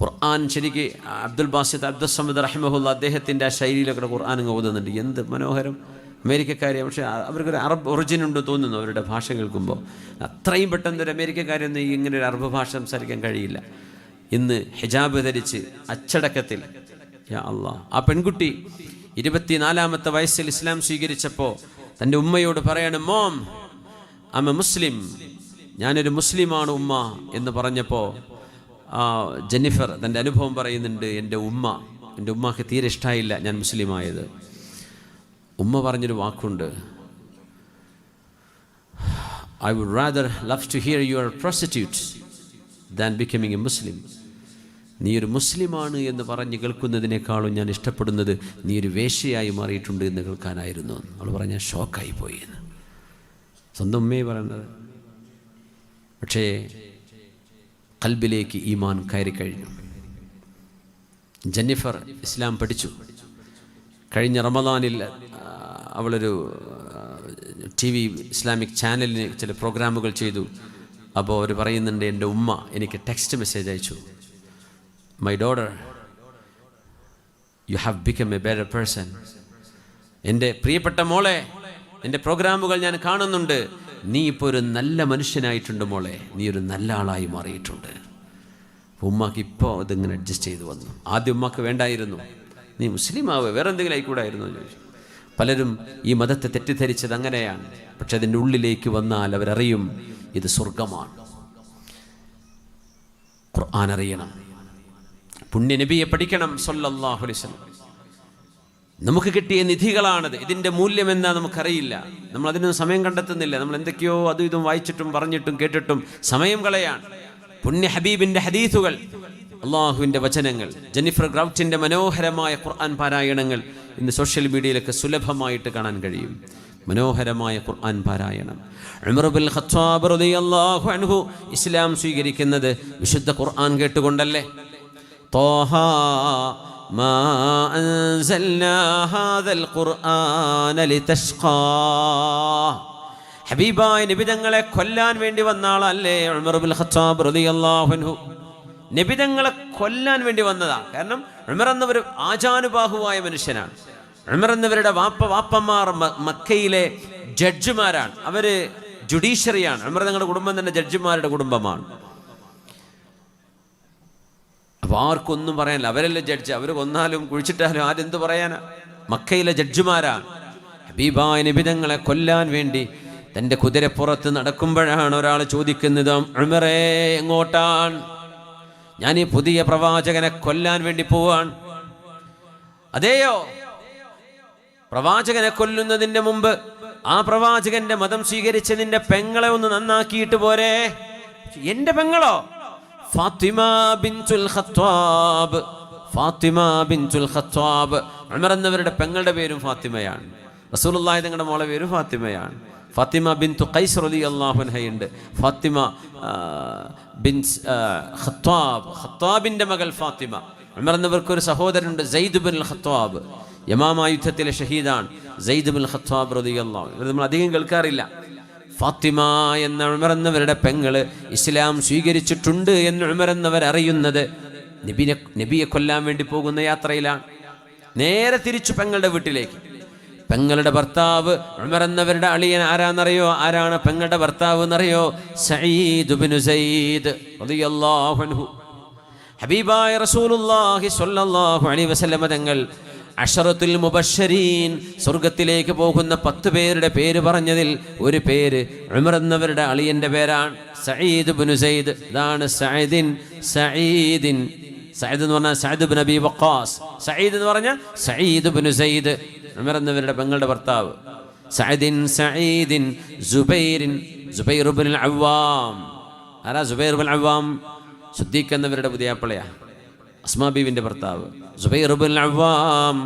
ഖുർആൻ. ശരിക്ക് അബ്ദുൽ ബാസിത്ത് അബ്ദുൽ സമദ് റഹിമഹുല്ല അദ്ദേഹത്തിൻ്റെ ആ ശൈലിയിലൊക്കെ ഖുർആൻ അങ്ങ് ഓതുന്നുണ്ട്. എന്ത് മനോഹരം. അമേരിക്കക്കാരെ, പക്ഷേ അവർക്കൊരു അറബ് ഒറിജിൻ ഉണ്ട് തോന്നുന്നു അവരുടെ ഭാഷ കേൾക്കുമ്പോൾ. അത്രയും പെട്ടെന്ന് ഒരു അമേരിക്കക്കാരൊന്നും ഇങ്ങനെ ഒരു അറബ് ഭാഷ സംസാരിക്കാൻ കഴിയില്ല. ഇന്ന് ഹിജാബ് ധരിച്ച് അച്ചടക്കത്തിൽ, യാ അല്ലാഹ്, ആ പെൺകുട്ടി 24-ാമത്തെ വയസ്സിൽ ഇസ്ലാം സ്വീകരിച്ചപ്പോൾ തൻ്റെ ഉമ്മയോട് പറയാണ്, mom I M a Muslim, ഞാനൊരു മുസ്ലിമാണ് ഉമ്മ എന്ന് പറഞ്ഞപ്പോൾ ജെന്നിഫർ തൻ്റെ അനുഭവം പറയുന്നുണ്ട്. എൻ്റെ ഉമ്മക്ക് തീരെ ഇഷ്ടമായില്ല ഞാൻ മുസ്ലിമായത്. ഉമ്മ പറഞ്ഞൊരു വാക്കുണ്ട്, I would rather love to hear you are prostitute than becoming a Muslim. നീ ഒരു മുസ്ലിമാണ് എന്ന് പറഞ്ഞ് കേൾക്കുന്നതിനേക്കാളും ഞാൻ ഇഷ്ടപ്പെടുന്നത് നീ ഒരു വേശ്യയായി മാറിയിട്ടുണ്ട് എന്ന് കേൾക്കാനായിരുന്നു. അവൾ പറഞ്ഞാൽ ഷോക്കായി പോയി എന്ന്. സ്വന്തം ഉമ്മയെ പറയുന്നത്. പക്ഷേ ഖൽബിലേക്ക് ഈമാൻ കയറി കഴിഞ്ഞു. ജെന്നിഫർ ഇസ്ലാം പഠിച്ചു. കഴിഞ്ഞ റമദാനിൽ അവളൊരു TV ഇസ്ലാമിക് ചാനലിന് ചില പ്രോഗ്രാമുകൾ ചെയ്തു. അപ്പോൾ അവർ പറയുന്നുണ്ട്, എൻ്റെ ഉമ്മ എനിക്ക് ടെക്സ്റ്റ് മെസ്സേജ് അയച്ചു, my daughter you have become A better person. എൻ്റെ പ്രിയപ്പെട്ട മോളെ, എൻ്റെ പ്രോഗ്രാമുകൾ ഞാൻ കാണുന്നുണ്ട്, നീ ഇപ്പോൾ ഒരു നല്ല മനുഷ്യനായിട്ടുണ്ട് മോളെ, നീ ഒരു നല്ല ആളായി മാറിയിട്ടുണ്ട്. ഉമ്മാക്ക് ഇപ്പോൾ ഇതിങ്ങനെ അഡ്ജസ്റ്റ് ചെയ്ത് വന്നു. ആദ്യം ഉമ്മാക്ക് വേണ്ടായിരുന്നു, നീ മുസ്ലിം ആവുക, വേറെ എന്തെങ്കിലും ആയിക്കൂടായിരുന്നു എന്ന് ചോദിച്ചു. പലരും ഈ മതത്തെ തെറ്റിദ്ധരിച്ചത് അങ്ങനെയാണ്. പക്ഷെ അതിൻ്റെ ഉള്ളിലേക്ക് വന്നാൽ അവരറിയും ഇത് സ്വർഗമാണ്. ഖുർആൻ അറിയണം, പുണ്യ നബിയെ പഠിക്കണം സല്ലല്ലാഹു അലൈഹി വസല്ലം. നമുക്ക് കിട്ടിയ നിധികളാണത്. ഇതിൻ്റെ മൂല്യം എന്താ നമുക്കറിയില്ല. നമ്മൾ അതിനൊന്നും സമയം കണ്ടെത്തുന്നില്ല. നമ്മൾ എന്തൊക്കെയോ അതും ഇതും വായിച്ചിട്ടും പറഞ്ഞിട്ടും കേട്ടിട്ടും സമയം കളയാണ്. പുണ്യ ഹബീബിൻ്റെ ഹദീസുകൾ, അള്ളാഹുവിൻ്റെ വചനങ്ങൾ, ജെന്നിഫർ ഗ്രൗട്ടിൻ്റെ മനോഹരമായ ഖുർആൻ പാരായണങ്ങൾ ഇന്ന് സോഷ്യൽ മീഡിയയിലൊക്കെ സുലഭമായിട്ട് കാണാൻ കഴിയും. മനോഹരമായ ഖുർആൻ പാരായണം. ഉമർ ഇബ്നുൽ ഖത്താബ് റളിയല്ലാഹു അൻഹു ഇസ്ലാം സ്വീകരിക്കുന്നത് വിശുദ്ധ ഖുർആൻ കേട്ടുകൊണ്ടല്ലേ. ത്വാഹ മാ അൻസൽനാ ഹാദൽ ഖുർആന ലിതഷ്ഖാ. ഹബീബായ നബി തങ്ങളെ കൊല്ലാൻ വേണ്ടി വന്ന ആളല്ലേ ഉമർ ഇബ്നുൽ ഖത്താബ് റളിയല്ലാഹു അൻഹു. നബി തങ്ങളെ കൊല്ലാൻ വേണ്ടി വന്നതാ. കാരണം ഉമർ എന്നവർ ആജാനുബാഹുവായ മനുഷ്യനാണ്. ഉമർ എന്നവരുടെ വാപ്പമാർ മക്കയിലെ ജഡ്ജിമാരാണ്. അവര് ജുഡീഷ്യറിയാണ്. ഉമർ തങ്ങളുടെ കുടുംബം തന്നെ ജഡ്ജിമാരുടെ കുടുംബമാണ്. അപ്പൊ ആർക്കൊന്നും പറയാനില്ല. അവരല്ലേ ജഡ്ജ്. അവർ കൊന്നാലും കുഴിച്ചിട്ടാലും ആരെന്ത് പറയാനാ? മക്കയിലെ ജഡ്ജിമാരാണ്. ഹബീബായ നബി തങ്ങളെ കൊല്ലാൻ വേണ്ടി തൻ്റെ കുതിരപ്പുറത്ത് നടക്കുമ്പോഴാണ് ഒരാൾ ചോദിക്കുന്നത്, ഉമറേ എങ്ങോട്ടാണ്? ഞാൻ ഈ പുതിയ പ്രവാചകനെ കൊല്ലാൻ വേണ്ടി പോവാൻ. അതെയോ? പ്രവാചകനെ കൊല്ലുന്നതിൻ്റെ മുമ്പ് ആ പ്രവാചകന്റെ മതം സ്വീകരിച്ച് നിന്റെ പെങ്ങളെ ഒന്ന് നന്നാക്കിയിട്ട് പോരെ. എന്റെ പെങ്ങളോ? ഫാത്തിമ ബിൻതുൽ ഖത്താബ്. ഫാത്തിമ ബിൻതുൽ ഖത്താബ്. ഉമർ എന്നവരുടെ പെങ്ങളുടെ പേരും ഫാത്തിമയാണ്. റസൂലുള്ളാഹി തങ്ങളുടെ മോളെ പേരും ഫാത്തിമയാണ്. ഫാത്തിമ ബിൻതു ഖൈസ് റളിയല്ലാഹു അൻഹയുണ്ട്. ഫാത്തിമ ബിൻത് ഖത്താബ്, ഖത്താബിന്റെ മകൾ ഫാത്തിമ. ഉമർ എന്നവർക്ക് ഒരു സഹോദരനുണ്ട്, സെയ്ദ് ബിൻ ഖത്താബ്. യമാമ യുദ്ധത്തിലെ ഷഹീദാണ് സെയ്ദ് ബിൻ ഖത്താബ് റളിയല്ലാഹു അൻഹു. നമ്മൾ അധികം കേൾക്കാറില്ല. ഫാത്തിമ എന്ന ഉമർ എന്നവരുടെ പെങ്ങള് ഇസ്ലാം സ്വീകരിച്ചിട്ടുണ്ട് എന്ന് ഉമർ എന്നവർ അറിയുന്നത് നബിയെ കൊല്ലാൻ വേണ്ടി പോകുന്ന യാത്രയിലാണ്. നേരെ തിരിച്ചു പെങ്ങളുടെ വീട്ടിലേക്ക്. പെങ്ങളുടെ ഭർത്താവ് ഉമർ എന്നവരുടെ അളിയൻ ആരാന്നറിയോ? ആരാണ് പെങ്ങളുടെ ഭർത്താവ് എന്നറിയോ? സഈദ് ഇബ്നു സയ്യിദ് റളിയല്ലാഹു അൻഹു. ഹബീബായ റസൂലുള്ളാഹി സ്വല്ലല്ലാഹു അലൈഹി വസല്ലം തങ്ങൾ അശറത്തുൽ മുബശ്ശരീൻ, സ്വർഗത്തിലേക്ക് പോകുന്ന 10 പേരുടെ പേര് പറഞ്ഞതിൽ ഒരു പേര് ഉമർ എന്നവരുടെ അളിയന്റെ പേരാണ്, സഈദ് ഇബ്നു സൈദ്. ഇതാണ് സഈദ് എന്ന് പറഞ്ഞാൽ സഅദ് ഇബ്നു അബീ വഖാസ്. സഈദ് എന്ന് പറഞ്ഞാൽ സഈദ് ഇബ്നു സൈദ്, ഉമർ എന്നവരുടെ പെങ്ങളുടെ ഭർത്താവ്. സഈദിൻ സുബൈർ ഇബ്നുൽ അവ്വാം. ആരാ സുബൈർ ഇബ്നുൽ അവ്വാം? സിദ്ദീഖ് എന്നവരുടെ പുതിയാപ്പിളയാ, അസ്മാ ബീവിന്റെ ഭർത്താവ്. സുബൈർ ഇബ്നുൽ അവ്വാം,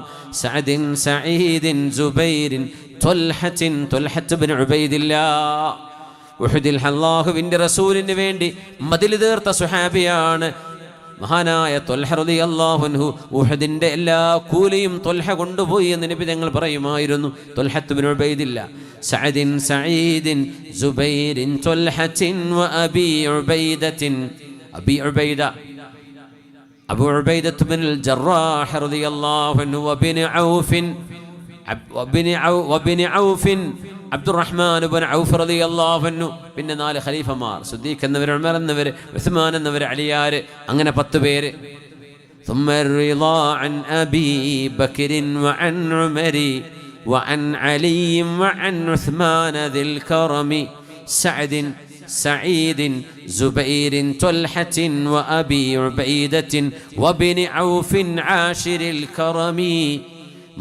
സഈദിൻ സുബൈറിൻ ത്വൽഹത്ത് ഇബ്നു ഉബൈദില്ലാഹ്. ഉഹുദിൽ അല്ലാഹുവിന്റെ റസൂലിന് വേണ്ടി മദിൽ തീർത്ത സുഹാബിയാണ് മഹാനായ ത്വൽഹ റളിയല്ലാഹു അൻഹു. ഉഹദിന്റെ എല്ലാ കൂലിയും ത്വൽഹ കൊണ്ടുപോയി എന്ന് നബി തങ്ങൾ പറയുമായിരുന്നു. ത്വൽഹത്ത് ഇബ്നു ഉബൈദില്ലാഹ്, സഈദിൻ സുബൈറിൻ ത്വൽഹത്തിൻ വഅബീ ഉബൈദത്തിൻ. അബൂ ഉബൈദത്ത് ബിനുൽ ജറാഹ് റളിയല്ലാഹു അൻഹു വബിൻ ഔഫ് അബ്ദുറഹ്മാൻ ഇബ്നു ഔഫ് റളിയല്ലാഹു അൻഹു. പിന്നെ 4 ഖലീഫമാർ, സിദ്ദീഖ് എന്നവർ, ഉമർ എന്നവർ, ഉസ്മാൻ എന്നവർ, അലിയാർ, അങ്ങനെ 10 പേര്. ثم الرضا عن أبي بكر وعن عمر وعن علي وعن عثمان ذي الكرم سعيد زبير طلحة وأبي عبيدة وابن عوف عاشر الكرم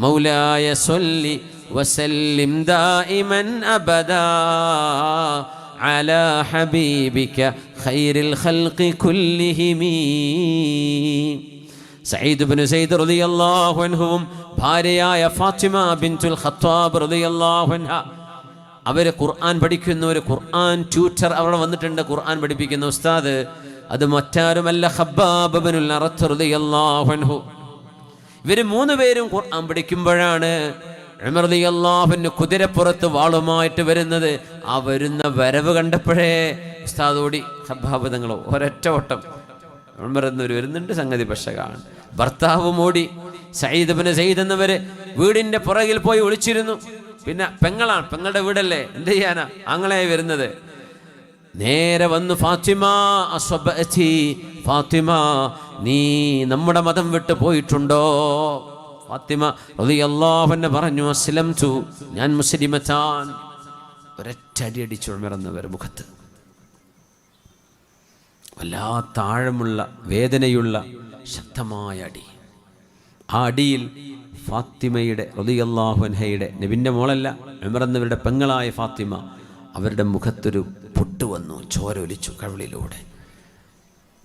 مولاي صل وسلم دائما أبدا على حبيبك خير الخلق كلهم. സഈദ് ഇബ്നു സൈദ് റളിയല്ലാഹു അൻഹുവും ഭാര്യയായ ഫാത്തിമ ബിൻതുൽ ഖത്താബ് റളിയല്ലാഹു അൻഹ, അവർ ഖുർആൻ പഠിക്കുന്ന ഒരു ഖുർആൻ ട്യൂട്ടർ അവിടെ വന്നിട്ടുണ്ട്, ഖുർആൻ പഠിപ്പിക്കുന്ന ഉസ്താദ്. അത് മറ്റാരുമല്ല ഖബ്ബാബ് ഇബ്നുൽ അറത്ത് റളിയല്ലാഹു അൻഹു. ഇവർ 3 പേരും ഖുർആൻ പഠിക്കുമ്പോഴാണ് ഉമർ റളിയല്ലാഹു അൻഹു കുതിരപ്പുറത്ത് വാളുമായിട്ട് വരുന്നത്. ആ വരുന്ന വരവ് കണ്ടപ്പോഴേ ഉസ്താദോടി ഖബ്ബാബ് തങ്ങളോ ഒരൊറ്റ ഓട്ടം. ഉമർ എന്നവർ വരുന്നുണ്ട്, സംഗതി പക്ഷകാണ്. ഭർത്താവും ഓടി. സഈദ് ഇബ്നു സൈദ് എന്നവര് വീടിന്റെ പുറകിൽ പോയി ഒളിച്ചിരുന്നു. പിന്നെ പെങ്ങളാണ്, പെങ്ങളുടെ വീടല്ലേ, എന്ത് ചെയ്യാനാ, ആങ്ങളെ വരുന്നത്. നേരെ വന്നു, ഫാത്തിമ നീ നമ്മുടെ മതം വിട്ട് പോയിട്ടുണ്ടോ? ഫാത്തിമ റളിയല്ലാഹു അൻഹ പറഞ്ഞു, അസ്ലംതു, ഞാൻ മുസ്ലിമത്താൻ. ഒരൊറ്റടി അടിച്ചു ഉമർ എന്നവർ മുഖത്ത്. വല്ലാത്ത ആഴമുള്ള വേദനയുള്ള ശക്തമായ അടി. ആ അടിയിൽ ഫാത്തിമയുടെ റളിയല്ലാഹു അൻഹയുടെ, നബിൻ്റെ മോളല്ല, ഉമർ എന്നവരുടെ പെങ്ങളായ ഫാത്തിമ, അവരുടെ മുഖത്തൊരു പൊട്ട് വന്നു. ചോര ഒലിച്ചു കവിളിലൂടെ.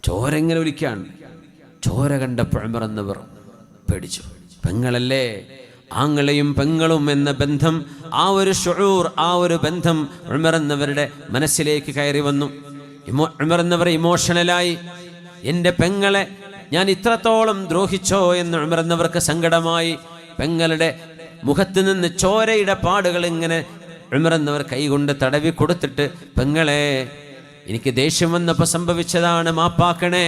ചോര എങ്ങനെ ഒലിക്കാണ്? ചോര കണ്ടപ്പോൾ ഉമർ എന്നവർ പേടിച്ചു. പെങ്ങളല്ലേ, ആങ്ങളെയും പെങ്ങളും എന്ന ബന്ധം, ആ ഒരു ശുഊർ, ആ ഒരു ബന്ധം ഉമർ എന്നവരുടെ മനസ്സിലേക്ക് കയറി വന്നു. ഉമർ എന്നവർ ഇമോഷണലായി. എൻ്റെ പെങ്ങളെ ഞാൻ ഇത്രത്തോളം ദ്രോഹിച്ചോ എന്ന് ഉമർ എന്നവർക്ക് സങ്കടമായി. പെങ്ങളുടെ മുഖത്ത് നിന്ന് ചോരയുടെ പാടുകൾ ഇങ്ങനെ ഉമർ എന്നവർ കൈകൊണ്ട് തടവി കൊടുത്തിട്ട്, പെങ്ങളെ എനിക്ക് ദേഷ്യം വന്നപ്പോൾ സംഭവിച്ചതാണ്, മാപ്പാക്കണേ.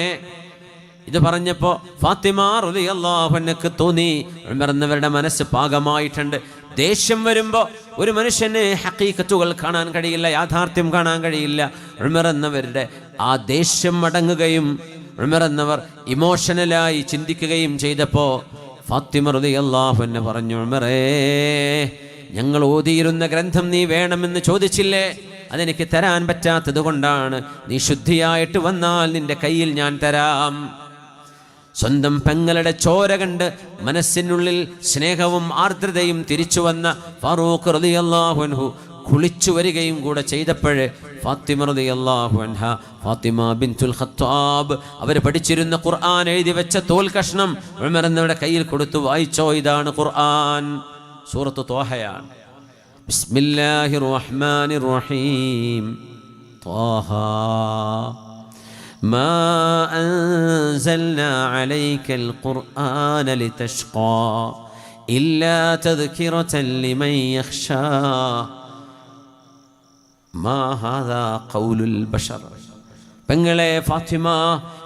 ഇത് പറഞ്ഞപ്പോൾ ഫാത്തിമ റളിയല്ലാഹു അൻഹക്ക് തോന്നി ഉമർ എന്നവരുടെ മനസ്സ് പാകമായിട്ടുണ്ട്. ദേഷ്യം വരുമ്പോൾ ഒരു മനുഷ്യന് ഹഖീഖത്തുകൾ കാണാൻ കഴിയില്ല, യാഥാർത്ഥ്യം കാണാൻ കഴിയില്ല. ഉമർ എന്നവരുടെ ആ ദേഷ്യം അടങ്ങുകയും ഉമർ എന്നവർ ഇമോഷണലായി ചിന്തിക്കുകയും ചെയ്തപ്പോൾ ഫാത്തിമ റളിയല്ലാഹു അൻഹ പറഞ്ഞു, ഉമറേ, ഞങ്ങൾ ഓതിയിരുന്ന ഗ്രന്ഥം നീ വേണമെന്ന് ചോദിച്ചില്ലേ? അതെനിക്ക് തരാൻ പറ്റാത്തത് കൊണ്ടാണ്. നീ ശുദ്ധിയായിട്ട് വന്നാൽ നിന്റെ കയ്യിൽ ഞാൻ തരാം. സ്വന്തം പെങ്ങളുടെ ചോര കണ്ട് മനസ്സിനുള്ളിൽ സ്നേഹവും ആർദ്രതയും തിരിച്ചു വന്ന ഫാറൂഖ് റളിയല്ലാഹു അൻഹു കുളിച്ചു വരികയും കൂടെ ചെയ്തപ്പോഴേ ഫാത്തിമ റളിയല്ലാഹു അൻഹ, ഫാത്തിമ ബിൻതുൽ ഖത്താബ്, അവർ പഠിച്ചിരുന്ന ഖുർആൻ എഴുതി വെച്ച തോൽ കഷ്ണം ഉമർ എന്നവരുടെ കയ്യിൽ കൊടുത്തു, വായിച്ചോ, ഇതാണ് ഖുർആൻ, സൂറത്ത് ത്വാഹയാണ്. ബിസ്മില്ലാഹിർ റഹ്മാനിർ റഹീം. ത്വാഹ മാ അൻസൽനാ അലൈക്കൽ ഖുർആന ലിതശ്ഖാ ഇല്ലാ തദ്കിറതൻ ലിമൻ യഖ്ശാ മാ ഹാദാ ഖൗലുൽ ബശർ. പെങ്ങളെ ഫാത്തിമ,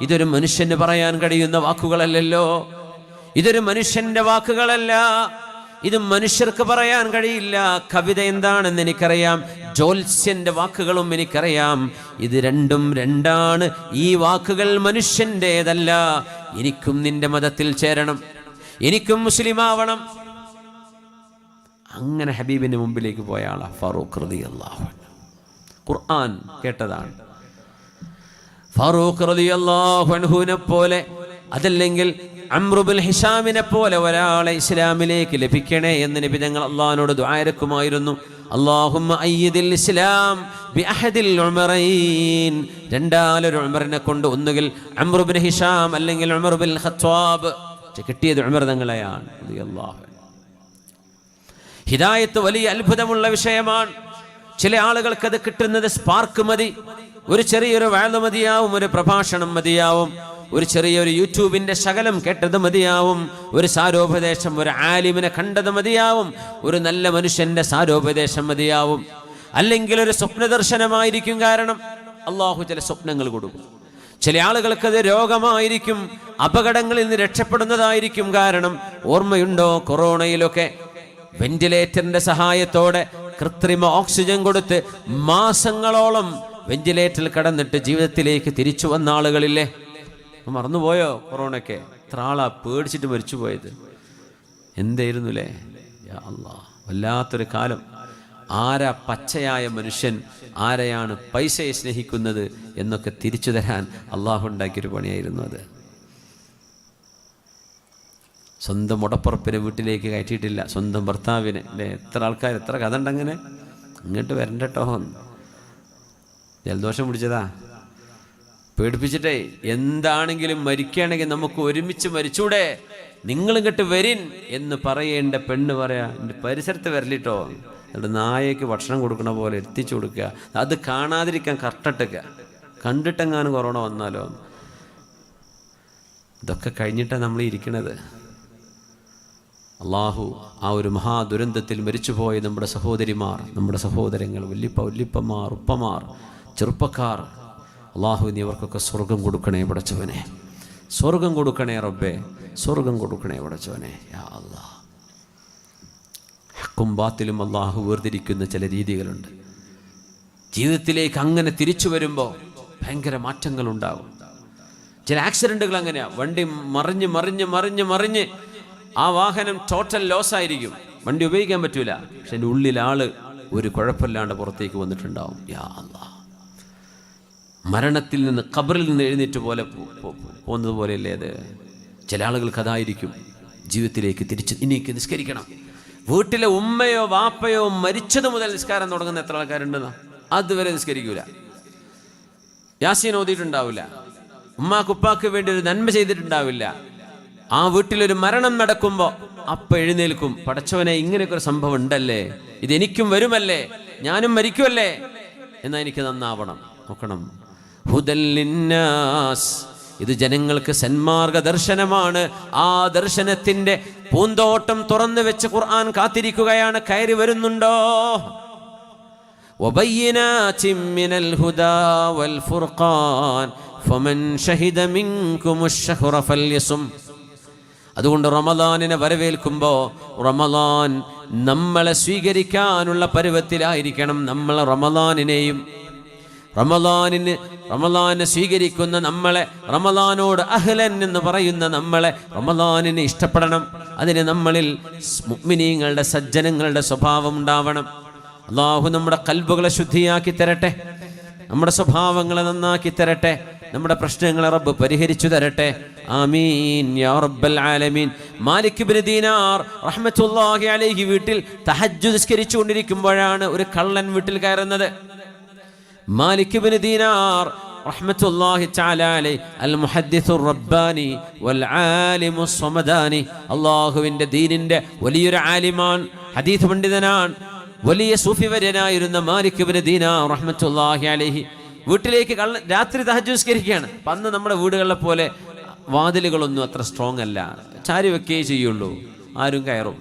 ഇതൊരു മനുഷ്യന് പറയാൻ കഴിയുന്ന വാക്കുകളല്ലല്ലോ, ഇതൊരു മനുഷ്യന്റെ വാക്കുകളല്ല, ഇത് മനുഷ്യർക്ക് പറയാൻ കഴിയില്ല. കവിത എന്താണെന്ന് എനിക്കറിയാം, ജ്യോത്സ്യന്റെ വാക്കുകളും എനിക്കറിയാം. ഇത് രണ്ടും രണ്ടാണ്. ഈ വാക്കുകൾ മനുഷ്യൻ്റേതല്ല. എനിക്കും നിന്റെ മതത്തിൽ ചേരണം, എനിക്കും മുസ്ലിമാവണം. അങ്ങനെ ഹബീബിന്റെ മുമ്പിലേക്ക് പോയ ആളാ ഫാറൂഖ് റളിയല്ലാഹു അൻഹു. ഖുർആൻ കേട്ടതാണ്. ഫാറൂഖ് റളിയല്ലാഹു അൻഹുവിനെ പോലെ, അതല്ലെങ്കിൽ അംറു ബിൻ ഹിഷാമിനെ പോലെ ഒരാളെ ഇസ്ലാമിലേക്ക് ലഭിക്കണേ എന്ന് നബി തങ്ങൾ അള്ളാഹിനോട് ദുആ ഇരക്കുമായിരുന്നു. അല്ലാഹുമ്മ അയ്യിദിൽ ഇസ്ലാം ബി അഹദിൽ ഉമറൈൻ. രണ്ടാലൊരു ഉമറിനെ കൊണ്ട്, ഒന്നുകിൽ അംറു ബിൻ ഹിഷാം അല്ലെങ്കിൽ ഉമർ ബിൻ ഖത്താബ്. കിട്ടിയത് ഉമർ തങ്ങളെയാണ് റളിയല്ലാഹു അൻഹു. ഹിദായത്ത് വലിയ അത്ഭുതമുള്ള വിഷയമാണ്. ചില ആളുകൾക്ക് അത് കിട്ടുന്നത് സ്പാർക്ക് മതി. ഒരു ചെറിയൊരു വഅദ് മതിയാവും, ഒരു പ്രഭാഷണം മതിയാവും, ഒരു ചെറിയൊരു യൂട്യൂബിന്റെ ശകലം കേട്ടത് മതിയാവും, ഒരു സാരോപദേശം, ഒരു ആലിമിനെ കണ്ടത് മതിയാവും, ഒരു നല്ല മനുഷ്യന്റെ സാരോപദേശം മതിയാവും, അല്ലെങ്കിൽ ഒരു സ്വപ്നദർശനമായിരിക്കും. കാരണം അള്ളാഹു ചില സ്വപ്നങ്ങൾ കൊടുക്കും. ചില ആളുകൾക്കത് രോഗമായിരിക്കും, അപകടങ്ങളിൽ നിന്ന് രക്ഷപ്പെടുന്നതായിരിക്കും. കാരണം ഓർമ്മയുണ്ടോ, കൊറോണയിലൊക്കെ വെന്റിലേറ്ററിന്റെ സഹായത്തോടെ കൃത്രിമ ഓക്സിജൻ കൊടുത്ത് മാസങ്ങളോളം വെന്റിലേറ്ററിൽ കടന്നിട്ട് ജീവിതത്തിലേക്ക് തിരിച്ചു വന്ന ആളുകളില്ലേ? മറന്നുപോയോ? കൊറോണയ്ക്ക് എത്ര ആളാ പേടിച്ചിട്ട് മരിച്ചു പോയത്. എന്തായിരുന്നു അല്ലേ? യാ അല്ലാഹ്, വല്ലാത്തൊരു കാലം. ആരാ പച്ചയായ മനുഷ്യൻ, ആരെയാണ് പൈസയെ സ്നേഹിക്കുന്നത് എന്നൊക്കെ തിരിച്ചു തരാൻ അള്ളാഹു ഉണ്ടാക്കിയൊരു പണിയായിരുന്നു അത്. സ്വന്തം ഉടപ്പുറപ്പിനെ വീട്ടിലേക്ക് കയറ്റിയിട്ടില്ല, സ്വന്തം ഭർത്താവിനെ. അല്ലേ? എത്ര ആൾക്കാർ, എത്ര കഥ ഉണ്ടങ്ങനെ. ഇങ്ങോട്ട് വരണ്ടട്ടോ, ജലദോഷം പിടിച്ചതാ, പേടിപ്പിച്ചിട്ടേ. എന്താണെങ്കിലും മരിക്കുകയാണെങ്കിൽ നമുക്ക് ഒരുമിച്ച് മരിച്ചൂടെ, നിങ്ങളിങ്ങോട്ട് വരിൻ എന്ന് പറയേണ്ട പെണ്ണ് പറയാ, എൻ്റെ പരിസരത്ത് വരലിട്ടോ. എന്നിട്ട് നായക്ക് ഭക്ഷണം കൊടുക്കണ പോലെ എത്തിച്ചു കൊടുക്കുക. അത് കാണാതിരിക്കാൻ കർട്ടട്ടുക, കണ്ടിട്ടെങ്ങാനും കൊറോണ വന്നാലോ. ഇതൊക്കെ കഴിഞ്ഞിട്ടാണ് നമ്മൾ ഇരിക്കണത്. അള്ളാഹു ആ ഒരു മഹാദുരന്തത്തിൽ മരിച്ചുപോയ നമ്മുടെ സഹോദരിമാർ, നമ്മുടെ സഹോദരങ്ങൾ, വല്യപ്പമാർ, ഉപ്പമാർ, ചെറുപ്പക്കാർ, അള്ളാഹു നീ അവർക്കൊക്കെ സ്വർഗം കൊടുക്കണേ പടച്ചവനെ, സ്വർഗം കൊടുക്കണേ റബ്ബേ, സ്വർഗം കൊടുക്കണേ പടച്ചവനെ. യാ അല്ലാഹ്, ഹക്കും ബാത്തിലും അള്ളാഹു വേർതിരിക്കുന്ന ചില രീതികളുണ്ട്. ജീവിതത്തിലേക്ക് അങ്ങനെ തിരിച്ചു വരുമ്പോൾ ഭയങ്കര മാറ്റങ്ങളുണ്ടാകും. ചില ആക്സിഡൻറ്റുകൾ അങ്ങനെയാണ്. വണ്ടി മറിഞ്ഞ് മറിഞ്ഞ് മറിഞ്ഞ് മറിഞ്ഞ് ആ വാഹനം ടോട്ടൽ ലോസ് ആയിരിക്കും, വണ്ടി ഉപയോഗിക്കാൻ പറ്റൂല. പക്ഷെ എൻ്റെ ഉള്ളിൽ ആള് ഒരു കുഴപ്പമില്ലാണ്ട് പുറത്തേക്ക് വന്നിട്ടുണ്ടാവും. യാ അല്ലാഹ്, മരണത്തിൽ നിന്ന്, ഖബറിൽ നിന്ന് എഴുന്നേറ്റ് പോലെ പോകുന്നത് പോലെയല്ലേ അത്. ചില ആളുകൾക്ക് അതായിരിക്കും ജീവിതത്തിലേക്ക് തിരിച്ച്. ഇനിക്ക് നിസ്കരിക്കണം. വീട്ടിലെ ഉമ്മയോ വാപ്പയോ മരിച്ചത് മുതൽ നിസ്കാരം തുടങ്ങുന്ന എത്ര ആൾക്കാരുണ്ടെന്നാ? അതുവരെ നിസ്കരിക്കൂല, യാസീൻ ഓതിയിട്ടുണ്ടാവില്ല, ഉമ്മാക്കുപ്പാക്ക് വേണ്ടി ഒരു നന്മ ചെയ്തിട്ടുണ്ടാവില്ല. ആ വീട്ടിലൊരു മരണം നടക്കുമ്പോൾ അപ്പം എഴുന്നേൽക്കും, പടച്ചവനെ ഇങ്ങനെയൊക്കെ ഒരു സംഭവം ഉണ്ടല്ലേ, ഇതെനിക്കും വരുമല്ലേ, ഞാനും മരിക്കുമല്ലേ, എന്നാൽ എനിക്ക് നന്നാവണം. നോക്കണം, ഹുദല്ലിന്നാസ്, ഇത് ജനങ്ങൾക്ക് സന്മാർഗ ദർശനമാണ്. ആ ദർശനത്തിന്റെ പൂന്തോട്ടം തുറന്നു വെച്ച് ഖുർആൻ കാത്തിരിക്കുകയാണ്. കയറി വരുന്നുണ്ടോ? വബയ്യിനാതിൻ മിനൽ ഹുദാ വൽ ഫുർഖാൻ ഫമൻ ഷഹിദ മിൻകുമുശ് ശഹ്റ ഫൽയസും. അതുകൊണ്ട് റമദാനിനെ വരവേൽക്കുമ്പോൾ റമദാൻ നമ്മളെ സ്വീകരിക്കാനുള്ള പരുവത്തിലായിരിക്കണം. നമ്മൾ റമദാനിനെ സ്വീകരിക്കുന്ന നമ്മളെ, റമദാനോട് അഹ്ലൻ എന്ന് പറയുന്ന നമ്മളെ, റമദാനിനെ ഇഷ്ടപ്പെടണം. അതിന് നമ്മളിൽ മുഅ്മിനീങ്ങളുടെ, സജ്ജനങ്ങളുടെ സ്വഭാവം ഉണ്ടാവണം. അല്ലാഹു നമ്മുടെ ഖൽബുകളെ ശുദ്ധിയാക്കി തരട്ടെ, നമ്മുടെ സ്വഭാവങ്ങളെ നന്നാക്കി തരട്ടെ, നമ്മുടെ പ്രശ്നങ്ങളെ റബ്ബ് പരിഹരിച്ചു തരട്ടെ. ആമീൻ യാ റബ്ബൽ ആലമീൻ. മാലിക് ഇബ്നു ദീനാർ റഹ്മത്തുള്ളാഹി അലൈഹി വീട്ടിൽ തഹജ്ജുദ് നിസ്കരിച്ചുകൊണ്ടിരിക്കുമ്പോഴാണ് ഒരു കള്ളൻ വീട്ടിൽ കയറുന്നത്. മാലിക് ഇബ്നു ദീനാർ റഹ്മത്തുള്ളാഹി തആല അലൈഹി അൽ മുഹദ്ദിസുർ റബ്ബാനി വൽ ആലിമു സ്വമദാനി, അല്ലാഹുവിന്റെ ദീനിന്റെ വലിയൊരു ആലിമാൻ, ഹദീസ് പണ്ഡിതനാണ്, വലിയ സൂഫി വര്യനായിരുന്ന മാലിക് ഇബ്നു ദീനാർ റഹ്മത്തുള്ളാഹി അലൈഹി വീട്ടിലേക്ക് രാത്രി തഹജ്ജുദ് നിസ്കരിക്കുകയാണ്. അന്ന് നമ്മുടെ വീടുകളിലെ പോലെ വാതിലുകളൊന്നും അത്ര സ്ട്രോങ് അല്ല, ചാരി വെക്കുകയേ ചെയ്യുള്ളൂ, ആരും കയറും.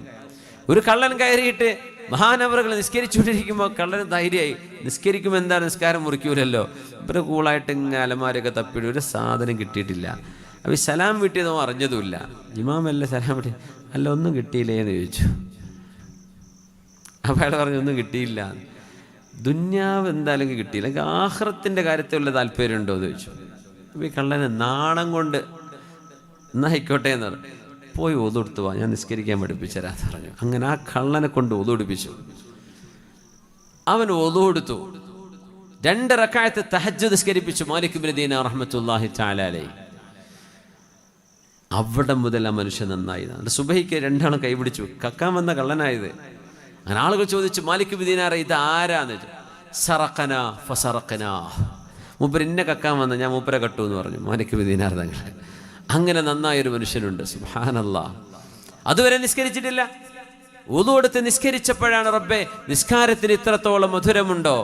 ഒരു കള്ളൻ കയറിയിട്ട് മഹാനവറുകൾ നിസ്കരിച്ചുകൊണ്ടിരിക്കുമ്പോൾ കള്ളന് ധൈര്യമായി, നിസ്കരിക്കുമ്പോൾ എന്താണ്, നിസ്കാരം മുറിക്കൂലല്ലോ. ഇവർ കൂളായിട്ട് ഇങ്ങനെ അലമാരൊക്കെ തപ്പിയിട്ട് ഒരു സാധനം കിട്ടിയിട്ടില്ല. അപ്പോൾ ഈ സലാം വീട്ടിയതോ അറിഞ്ഞതുമില്ല. ഇമാമല്ല സലാം വീട്ടി, അല്ല ഒന്നും കിട്ടിയില്ലേ എന്ന് ചോദിച്ചു. അപ്പോൾ അയാൾ പറഞ്ഞു ഒന്നും കിട്ടിയില്ല. ദുന്യാവ് എന്തായാലും കിട്ടിയില്ല, ആഖിറത്തിൻ്റെ കാര്യത്തിൽ വല്ല താല്പര്യം ഉണ്ടോ എന്ന് ചോദിച്ചു. അപ്പോൾ ഈ കള്ളന് നാണം കൊണ്ട് എന്നാ ആയിക്കോട്ടെ എന്ന് പറഞ്ഞു. പോയി ഒതുകൊടുത്തു വാ, ഞാൻ നിസ്കരിക്കാൻ പഠിപ്പിച്ചരാന്ന് പറഞ്ഞു. അങ്ങനെ ആ കള്ളനെ കൊണ്ട് ഒതുപിടിപ്പിച്ചു. അവൻ ഒതുകൊടുത്തു. 2 റക്അത്ത് തഹജ്ജുദ് നിസ്കരിപ്പിച്ചു മാലിക് ഇബ്നു ദീനാർ റഹ്മത്തുള്ളാഹി തആല അലൈഹി. അവിടെ മുതൽ ആ മനുഷ്യൻ നന്നായി. സുബഹിക്ക് 2 ആളും കൈപിടിച്ചു. കക്കാൻ വന്ന കള്ളനായത്. അങ്ങനെ ആളുകൾ ചോദിച്ചു, മാലിക് ഇബ്നു ദീനാർ ഇത് ആരാന്ന് ചോദിച്ചു. സറഖന ഫസറഖന, മൂപ്പർ ഇന്നെ കക്കാൻ വന്ന, ഞാൻ മൂപ്പരെ കട്ടു എന്ന് പറഞ്ഞു മാലിക് ഇബ്നു ദീനാർ തങ്ങൾ. അങ്ങനെ നന്നായൊരു മനുഷ്യനുണ്ട്. സുബ്ഹാനല്ലാഹ്. അതുവരെ നിസ്കരിച്ചിട്ടില്ല. വുളു എടുത്ത് നിസ്കരിച്ചപ്പോഴാണ് റബ്ബേ നിസ്കാരത്തിന് ഇത്രത്തോളം മധുരമുണ്ടോ,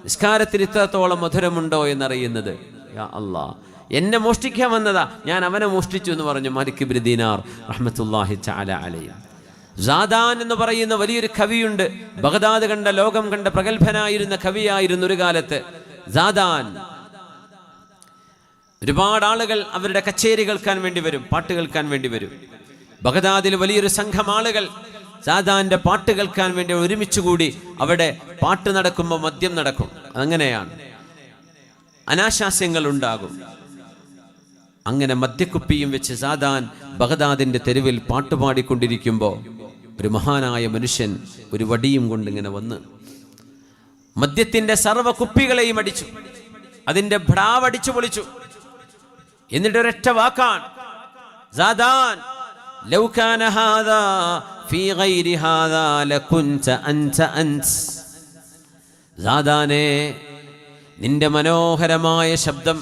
നിസ്കാരത്തിന് ഇത്രത്തോളം മധുരമുണ്ടോ എന്നറിയുന്നത്. യാ അല്ലാഹ്, എന്നെ മോഷ്ടിക്കാൻ വന്നതാ, ഞാൻ അവനെ മോഷ്ടിച്ചു എന്ന് പറഞ്ഞു മാലിക് ഇബ്നു ദീനാർ റഹ്മത്തുള്ളാഹി തആല അലൈഹി. സാദാൻ എന്ന് പറയുന്ന വലിയൊരു കവിയുണ്ട്. ബഗ്ദാദ് കണ്ട, ലോകം കണ്ട പ്രഗത്ഭനായിരുന്ന കവിയായിരുന്നു ഒരു കാലത്ത് സാദാൻ. ഒരുപാട് ആളുകൾ അവരുടെ കച്ചേരി കേൾക്കാൻ വേണ്ടി വരും, പാട്ട് കേൾക്കാൻ വേണ്ടി വരും. ബഗ്ദാദിൽ വലിയൊരു സംഘം ആളുകൾ സാദാന്റെ പാട്ട് കേൾക്കാൻ വേണ്ടി ഒരുമിച്ച് കൂടി. അവിടെ പാട്ട് നടക്കുമ്പോൾ മദ്യം നടക്കും. അങ്ങനെയാണ്, അനാശാസ്യങ്ങൾ ഉണ്ടാകും. അങ്ങനെ മദ്യക്കുപ്പിയും വെച്ച് സാദാൻ ബഗ്ദാദിന്റെ തെരുവിൽ പാട്ടുപാടിക്കൊണ്ടിരിക്കുമ്പോൾ ഒരു മഹാനായ മനുഷ്യൻ ഒരു വടിയും കൊണ്ട് ഇങ്ങനെ വന്ന് മദ്യത്തിന്റെ സർവ്വ കുപ്പികളെയും അടിച്ചു. അതിന്റെ ഭ്രാവടിച്ചു പൊളിച്ചു. എന്നിട്ട് ഒരൊറ്റ വാക്കാണ്, സാദാൻ ലൗ കാന ഹാദാ ഫീ ഗൈരി ഹാദാ ലകുൻത അൻത അൻത. സാദാനേ, നിന്റെ മനോഹരമായ ശബ്ദം,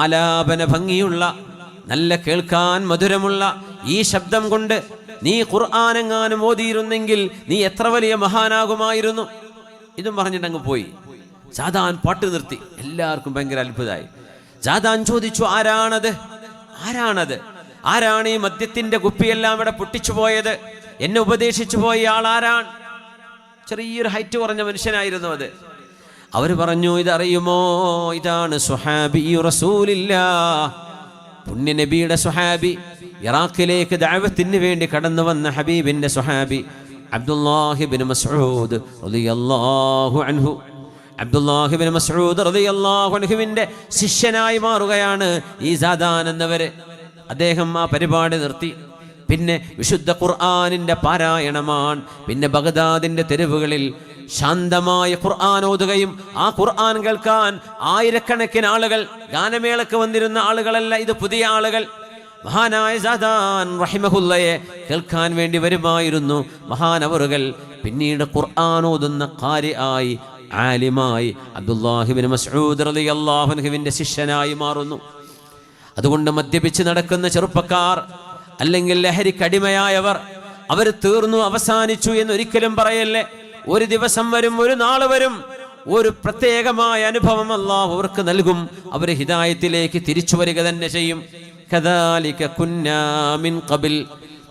ആലാപന ഭംഗിയുള്ള, നല്ല കേൾക്കാൻ മധുരമുള്ള ഈ ശബ്ദം കൊണ്ട് നീ ഖുർആനെങ്ങാനും ഓതിയിരുന്നെങ്കിൽ നീ എത്ര വലിയ മഹാനാകുമായിരുന്നു. ഇതും പറഞ്ഞിട്ടങ്ങ് പോയി. സാദാൻ പാട്ട് നിർത്തി. എല്ലാവർക്കും ഭയങ്കര അത്ഭുതമായി. സാദാൻ ചോദിച്ചു, ആരാണത്? ആരാണത്? ആരാണ് ഈ മദ്യത്തിന്റെ കുപ്പിയെല്ലാം ഇവിടെ പൊട്ടിച്ചു പോയത്? എന്നെ ഉപദേശിച്ചു പോയ ആൾ ആരാണ്? ചെറിയൊരു ഹൈറ്റ് കുറഞ്ഞ മനുഷ്യനായിരുന്നു അത്. അവർ പറഞ്ഞു, ഇതറിയുമോ, ഇതാണ് സ്വഹാബി റസൂലില്ലാഹ്, പുണ്യ നബിയുടെ സ്വഹാബി, ഇറാഖിലേക്ക് ദഅവത്തിന് വേണ്ടി കടന്നു വന്ന ഹബീബിന്റെ സ്വഹാബി അബ്ദുല്ലാഹി ഇബ്നു മസ്ഊദ് റളിയല്ലാഹു അൻഹു. അബ്ദുല്ലാഹി ഇബ്നു മസ്ഊദ് റളിയല്ലാഹു അൻഹുവിന്റെ ശിഷ്യനായി മാറുകയാണ് ഈ സാദാൻ എന്നവര്. അദ്ദേഹം ആ പരിപാടി നിർത്തി. പിന്നെ വിശുദ്ധ ഖുർആനിന്റെ പാരായണമാണ്. പിന്നെ ബഗ്ദാദിന്റെ തെരുവുകളിൽ ശാന്തമായ ഖുർആൻ ഓതുകയും ആ ഖുർആൻ കേൾക്കാൻ ആയിരക്കണക്കിന് ആളുകൾ, ഗാനമേളക്ക് വന്നിരുന്ന ആളുകളല്ല, ഇത് പുതിയ ആളുകൾ. മഹാനായ സാദാൻ റഹിമഹുല്ലയെ കേൾക്കാൻ വേണ്ടി വരുമായിരുന്നു മഹാനവറുകൾ. പിന്നീട് ഖുർആൻ ഓതുന്ന ഖാരിആയി, ആലിമായി അബ്ദുല്ലാഹി ഇബ്നു മസ്ഊദ് റളിയല്ലാഹു അൻഹുവിന്റെ ശിഷ്യനായി മാറുന്നു. അതുകൊണ്ട് മദ്യപിച്ച് നടക്കുന്ന ചെറുപ്പക്കാർ, അല്ലെങ്കിൽ ലഹരിക്കടിമയായവർ, അവർ തീർന്നു, അവസാനിച്ചു എന്നൊരിക്കലും പറയല്ലേ. ഒരു ദിവസം വരും, ഒരു നാൾ വരും, ഒരു പ്രത്യേകമായ അനുഭവം അല്ലാഹു അവർക്ക് നൽകും. അവർ ഹിദായത്തിലേക്ക് തിരിച്ചു വരിക തന്നെ ചെയ്യും. കദാലിക കുന്നാ മിൻ ഖബൽ,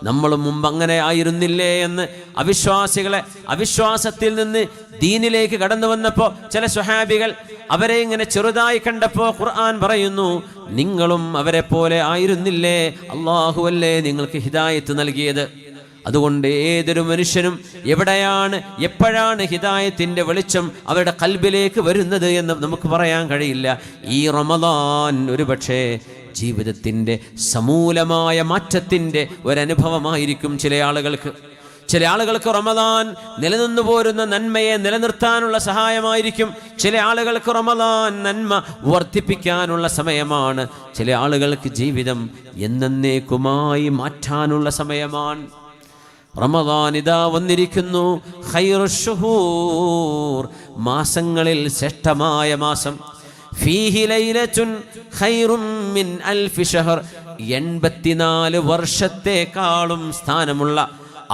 നമ്മൾ മുമ്പ് അങ്ങനെ ആയിരുന്നില്ലേ എന്ന് അവിശ്വാസത്തിൽ നിന്ന് ദീനിലേക്ക് കടന്നു വന്നപ്പോൾ ചില സ്വഹാബികൾ അവരെ ഇങ്ങനെ ചെറുതായി കണ്ടപ്പോൾ ഖുർആൻ പറയുന്നു, നിങ്ങളും അവരെ പോലെ ആയിരുന്നില്ലേ, അല്ലാഹുവല്ലേ നിങ്ങൾക്ക് ഹിദായത്ത് നൽകിയത്. അതുകൊണ്ട് ഏതൊരു മനുഷ്യനും എവിടെയാണ്, എപ്പോഴാണ് ഹിദായത്തിന്റെ വെളിച്ചം അവരുടെ കൽബിലേക്ക് വരുന്നത് എന്ന് നമുക്ക് പറയാൻ കഴിയില്ല. ഈ റമദാൻ ഒരുപക്ഷേ ജീവിതത്തിൻ്റെ സമൂലമായ മാറ്റത്തിൻ്റെ ഒരനുഭവമായിരിക്കും ചില ആളുകൾക്ക്. ചില ആളുകൾക്ക് റമദാൻ നിലനിന്നു പോരുന്ന നന്മയെ നിലനിർത്താനുള്ള സഹായമായിരിക്കും. ചില ആളുകൾക്ക് റമദാൻ നന്മ വർദ്ധിപ്പിക്കാനുള്ള സമയമാണ്. ചില ആളുകൾക്ക് ജീവിതം എന്നേക്കുമായി മാറ്റാനുള്ള സമയമാണ്. റമദാൻ ഇതാ വന്നിരിക്കുന്നു. ഖൈറുശ്ശുഹൂർ, മാസങ്ങളിൽ ശ്രേഷ്ഠമായ മാസം. ഫീഹി ലൈലത്തുൻ ഖൈറും മിൻ അൽഫി ഷഹർ, 84 വർഷത്തെക്കാളും സ്ഥാനമുള്ള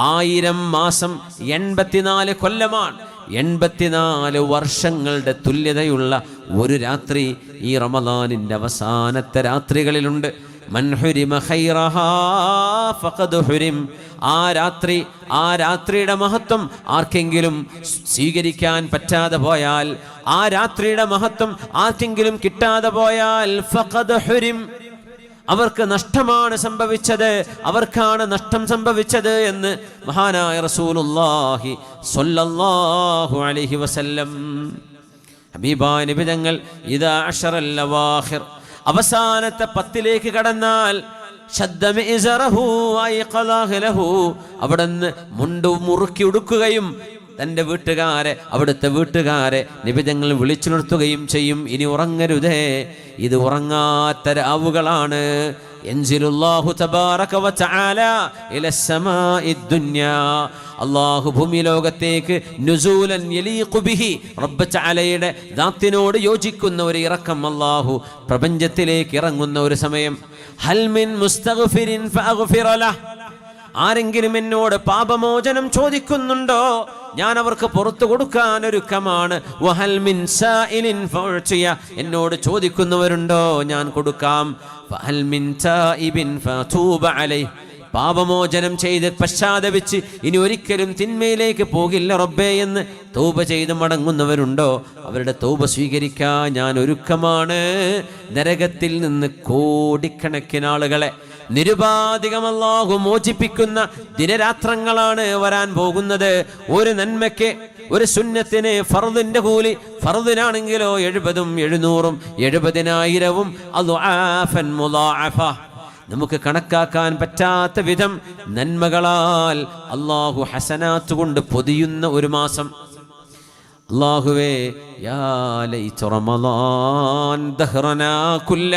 1000 മാസം 84 കൊല്ലമാണ്. 84 വർഷങ്ങളുടെ തുല്യതയുള്ള ഒരു രാത്രി ഈ റമദാനിൻ്റെ അവസാനത്തെ രാത്രികളിലുണ്ട്. മൻ ഹുരിമ ഖൈറഹാ ഫഖദ് ഹുരിം. ആ രാത്രിയുടെ മഹത്വം ആർക്കെങ്കിലും സ്വീകരിക്കാൻ പറ്റാതെ പോയാൽ, ആ രാത്രിയുടെ മഹത്വം ആർക്കെങ്കിലും കിട്ടാതെ പോയാൽ ഫഖദ് ഹുരിം, അവർക്ക് നഷ്ടമാണ് സംഭവിച്ചത്, അവർക്കാണ് നഷ്ടം സംഭവിച്ചത് എന്ന് മഹാനായ റസൂലുള്ളാഹി സ്വല്ലല്ലാഹു അലൈഹി വസല്ലം. ഹബീബായ നബി തങ്ങൾ ഇദാ അശറൽ അവാഖിർ, അവസാനത്തെ 10ലേക്ക് കടന്നാൽ അവിടുന്ന് മുണ്ട് മുറുക്കി ഉടുക്കുകയും തൻ്റെ വീട്ടുകാരെ, അവിടുത്തെ വീട്ടുകാരെ നിബിതങ്ങൾ വിളിച്ചു നിർത്തുകയും ചെയ്യും. ഇനി ഉറങ്ങരുതേ, ഇത് ഉറങ്ങാത്ത രാവുകളാണ്. യൻസിലുല്ലാഹു തബാറക വതആല ഇലസ്സമാഇദ് ദുനിയാ, അല്ലാഹു ഭൂമി ലോകത്തേക്ക് നുസൂലൻ യലീഖു ബിഹി, റബ്ബ് തആലയുടെ ദാത്തിനോട് യോജിക്കുന്ന ഒരു ഇറക്കം അല്ലാഹു പ്രപഞ്ചത്തിലേക്ക് ഇറങ്ങുന്ന ഒരു സമയം. ഹൽ മിൻ മുസ്തഗ്ഫിരിൻ ഫഅഗ്ഫിറ ലഹ്, ആരെങ്കിലും എന്നോട് പാപമോചനം ചോദിക്കുന്നുണ്ടോ, ഞാൻ അവർക്ക് പുറത്തു കൊടുക്കാൻ ഒരുക്കമാണ്. വഹൽ മിൻ സായിലിൻ ഫഉതിയ, എന്നോട് ചോദിക്കുന്നവരുണ്ടോ, ഞാൻ കൊടുക്കാം. ഫഹൽ മിൻ തായിബിൻ ഫതൂബ അലൈഹി, പാപമോചനം ചെയ്ത് പശ്ചാത്തപിച്ച് ഇനി ഒരിക്കലും തിന്മയിലേക്ക് പോകില്ല റബ്ബേ എന്ന് തൗബ ചെയ്ത് മടങ്ങുന്നവരുണ്ടോ, അവരുടെ തൗബ സ്വീകരിക്കാൻ ഞാൻ ഒരുക്കമാണ്. നരകത്തിൽ നിന്ന് കോടിക്കണക്കിന് ആളുകളെ നിരുപാധികം അല്ലാഹു മോചിപ്പിക്കുന്ന ദിനരാത്രങ്ങളാണ് വരാൻ പോകുന്നത്. ഒരു നന്മയ്ക്ക്, ഒരു സുന്നത്തിന് ഫർദിന്റെ കൂലി, ഫർദിനാണെങ്കിലോ 70ഉം 700ഉം 70,000ഉം അദ്ആഫൻ മുളാഅഫ, നമുക്ക് കണക്കാക്കാൻ പറ്റാത്ത വിധം നന്മകളാൽ അല്ലാഹു ഹസനാത്ത് കൊണ്ട് പൊതിയുന്ന ഒരു മാസം. അല്ലാഹുവേ യാ ലൈത റമളാൻ ദഹ്റനാ കുല്ല,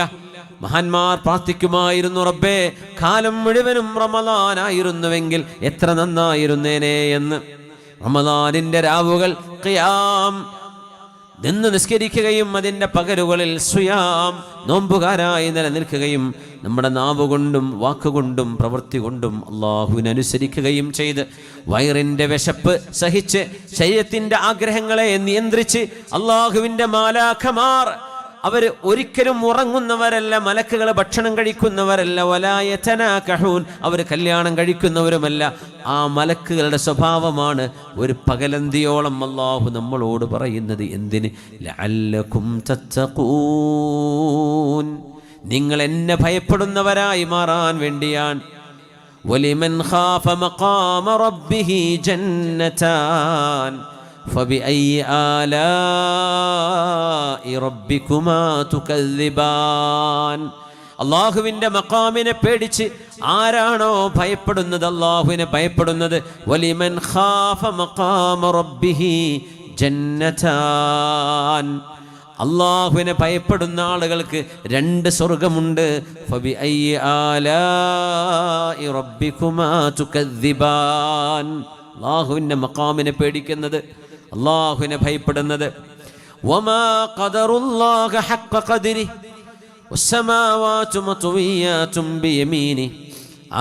മഹാന്മാർ പ്രാർത്ഥിക്കുമായിരുന്നു, റബ്ബേ കാലം മുഴുവനും റമളാനായിരുന്നുവെങ്കിൽ എത്ര നന്നായിരുന്നേനെ എന്ന്. റമളാനിന്റെ രാവുകൾ ഖിയാം നിന്ന് നിസ്കരിക്കുകയും അതിൻ്റെ പകലുകളിൽ സുയാം നോമ്പുകാരായി നിലനിൽക്കുകയും നമ്മുടെ നാവുകൊണ്ടും വാക്കുകൊണ്ടും പ്രവൃത്തി കൊണ്ടും അള്ളാഹുവിനനുസരിക്കുകയും ചെയ്ത് വയറിൻ്റെ വിശപ്പ് സഹിച്ച് ശരീരത്തിൻ്റെ ആഗ്രഹങ്ങളെ നിയന്ത്രിച്ച് അള്ളാഹുവിൻ്റെ മാലാഖമാർ, അവർ ഒരിക്കലും ഉറങ്ങുന്നവരല്ല, മലക്കുകൾ ഭക്ഷണം കഴിക്കുന്നവരല്ല, വലാ യതനാകഹൂൻ, അവർ കല്യാണം കഴിക്കുന്നവരുമല്ല. ആ മലക്കുകളുടെ സ്വഭാവമാണ് ഒരു പകലന്തിയോളം അല്ലാഹു നമ്മളോട് പറയുന്നത്. എന്തിന്? ലഅല്ലകും തത്തഖൂൻ, നിങ്ങൾ എന്നെ ഭയപ്പെടുന്നവരായി മാറാൻ വേണ്ടിയാണ്. വലിമൻ ഖാഫ മഖാമ റബ്ബിഹി ജന്നതാൻ ഫബിഅയ്യി ആലാഇ റബ്ബികുമാ തുകദ്ദിബാൻ. അള്ളാഹുവിൻ്റെ മഖാമിനെ പേടിച്ച് ആരാണോ ഭയപ്പെടുന്നത്, അള്ളാഹുവിനെ ഭയപ്പെടുന്നത്, വലിമൻ ഖാഫ മഖാമ റബ്ബിഹി ജന്നതാൻ, അള്ളാഹുവിനെ ഭയപ്പെടുന്ന ആളുകൾക്ക് 2 സ്വർഗമുണ്ട്. ഫബിഅയ്യി ആലാഇ റബ്ബികുമാ തുകദ്ദിബാൻ, അള്ളാഹുവിൻ്റെ മഖാമിനെ പേടിക്കുന്നത്, അള്ളാഹുവിനെ ഭയപ്പെടുന്നത്. വമാ ഖദറുല്ലാഹ ഹഖ്ഖ ഖദ്രി വസ്സമാവാതു മത്വിയാതും ബിയമീനി,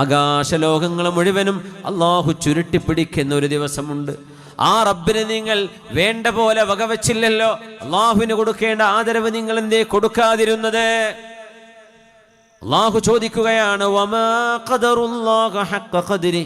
ആകാശലോകങ്ങൾ മുഴുവനും അള്ളാഹു ചുരുട്ടിപ്പിടിക്കുന്ന ഒരു ദിവസമുണ്ട്. ആ റബ്ബിനെ നിങ്ങൾ വേണ്ട പോലെ വകവച്ചില്ലല്ലോ. അള്ളാഹുവിന് കൊടുക്കേണ്ട ആദരവ് നിങ്ങൾ എന്തേ കൊടുക്കാതിരുന്നത്? അള്ളാഹു ചോദിക്കുകയാണ്, വമാ ഖദറുല്ലാഹ ഹഖ്ഖ ഖദ്രി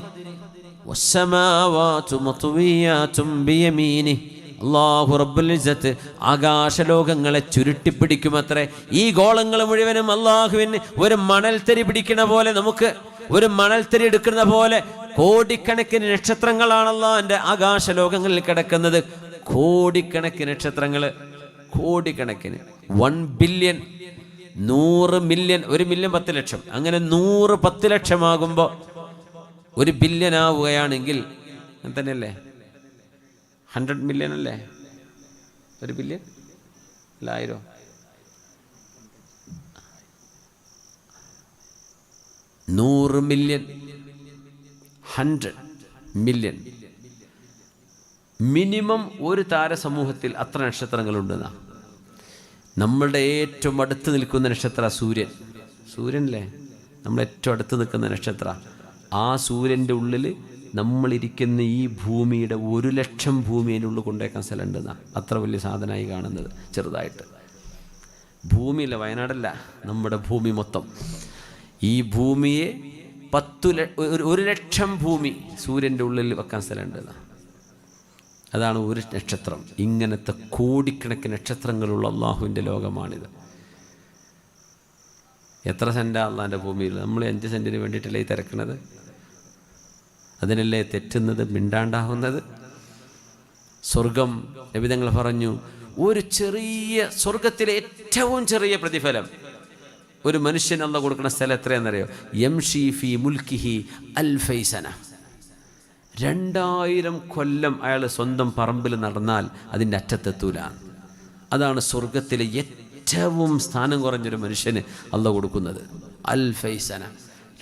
വസ്സമാവാതു മത്വിയാതും ബിയമീനി, അല്ലാഹു റബ്ബുൽ ഇസ്സത്ത് ആകാശലോകങ്ങളെ ചുരുട്ടിപ്പിടിക്കുമത്രേ. ഈ ഗോളങ്ങൾ മുഴുവനും അള്ളാഹുവിന് ഒരു മണൽത്തരി പിടിക്കണ പോലെ, നമുക്ക് ഒരു മണൽത്തരി എടുക്കുന്ന പോലെ കോടിക്കണക്കിന് നക്ഷത്രങ്ങളാണ് അള്ളാഹുവിൻ്റെ ആകാശലോകങ്ങളിൽ കിടക്കുന്നത്. കോടിക്കണക്കിന് നക്ഷത്രങ്ങൾ, കോടിക്കണക്കിന്. 1 ബില്യൺ, 100 മില്യൺ, 1 മില്യൺ 10 ലക്ഷം, അങ്ങനെ 100 10 ലക്ഷമാകുമ്പോൾ 1 ബില്യൺ ആവുകയാണെങ്കിൽ അങ്ങനെ തന്നെയല്ലേ? 100 മില്യൺ അല്ലേ 1 ബില്യൺ? അല്ല 1000? 100 മില്യൺ, 100 മില്യൺ മിനിമം ഒരു താരസമൂഹത്തിൽ അത്ര നക്ഷത്രങ്ങളുണ്ടെന്നാ. നമ്മളുടെ ഏറ്റവും അടുത്ത് നിൽക്കുന്ന നക്ഷത്ര സൂര്യൻ. സൂര്യനല്ലേ നമ്മൾ ഏറ്റവും അടുത്ത് നിൽക്കുന്ന നക്ഷത്ര. ആ സൂര്യൻ്റെ ഉള്ളിൽ നമ്മളിരിക്കുന്ന ഈ ഭൂമിയുടെ 1 ലക്ഷം ഭൂമി അതിനുള്ളിൽ കൊണ്ടുവയ്ക്കാൻ സ്ഥലമുണ്ടെന്നാ. അത്ര വലിയ സാധനമായി കാണുന്നത് ചെറുതായിട്ട്. ഭൂമിയില്ല, വയനാടല്ല, നമ്മുടെ ഭൂമി മൊത്തം. ഈ ഭൂമിയെ 1 ലക്ഷം ഭൂമി സൂര്യൻ്റെ ഉള്ളിൽ വെക്കാൻ സ്ഥലമുണ്ടെന്നാ. അതാണ് ഒരു നക്ഷത്രം. ഇങ്ങനത്തെ കോടിക്കണക്കിന് നക്ഷത്രങ്ങളുള്ള അള്ളാഹുവിൻ്റെ ലോകമാണിത്. എത്ര സെൻറ്റാ അള്ളാഹിൻ്റെ ഭൂമിയിൽ? നമ്മൾ 5 സെൻറ്റിന് വേണ്ടിയിട്ടല്ലേ ഈ തിരക്കണത്? അതിനല്ലേ തെറ്റുന്നത്, മിണ്ടാണ്ടാവുന്നത്? സ്വർഗം നബിതങ്ങൾ പറഞ്ഞു, ഒരു ചെറിയ സ്വർഗത്തിലെ ഏറ്റവും ചെറിയ പ്രതിഫലം ഒരു മനുഷ്യൻ അള്ളാഹു കൊടുക്കുന്ന സ്ഥലം എത്രയാണെന്നറിയോ? യംഷി ഫി മുൽക്കിഹി അൽഫൈസന. 2000 കൊല്ലം അയാൾ സ്വന്തം പറമ്പിൽ നടന്നാൽ അതിൻ്റെ അറ്റത്തെത്തൂല. അതാണ് സ്വർഗത്തിലെ ഏറ്റവും സ്ഥാനം കുറഞ്ഞൊരു മനുഷ്യന് അള്ളാഹു കൊടുക്കുന്നത്. അൽഫൈസന,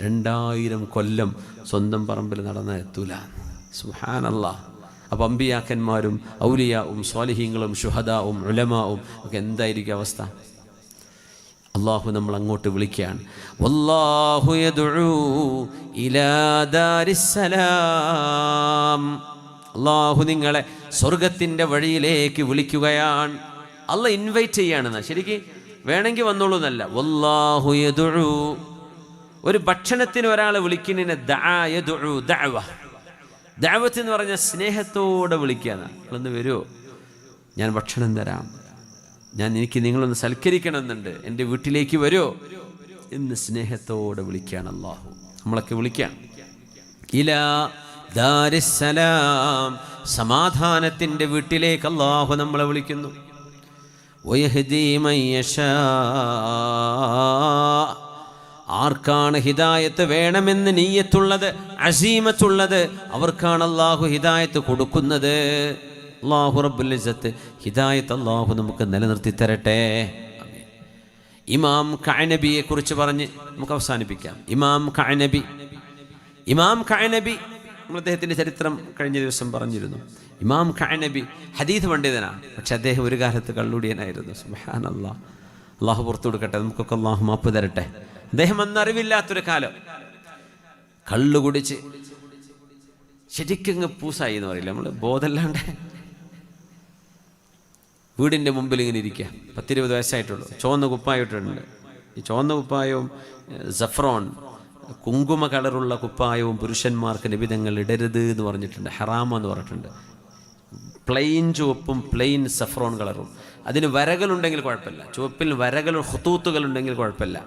2000 കൊല്ലം സ്വന്തം പറമ്പിൽ നടന്നാൽ എത്തൂല. സുബ്ഹാനല്ലാഹ്. അപ്പം അമ്പിയാക്കന്മാരും ഔലിയാവും സ്വാലിഹീങ്ങളും ശുഹദാവും ഉലമാവും ഒക്കെ എന്തായിരിക്കും അവസ്ഥ? അള്ളാഹു നമ്മൾ അങ്ങോട്ട് വിളിക്കുകയാണ്. വല്ലാഹു യദ്ഉ ഇലാ ദാരിസ്സലാം. അള്ളാഹു നിങ്ങളെ സ്വർഗത്തിൻ്റെ വഴിയിലേക്ക് വിളിക്കുകയാണ്. അള്ളാഹ് ഇൻവൈറ്റ് ചെയ്യുകയാണെന്നാ. ശരിക്കും വേണമെങ്കിൽ വന്നോളൂ എന്നല്ല. വല്ലാഹു യദ്ഉ. ഒരു ഭക്ഷണത്തിന് ഒരാളെ വിളിക്കുന്നതിന് ദഅ യദ്ഉ ദഅവ. ദഅവത്ത് എന്ന് പറഞ്ഞാൽ സ്നേഹത്തോടെ വിളിക്കുകയാണ്. നിങ്ങളൊന്ന് വരുമോ, ഞാൻ ഭക്ഷണം തരാം, എനിക്ക് നിങ്ങളൊന്ന് സൽക്കരിക്കണമെന്നുണ്ട്, എൻ്റെ വീട്ടിലേക്ക് വരുമോ എന്ന് സ്നേഹത്തോടെ വിളിക്കുകയാണ് അള്ളാഹു. നമ്മളൊക്കെ വിളിക്കുകയാണ്. ഇലാ ദാരിസ്സലാം, സമാധാനത്തിൻ്റെ വീട്ടിലേക്ക് അള്ളാഹു നമ്മളെ വിളിക്കുന്നു. വയഹ്ദീ മൻ യശാ, ആർക്കാണ് ഹിദായത്ത് വേണമെന്ന് നിയ്യത്തുള്ളത്, അസീമത്തുള്ളത്, അവർക്കാണ് അള്ളാഹു ഹിദായത്ത് കൊടുക്കുന്നത്. അള്ളാഹു റബ്ബുൽ ഇസ്സത്ത് ഹിദായത്ത് അള്ളാഹു നമുക്ക് നിലനിർത്തി തരട്ടെ. ഇമാം കഅനബിയെ കുറിച്ച് പറഞ്ഞ് നമുക്ക് അവസാനിപ്പിക്കാം. ഇമാം കഅനബി നമ്മൾ അദ്ദേഹത്തിൻ്റെ ചരിത്രം കഴിഞ്ഞ ദിവസം പറഞ്ഞിരുന്നു. ഇമാം കഅനബി ഹദീസ് പണ്ഡിതനാണ്, പക്ഷെ അദ്ദേഹം ഒരു കാലത്ത് കള്ളുടിയനായിരുന്നു. സുബ്ഹാനല്ലാഹ്. അള്ളാഹു പുറത്തു കൊടുക്കട്ടെ, നമുക്കൊക്കെ അള്ളാഹു മാപ്പ് തരട്ടെ. അദ്ദേഹം അന്നറിവില്ലാത്തൊരു കാലം കള്ളു കുടിച്ച് ശരിക്കങ്ങ് പൂസായി എന്ന് പറയില്ല, നമ്മൾ ബോധമല്ലാണ്ട് വീടിൻ്റെ മുമ്പിൽ ഇങ്ങനെ ഇരിക്കുക. 10-20 വയസ്സായിട്ടുള്ളൂ. ചുവന്ന കുപ്പായിട്ടുണ്ട്. ഈ ചുവന്ന കുപ്പായവും സഫ്രോൺ കുങ്കുമ കളറുള്ള കുപ്പായവും പുരുഷന്മാർക്ക് നിബിധങ്ങൾ ഇടരുത് എന്ന് പറഞ്ഞിട്ടുണ്ട്, ഹറാമെന്ന് പറഞ്ഞിട്ടുണ്ട്. പ്ലെയിൻ ചുവപ്പും പ്ലെയിൻ സഫ്രോൺ കളറും, അതിന് വരകളുണ്ടെങ്കിൽ കുഴപ്പമില്ല, ചുവപ്പിൽ വരകൾ ഖുതൂത്തുകളുണ്ടെങ്കിൽ കുഴപ്പമില്ല,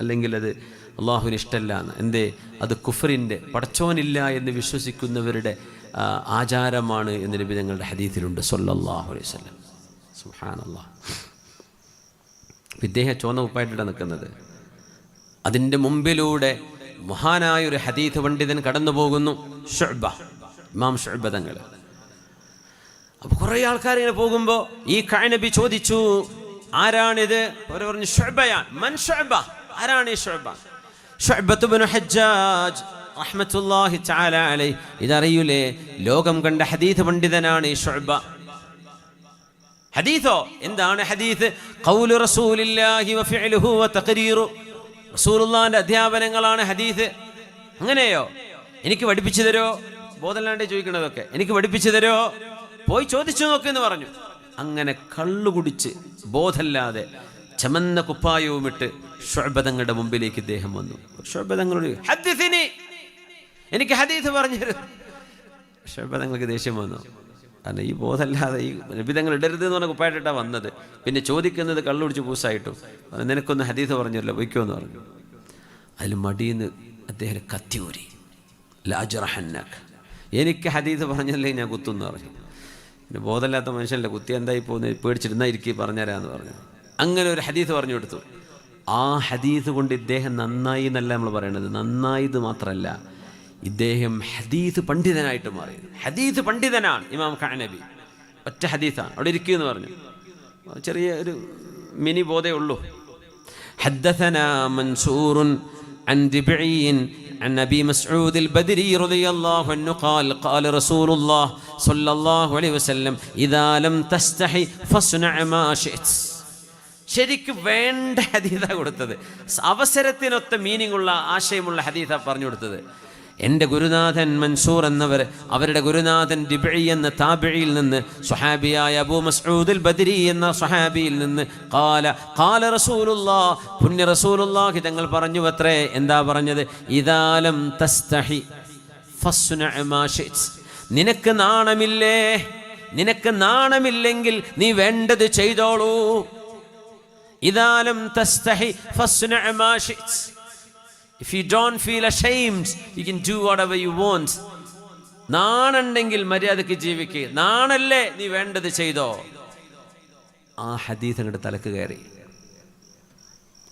അല്ലെങ്കിൽ അത് അള്ളാഹുവിന് ഇഷ്ടമല്ല എന്ന്. എന്തേ? അത് കുഫറിൻ്റെ, പടച്ചോനില്ല എന്ന് വിശ്വസിക്കുന്നവരുടെ ആചാരമാണ് എന്ന് നബി തങ്ങളുടെ ഹദീസിലുണ്ട് സല്ലല്ലാഹു അലൈഹി വസല്ലം. സുബ്ഹാനല്ലാഹ്. ഇദ്ദേഹം ചുവന്ന കുപ്പായിട്ടാണ് നിൽക്കുന്നത്. അതിൻ്റെ മുമ്പിലൂടെ മഹാനായൊരു ഹദീസ് പണ്ഡിതൻ കടന്നു പോകുന്നു, ഇമാം ശുഅബ തങ്ങൾ. അപ്പോൾ കുറേ ആൾക്കാർ ഇങ്ങനെ പോകുമ്പോൾ ഈ കഅനബി ചോദിച്ചു, ആരാണിത്? അവർ പറഞ്ഞു, ശുഅബയാൻ. മൻ ശുഅബ? ആരാണ് ഈ ശുഅബ? ശുഅബത്ത് ഇബ്നു ഹജ്ജാജ് റഹ്മത്തുള്ളാഹി തആല അലൈഹി. ഇതറിയൂലേ? ലോകം കണ്ട ഹദീസ് പണ്ഡിതനാണ് ഈ ശുഅബ. ഹദീസോ? എന്താണ് ഹദീസ്? ഖൗലു റസൂലില്ലാഹി വഫിഅലുഹു വതഖരീറു. റസൂലുള്ളാഹിന്റെ അധ്യാപനങ്ങളാണ് ഹദീസ്. അങ്ങനെയോ? എനിക്ക് പഠിപ്പിച്ചു തരോ? ബോധമല്ലാണ്ട് ചോദിക്കണതൊക്കെ എനിക്ക് പഠിപ്പിച്ചു തരോ? പോയി ചോദിച്ചു നോക്കെന്ന് പറഞ്ഞു. അങ്ങനെ കള്ളുകുടിച്ച് ബോധമല്ലാതെ ചമന്ന കുപ്പായവുമിട്ട് ശുഅബ തങ്ങളുടെ മുമ്പിലേക്ക് ഇദ്ദേഹം വന്നു. ശുഅബ തങ്ങളോട്, ഹദ്ദിസിനി, എനിക്ക് ഹദീസ് പറഞ്ഞു തരും. ശുഅബ തങ്ങൾക്ക് ദേഷ്യം വന്നു. കാരണം ഈ ബോധമല്ലാതെ ഈ നബി തങ്ങൾ ഇടരുത് എന്ന് പറഞ്ഞ കുപ്പായിട്ടാണ് വന്നത്. പിന്നെ ചോദിക്കുന്നത് കള്ളുടിച്ച് പൂസായിട്ടും. നിനക്കൊന്ന് ഹദീസ് പറഞ്ഞല്ലോ, വയ്ക്കോ എന്ന് പറഞ്ഞു. അതിൽ മടിയെന്ന് അദ്ദേഹം കത്തിയൂരി. ലാജറഹന്നക്, എനിക്ക് ഹദീസ് പറഞ്ഞല്ലേ ഞാൻ കുത്തുന്ന് പറഞ്ഞു. പിന്നെ ബോധമില്ലാത്ത മനുഷ്യനല്ലേ, കുത്തി എന്തായി പോകുന്നത്, പേടിച്ചിരുന്നാ ഇരിക്കി പറഞ്ഞുതരാമെന്ന് പറഞ്ഞു. അങ്ങനെ ഒരു ഹദീസ് പറഞ്ഞു കൊടുത്തു. ആ ഹദീസ് കൊണ്ട് ഇദ്ദേഹം നന്നായി എന്നല്ല നമ്മൾ പറയണത്, നന്നായത് മാത്രമല്ല, ഇദ്ദേഹം ഹദീസ് പണ്ഡിതനായിട്ട് മാറി. ഹദീസ് പണ്ഡിതനാണ് ഇമാം കഅനബി. ഒറ്റ ഹദീസാണ്, അവിടെ ഇരിക്കുമെന്ന് പറഞ്ഞു. ചെറിയ ഒരു മിനി ബോധേ ഉള്ളൂ. ഹദ്ദസനാ മൻസൂറുൻ അൻ ദിബഈൻ عن أبي مسعود البدري رضي الله عنه قال قال رسول الله صلى الله عليه وسلم إذا لم تستحي فاصنع ما شئت. ശരിക്കും വേണ്ട ഹദീസാണ് കൊടുത്തത്. അവസരത്തിനൊത്ത മീനിങ് ഉള്ള ആശയമുള്ള ഹദീസാണ് പറഞ്ഞു കൊടുത്തത്. എൻ്റെ ഗുരുനാഥൻ മൻസൂർ എന്നവർ, അവരുടെ ഗുരുനാഥൻ ദിബഈ എന്ന താബിഈയിൽ നിന്ന്, സ്വഹാബിയായ അബൂ മസ്ഊദ് അൽ ബദരി എന്ന സ്വഹാബിയിൽ നിന്ന്, ഖാല റസൂലുള്ളാഹ്, പുണ്യ റസൂലുള്ളാഹി തങ്ങൾ പറഞ്ഞു അത്രേ. എന്താ പറഞ്ഞത്? ഇദാ ലം തസ്തഹി ഫസ്ന മാ ശിഅ്ത. നിനക്ക് നാണമില്ലേ? നിനക്ക് നാണമില്ലെങ്കിൽ നീ വേണ്ടത് ചെയ്തോളൂ. ഇദാ ലം തസ്തഹി ഫസ്ന മാ ശിഅ്ത. If you don't feel ashamed, you can do whatever you want. നാണുണ്ടെങ്കിൽ മര്യാദയ്ക്ക് ജീവിക്കുക. നാണല്ലേ, നീ വേണ്ടത് ചെയ്തോ. ആ ഹദീസ് അങ്ങോട്ട് തലക്ക് കയറി.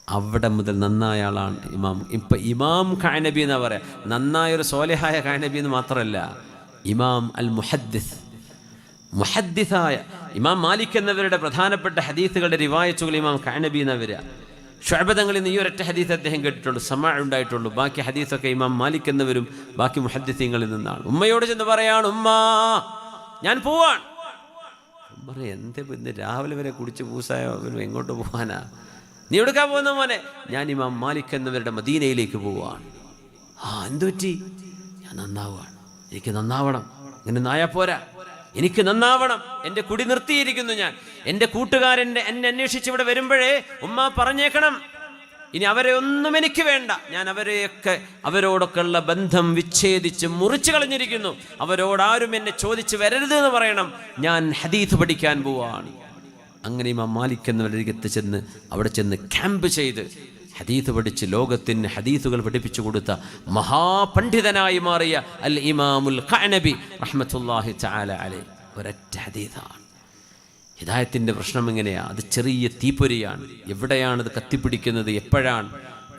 അവിടെ മുതൽ നന്നായ ആളാണ് ഇമാം. ഇപ്പം ഇമാം കഅനബി എന്നാ പറയാം. നന്നായൊരു സ്വാലിഹായ കഅനബി എന്ന് മാത്രമല്ല, ഇമാം അൽ മുഹദ്ദിസ്, മുഹദ്ദിസായ ഇമാം മാലിക് എന്നവരുടെ പ്രധാനപ്പെട്ട ഹദീസുകളുടെ റിവായത്തുകൾ ഇമാം കഅനബി എന്നാ വരിക. ശുഅബതങ്ങളിൽ നിന്ന് ഈ ഒരൊറ്റ ഹദീസ് അദ്ദേഹം കേട്ടിട്ടുള്ളൂ, സമാ ഉണ്ടായിട്ടുള്ളൂ. ബാക്കി ഹദീസൊക്കെ ഇമാം മാലിക് എന്നവരും ബാക്കി മുഹദ്ദിസീങ്ങളിൽ നിന്നാണ്. ഉമ്മയോട് ചെന്ന് പറയാണ്, ഉമ്മ ഞാൻ പോവാൻ. ഉമ്മ എന്ത് ഇന്ന് രാവിലെ വരെ കുടിച്ച് പൂസായോ, എങ്ങോട്ട് പോകാനാ? നീ എടുക്കാൻ പോകുന്ന മോനെ? ഞാൻ ഇമാം മാലിക് എന്നവരുടെ മദീനയിലേക്ക് പോവാണ്. എന്തു പറ്റി? ഞാൻ നന്നാവുകയാണ്, എനിക്ക് നന്നാവണം. ഇങ്ങനെ നായാ പോരാ, എനിക്ക് നന്നാവണം. എൻ്റെ കുടി നിർത്തിയിരിക്കുന്നു ഞാൻ. എൻ്റെ കൂട്ടുകാരൻ എന്നെ അന്വേഷിച്ച് ഇവിടെ വരുമ്പോഴേ ഉമ്മ പറഞ്ഞേക്കണം, ഇനി അവരെ ഒന്നും എനിക്ക് വേണ്ട. ഞാൻ അവരോടൊക്കെ ഉള്ള ബന്ധം വിച്ഛേദിച്ച് മുറിച്ചു കളഞ്ഞിരിക്കുന്നു. അവരോടാരും എന്നെ ചോദിച്ച് വരരുത് എന്ന് പറയണം. ഞാൻ ഹദീസ് പഠിക്കാൻ പോവാണ്. അങ്ങനെ ഇമാം മാലിക് എന്നവരികത്ത് ചെന്ന് അവിടെ ചെന്ന് ക്യാമ്പ് ചെയ്ത് ഹദീസ് പഠിച്ച് ലോകത്തിന് ഹദീസുകൾ പഠിപ്പിച്ചു കൊടുത്ത മഹാപണ്ഡിതനായി മാറിയ അൽ ഇമാമുൽ ഖഅനബി റഹ്മത്തുള്ളാഹി തആല അലൈഹി. ഒരൊറ്റ ഹദീസാണ്. ഹിദായത്തിൻ്റെ പ്രശ്നം എങ്ങനെയാണ്? അത് ചെറിയ തീപ്പൊരിയാണ്. എവിടെയാണത് കത്തിപ്പിടിക്കുന്നത്, എപ്പോഴാണ്,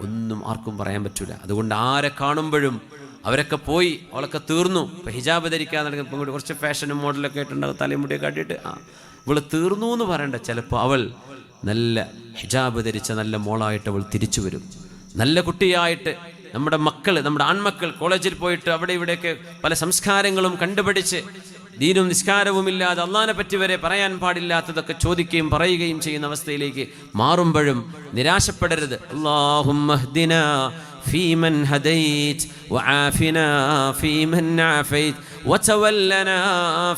ഒന്നും ആർക്കും പറയാൻ പറ്റില്ല. അതുകൊണ്ട് ആരെ കാണുമ്പോഴും അവരൊക്കെ പോയി, അവളൊക്കെ തീർന്നു. ഇപ്പം ഹിജാബ് ധരിക്കാൻ നടക്കുമ്പോൾ കുറച്ച് ഫാഷനും മോഡലൊക്കെ ആയിട്ടുണ്ടാകും, തലമുടിയൊക്കെ കാട്ടിയിട്ട് ഇവൾ തീർന്നു എന്ന് പറയണ്ട. ചിലപ്പോൾ അവൾ നല്ല ഹിജാബ് ധരിച്ച നല്ല മോളായിട്ട് അവൾ തിരിച്ചു വരും. നല്ല കുട്ടിയായിട്ട് നമ്മുടെ മക്കൾ, നമ്മുടെ ആൺമക്കൾ കോളേജിൽ പോയിട്ട് അവിടെ ഇവിടെയൊക്കെ പല സംസ്കാരങ്ങളും കണ്ടുപിടിച്ച് ദീനും നിസ്കാരവും ഇല്ലാതെ അള്ളാഹിനെ പറ്റി വരെ പറയാൻ പാടില്ലാത്തതൊക്കെ ചോദിക്കുകയും പറയുകയും ചെയ്യുന്ന അവസ്ഥയിലേക്ക് മാറുമ്പോഴും നിരാശപ്പെടരുത്. അല്ലാഹുമ്മ ഹ്ദിനാ ഫീമൻ ഹദൈത് വആഫിനാ ഫീമൻ ആഫൈത് വതവല്ലനാ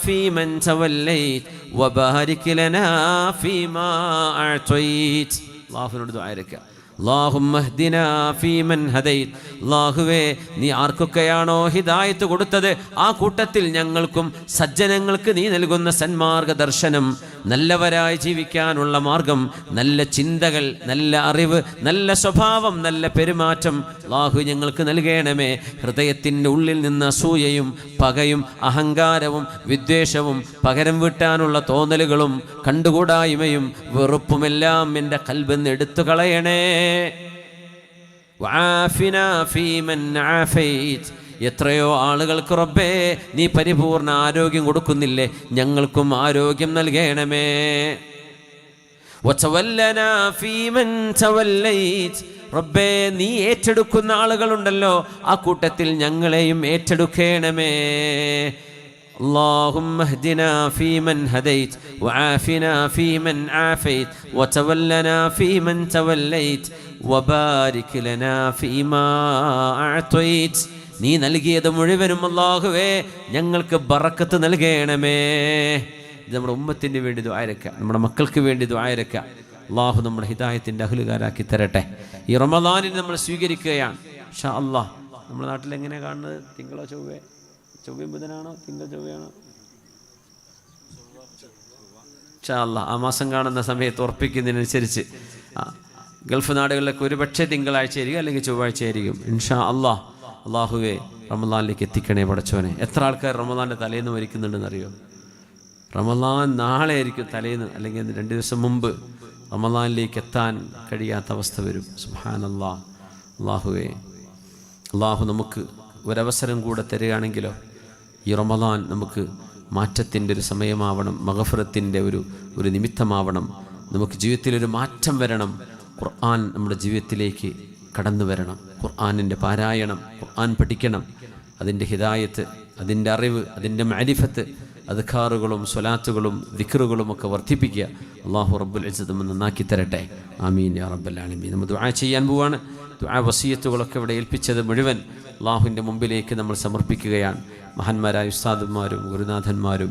ഫീമൻ തവല്ലൈത് വബാരിക് ലനാ ഫീമാ അഅതൈത്. അല്ലാഹുവിനോട് ദുആ ഇരക്കുക. അല്ലാഹുമ്മ ഹ്ദിനാ ഫീമൻ ഹദൈത്. അല്ലാഹുവേ, നീ ആർക്കൊക്കെയാണോ ഹിദായത്ത് കൊടുത്തത് ആ കൂട്ടത്തിൽ ഞങ്ങൾക്കും സജ്ജനങ്ങൾക്ക് നീ നൽകുന്ന സന്മാർഗ ദർശനം, നല്ലവരായി ജീവിക്കാനുള്ള മാർഗം, നല്ല ചിന്തകൾ, നല്ല അറിവ്, നല്ല സ്വഭാവം, നല്ല പെരുമാറ്റം അല്ലാഹു ഞങ്ങൾക്ക് നൽകണമേ. ഹൃദയത്തിൻ്റെ ഉള്ളിൽ നിന്ന് അസൂയയും പകയും അഹങ്കാരവും വിദ്വേഷവും പകരം വീട്ടാനുള്ള തോന്നലുകളും കണ്ടുകൂടായ്മയും വെറുപ്പുമെല്ലാം എൻ്റെ ഖൽബിന്ന് എടുത്തു കളയണേ. വആഫിനാ ഫീമൻ ആഫൈത്. എത്രയോ ആളുകൾക്ക് റബ്ബേ നീ പരിപൂർണ ആരോഗ്യം കൊടുക്കുന്നില്ലേ, ഞങ്ങൾക്കും ആരോഗ്യം നൽകണമേ. വതവല്ലനാ ഫീമൻ തവല്ലൈത്. റബ്ബേ, നീ ഏറ്റെടുക്കുന്ന ആളുകളുണ്ടല്ലോ, ആ കൂട്ടത്തിൽ ഞങ്ങളെയും ഏറ്റെടുക്കണമേ. اللهم اهدنا فيمن هديت وعافنا فيمن عافيت وتولنا فيمن توليت وبارك لنا فيما أعطيت. നീ നൽകിയത് മുഴുവനും അല്ലാഹുവേ ഞങ്ങൾക്ക് ബറക്കത്ത് നൽകണമേ. ഇത് നമ്മുടെ ഉമ്മത്തിന് വേണ്ടി ദുആ ഇരക്കുക, നമ്മുടെ മക്കൾക്ക് വേണ്ടി ദുആ ഇരക്കുക. അല്ലാഹു നമ്മുടെ ഹിദായത്തിൻ്റെ അഹ്ലുകാരാക്കി തരട്ടെ. ഈ റമദാനിൽ നമ്മൾ സ്വീകരിക്കുകയാണ് ഇൻഷാ അല്ലാഹ്. നമ്മുടെ നാട്ടിൽ എങ്ങനെയാണ് കാണുന്നത്? തിങ്കളോ ചൊവ്വയും ബുധനാണോ, തിങ്കൾ ചൊവ്വയാണോ? ഇൻഷാ അല്ലാഹ് ആ മാസം കാണുന്ന സമയത്ത് ഉറപ്പിക്കുന്നതിനനുസരിച്ച് ഗൾഫ് നാടുകളിലൊക്കെ ഒരുപക്ഷെ തിങ്കളാഴ്ച ആയിരിക്കും, അല്ലെങ്കിൽ ചൊവ്വാഴ്ച ആയിരിക്കും. ഇൻഷാ അല്ലാഹ്. അല്ലാഹുവേ, റമദാനിലേക്ക് എത്തിക്കണേ പടച്ചോനെ. എത്ര ആൾക്കാർ റമദാൻ്റെ തലേന്ന് മരിക്കുന്നുണ്ടെന്നറിയോ? റമദാൻ നാളെ ആയിരിക്കും തലേന്ന്, അല്ലെങ്കിൽ 2 ദിവസം മുമ്പ് റമദാനിലേക്ക് എത്താൻ കഴിയാത്ത അവസ്ഥ വരും. സുബ്ഹാനല്ലാഹ്. അല്ലാഹുവേ, അല്ലാഹു നമുക്ക് ഒരവസരം കൂടെ തരികയാണെങ്കിലോ ഈ റമദാൻ നമുക്ക് മാറ്റത്തിൻ്റെ ഒരു സമയമാവണം, മഗ്ഫിറത്തിൻ്റെ ഒരു നിമിത്തമാവണം. നമുക്ക് ജീവിതത്തിലൊരു മാറ്റം വരണം. ഖുർആൻ നമ്മുടെ ജീവിതത്തിലേക്ക് കടന്നു വരണം. ഖുർആനിൻ്റെ പാരായണം, ഖുർആൻ പഠിക്കണം. അതിൻ്റെ ഹിദായത്ത്, അതിൻ്റെ അറിവ്, അതിൻ്റെ മഅരിഫത്ത്, അദ്കാറുകളും സ്വലാത്തുകളും ദിക്റുകളും ഒക്കെ വർദ്ധിപ്പിക്കുക. അല്ലാഹു റബ്ബുൽ ഇസ്സത്ത് നന്നാക്കി തരട്ടെ. ആമീൻ യാ റബ്ബൽ ആലമീൻ. നമ്മൾ ദുആ ചെയ്യാൻ പോവാണ്. ദുആ വസിയത്തുകളൊക്കെ ഇവിടെ ഏൽപ്പിച്ചത് മുഴുവൻ അല്ലാഹുവിൻ്റെ മുമ്പിലേക്ക് നമ്മൾ സമർപ്പിക്കുകയാണ്. മഹാന്മാരായ ഉസ്താദുമാരും ഗുരുനാഥന്മാരും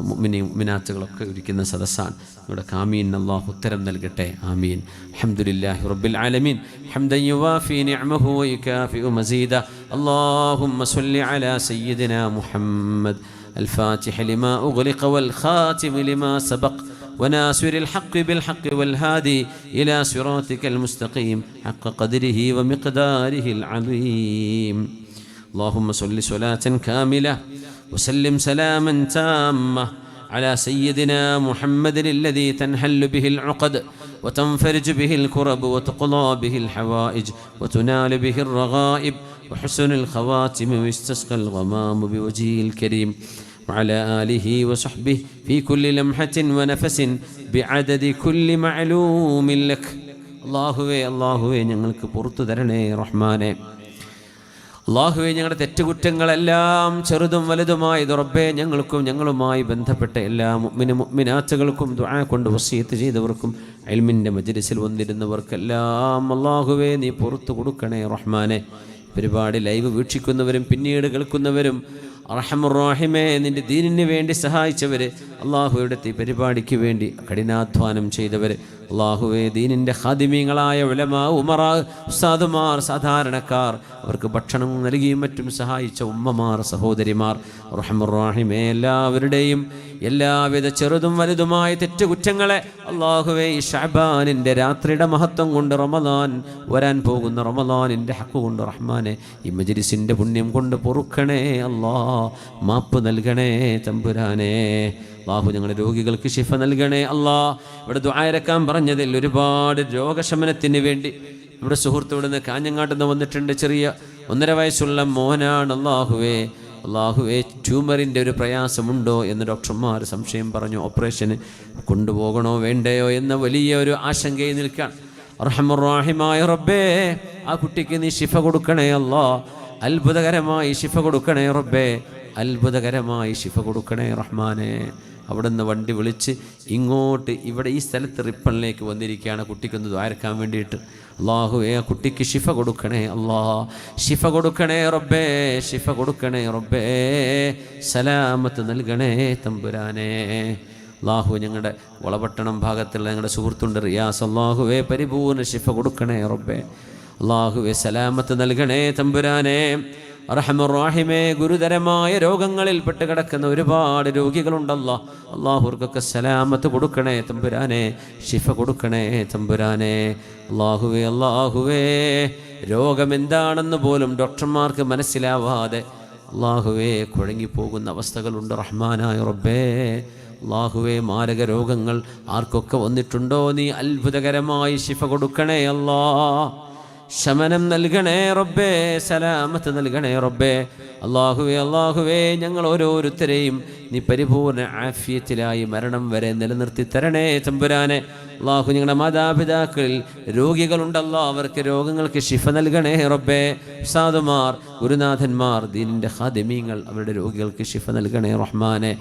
മുഅ്മിനാത്തുകളൊക്കെ ഇരിക്കുന്ന സദസ്സാണ്. ഇവിടെ ആമീൻ. അല്ലാഹു ഉത്തരം നൽകട്ടെ. ആമീൻ. അൽഹംദുലില്ലാഹി റബ്ബിൽ ആലമീൻ ഹംദൻ യുവാഫി നിഅമഹു വയുകാഫിഉ മസീദ. അല്ലാഹുമ്മ സ്വല്ലി അലാ സയ്യിദിനാ മുഹമ്മദ് الفاتح لما أغلق والخاتم لما سبق وناصر الحق بالحق والهادي إلى صراطك المستقيم حق قدره ومقداره العظيم. اللهم صل صلاة كاملة وسلم سلاما تاما على سيدنا محمد الذي تنحل به العقد وتنفرج به الكرب وتقضى به الحوائج وتنال به الرغائب وحسن الخواتم ويستسقى الغمام بوجهه الكريم وعلى آله وصحبه في كل لمحة ونفس بعدد كل معلوم لك. അല്ലാഹുവേ ഞങ്ങൾക്ക് പുറത്തു തരണേ റഹ്മാനെ. അല്ലാഹുവേ ഞങ്ങളുടെ തെറ്റുകുറ്റങ്ങളെല്ലാം ചെറുതും വലുതുമായത് റബ്ബേ ഞങ്ങൾക്കും ഞങ്ങളുമായി ബന്ധപ്പെട്ട എല്ലാ മുഅ്മിനാത്തുകൾക്കും ദുആ കൊണ്ട് വസിയത്ത് ചെയ്തവർക്കും ഇൽമിൻ്റെ മജ്ലിസിൽ വന്നിരുന്നവർക്കെല്ലാം അല്ലാഹുവേ നീ പുറത്തു കൊടുക്കണേ റഹ്മാനെ. പരിപാടി ലൈവ് വീക്ഷിക്കുന്നവരും പിന്നീട് കേൾക്കുന്നവരും അർഹമുർ-റഹീമേ നിൻ്റെ ദീനിന് വേണ്ടി സഹായിച്ചവർ, അല്ലാഹുവയുടെ പരിപാടിക്ക് വേണ്ടി കഠിനാധ്വാനം ചെയ്തവർ, അല്ലാഹുവേ ദീനിൻ്റെ ഖാദിമീങ്ങളായ ഉലമാ, ഉമറാ, ഉസ്താദുമാർ, സാധാരണക്കാർ, അവർക്ക് ഭക്ഷണം നൽകിയും മറ്റും സഹായിച്ച ഉമ്മമാർ, സഹോദരിമാർ, അർഹമുർ-റഹീമേ എല്ലാവരുടെയും എല്ലാവിധ ചെറുതും വലുതുമായ തെറ്റുകുറ്റങ്ങളെ അല്ലാഹുവേ ഈ ശഅബാനിൻ്റെ രാത്രിയുടെ മഹത്വം കൊണ്ട്, റമദാൻ വരാൻ പോകുന്ന റമദാനിൻ്റെ ഹക്ക് കൊണ്ട് റഹ്മാനെ ഈ മജ്ലിസിൻ്റെ പുണ്യം കൊണ്ട് പൊറുക്കണേ അല്ലാ, മാപ്പ് നൽകണേ തമ്പുരാനേ. അല്ലാഹു ഞങ്ങളുടെ രോഗികൾക്ക് ശിഫ നൽകണേ അല്ലാ. ഇവിടെ ദുആയിരക്കാൻ പറഞ്ഞതിൽ ഒരുപാട് രോഗശമനത്തിന് വേണ്ടി ഇവിടെ സുഹൃത്ത് ഇവിടുന്ന് കാഞ്ഞങ്ങാട്ട് നിന്ന് വന്നിട്ടുണ്ട്. ചെറിയ 1.5 വയസ്സുള്ള മോനാണ്. അല്ലാഹുവേ ട്യൂമറിൻ്റെ ഒരു പ്രയാസമുണ്ടോ എന്ന് ഡോക്ടർമാർ സംശയം പറഞ്ഞു. ഓപ്പറേഷന് കൊണ്ടുപോകണോ വേണ്ടയോ എന്ന വലിയ ഒരു ആശങ്കയിൽ നിൽക്കാൻ. അർഹമുർ-റഹീമായ റബ്ബേ ആ കുട്ടിക്ക് നീ ശിഫ കൊടുക്കണേ അല്ലാ. അത്ഭുതകരമായി ശിഫ കൊടുക്കണേ റബ്ബേ, അത്ഭുതകരമായി ശിഫ കൊടുക്കണേ റഹ്മാനെ. അവിടെ നിന്ന് വണ്ടി വിളിച്ച് ഇങ്ങോട്ട് ഇവിടെ ഈ സ്ഥലത്ത് റിപ്പണിലേക്ക് വന്നിരിക്കുകയാണ് കുട്ടിക്കൊന്ന് ദ്വാരക്കാൻ വേണ്ടിയിട്ട്. അല്ലാഹുവേ ആ കുട്ടിക്ക് ശിഫ കൊടുക്കണേ അല്ലാ, ശിഫ കൊടുക്കണേ റബ്ബേ, ശിഫ കൊടുക്കണേ റബ്ബേ, സലാമത്ത് നൽകണേ തമ്പുരാനേ. അല്ലാഹു ഞങ്ങളുടെ വളപട്ടണം ഭാഗത്തുള്ള ഞങ്ങളുടെ സുഹൃത്തുണ്ട് റിയാസ്, അല്ലാഹുവേ പരിപൂർണ്ണ ശിഫ കൊടുക്കണേ റബ്ബേ, അല്ലാഹുവേ സലാമത്ത് നൽകണേ തമ്പുരാനേ. അർഹമുർ-റഹീമേ ഗുരുതരമായ രോഗങ്ങളിൽ പെട്ട് കിടക്കുന്ന ഒരുപാട് രോഗികളുണ്ടല്ലോ, അല്ലാഹുവർക്കൊക്കെ സലാമത്ത് കൊടുക്കണേ തമ്പുരാനെ, ശിഫ കൊടുക്കണേ തമ്പുരാനെ. അല്ലാഹുവേ രോഗമെന്താണെന്ന് പോലും ഡോക്ടർമാർക്ക് മനസ്സിലാവാതെ അല്ലാഹുവേ കുഴങ്ങിപ്പോകുന്ന അവസ്ഥകളുണ്ട് റഹ്മാനായ റബ്ബേ. അല്ലാഹുവേ മാരക രോഗങ്ങൾ ആർക്കൊക്കെ വന്നിട്ടുണ്ടോ നീ അത്ഭുതകരമായി ശിഫ കൊടുക്കണേ അല്ലാ, ശമനം നൽകണേ റബ്ബേ, സലാമത്ത് നൽകണേ റബ്ബേ. അല്ലാഹുവേ ഞങ്ങൾ ഓരോരുത്തരെയും നീ പരിപൂർണ്ണ ആഫിയത്തിലായി മരണം വരെ നിലനിർത്തി തരണേ തമ്പുരാനെ. അല്ലാഹു ഞങ്ങളുടെ മാതാപിതാക്കളിൽ രോഗികളുണ്ടല്ലോ, അവർക്ക് രോഗങ്ങൾക്ക് ശിഫ നൽകണേ റബ്ബേ. ഉസ്താദുമാർ, ഗുരുനാഥന്മാർ, ദീനിൻ്റെ ഖാദിമീങ്ങൾ, അവരുടെ രോഗികൾക്ക് ശിഫ നൽകണേ റഹ്മാനെ.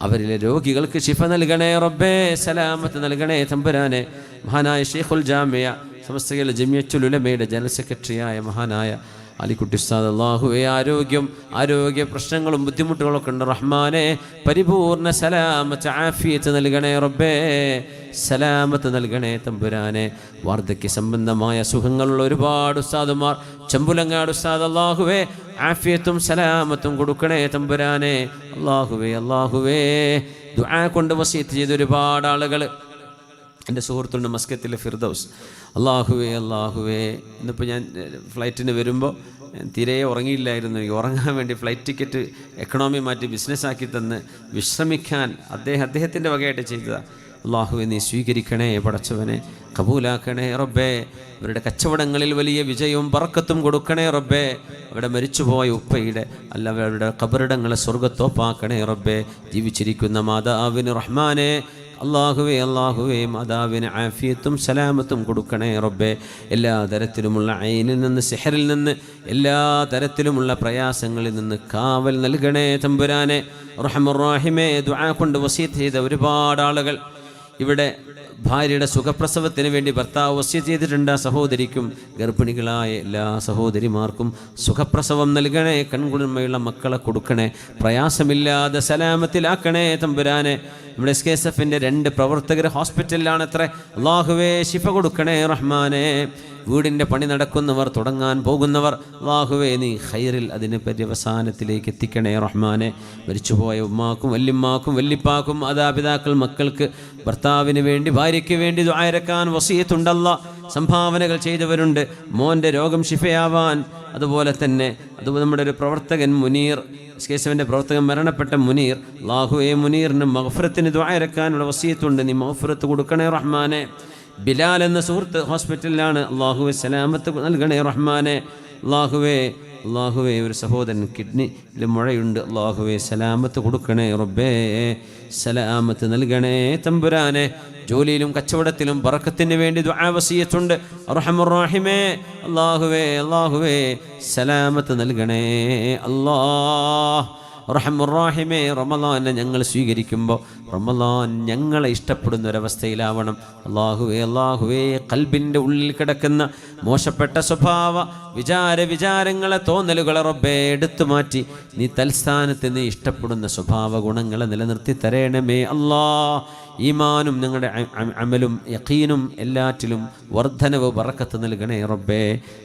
അവരിലെ രോഗികൾക്ക് ശിഫ നൽകണേ റബ്ബേ, സലാമത്ത് നൽകണേ തമ്പുരാനെ. മഹാനായ ശൈഖുൽ ജാമിയ സമസ്തയിലെ ജമിയത്തുൽ ഉലമയുടെ ജനറൽ സെക്രട്ടറിയായ മഹാനായ അലിക്കുട്ടി ഉസ്താദ്, അല്ലാഹുവേ ആരോഗ്യ പ്രശ്നങ്ങളും ബുദ്ധിമുട്ടുകളൊക്കെ ഉണ്ട് റഹ്മാനെ. പരിപൂർണ്ണ സലാമത്ത് ആഫിയത്ത് നൽകണേ റബ്ബേ, സലാമത്ത് നൽകണേ തമ്പുരാനെ. വാർദ്ധക്യ സംബന്ധമായ സുഖങ്ങളുള്ള ഒരുപാട് ഉസ്താദുമാർ, ചമ്പുലങ്ങാട് ഉസ്താദ്, അല്ലാഹുവേ ആഫിയത്തും സലാമത്തും കൊടുക്കണേ തമ്പുരാനെ. അല്ലാഹുവേ ദുആ കൊണ്ട് വസിയത്ത് ചെയ്ത ഒരുപാട് ആളുകൾ എൻ്റെ സുഹൃത്തുണ്ട് മസ്കത്തിലെ ഫിർദൗസ്. അല്ലാഹുവേ ഇന്നിപ്പോൾ ഞാൻ ഫ്ലൈറ്റിന് വരുമ്പോൾ തീരെ ഉറങ്ങിയില്ലായിരുന്നു. ഉറങ്ങാൻ വേണ്ടി ഫ്ലൈറ്റ് ടിക്കറ്റ് എക്കണോമി മാറ്റി ബിസിനസ്സാക്കി തന്ന് വിശ്രമിക്കാൻ അദ്ദേഹത്തിൻ്റെ വകയായിട്ട് ചെയ്തതാണ്. അല്ലാഹുവേ നീ സ്വീകരിക്കണേ പടച്ചവനെ, കബൂലാക്കണേ റബ്ബേ. അവരുടെ കച്ചവടങ്ങളിൽ വലിയ വിജയവും ബർക്കത്തും കൊടുക്കണേ റബ്ബേ. അവിടെ മരിച്ചുപോയ ഉപ്പയുടെ അവരുടെ ഖബറിടങ്ങളെ സ്വർഗ്ഗത്തോപ്പാക്കണേ റബ്ബേ. ജീവിച്ചിരിക്കുന്ന മാതാവിന് റഹ്മാനെ അല്ലാഹുവേ മാതാവിന് ആഫിയത്തും സലാമത്തും കൊടുക്കണേ റബ്ബേ. എല്ലാ തരത്തിലുമുള്ള ഐനിൽ നിന്ന്, സിഹറിൽ നിന്ന്, എല്ലാ തരത്തിലുമുള്ള പ്രയാസങ്ങളിൽ നിന്ന് കാവൽ നൽകണേ തമ്പുരാനെ. റഹ്മാൻ-റഹീമേ ദുആ കൊണ്ട് വസിയത്ത് ചെയ്ത ഒരുപാട് ആളുകൾ ഇവിടെ ഭാര്യയുടെ സുഖപ്രസവത്തിന് വേണ്ടി ഭർത്താവ് വസിയത്ത് ചെയ്തിട്ടുണ്ട്. ആ സഹോദരിക്കും ഗർഭിണികളായ എല്ലാ സഹോദരിമാർക്കും സുഖപ്രസവം നൽകണേ, കൺകുളിർമയുള്ള മക്കളെ കൊടുക്കണേ, പ്രയാസമില്ലാതെ സലാമത്തിലാക്കണേ തമ്പുരാനെ. നമ്മുടെ SKSFൻ്റെ 2 പ്രവർത്തകർ ഹോസ്പിറ്റലിലാണത്രേ. അല്ലാഹുവേ ശിഫ കൊടുക്കണേ റഹ്മാനെ. വീടിൻ്റെ പണി നടക്കുന്നവർ, തുടങ്ങാൻ പോകുന്നവർ, അല്ലാഹുവേ നീ ഖൈറിൽ അതിന് പര്യവസാനത്തിലേക്ക് എത്തിക്കണേ റഹ്മാനെ. മരിച്ചുപോയ ഉമ്മാക്കും വല്യമ്മാക്കും വല്ലിപ്പാക്കും മാതാപിതാക്കൾ, മക്കൾക്ക്, ഭർത്താവിന് വേണ്ടി, ഭാര്യയ്ക്ക് വേണ്ടി ദുആയിരക്കാൻ വസിയത്തുണ്ടല്ല. സംഭാവനകൾ ചെയ്തവരുണ്ട് മോൻ്റെ രോഗം ശിഫയാവാൻ. അതുപോലെ തന്നെ നമ്മുടെ ഒരു പ്രവർത്തകൻ മുനീർ, SKSFൻ്റെ പ്രവർത്തകൻ മരണപ്പെട്ട മുനീർ, അല്ലാഹുവേ മുനീറിന് മഗ്ഫിറത്തിന് ദുആയിരക്കാനുള്ള വസിയത്തുണ്ട്. നീ മഗ്ഫിറത്ത് കൊടുക്കണേ റഹ്മാനെ. ബിലാൽ എന്ന സുഹൃത്ത് ഹോസ്പിറ്റലിലാണ്. അള്ളാഹുവെ സലാമത്ത് നൽകണേ റഹ്മാനെ. അള്ളാഹുവേ ഒരു സഹോദരൻ കിഡ്നിയിൽ മുഴയുണ്ട്. അള്ളാഹുവെ സലാമത്ത് കൊടുക്കണേ റബ്ബേ, സലാമത്ത് നൽകണേ തമ്പുരാനെ. ജോലിയിലും കച്ചവടത്തിലും ബറക്കത്തിന് വേണ്ടി ദുആ വസിയത്തുണ്ട്. അർഹമർ റഹീമേ അള്ളാഹുവേ സലാമത്ത് നൽകണേ അല്ലാഹ്. റഹ്മുറാഹിമേ, റമളാനെ ഞങ്ങൾ സ്വീകരിക്കുമ്പോൾ റമളാൻ ഞങ്ങളെ ഇഷ്ടപ്പെടുന്ന ഒരവസ്ഥയിലാവണം. അള്ളാഹുവേ ഖൽബിൻ്റെ ഉള്ളിൽ കിടക്കുന്ന മോശപ്പെട്ട സ്വഭാവ വിചാരങ്ങളെ തോന്നലുകളെ റബ്ബേ എടുത്തു മാറ്റി നീ തൽസ്ഥാനത്ത് നീ ഇഷ്ടപ്പെടുന്ന സ്വഭാവ ഗുണങ്ങളെ നിലനിർത്തി തരേണമേ അല്ലാഹ്. ഈമാനും ഞങ്ങളുടെ അമലും യഖീനും എല്ലാറ്റിലും വർധനവ് ബറക്കത്ത് നൽകണേ റബ്ബേ.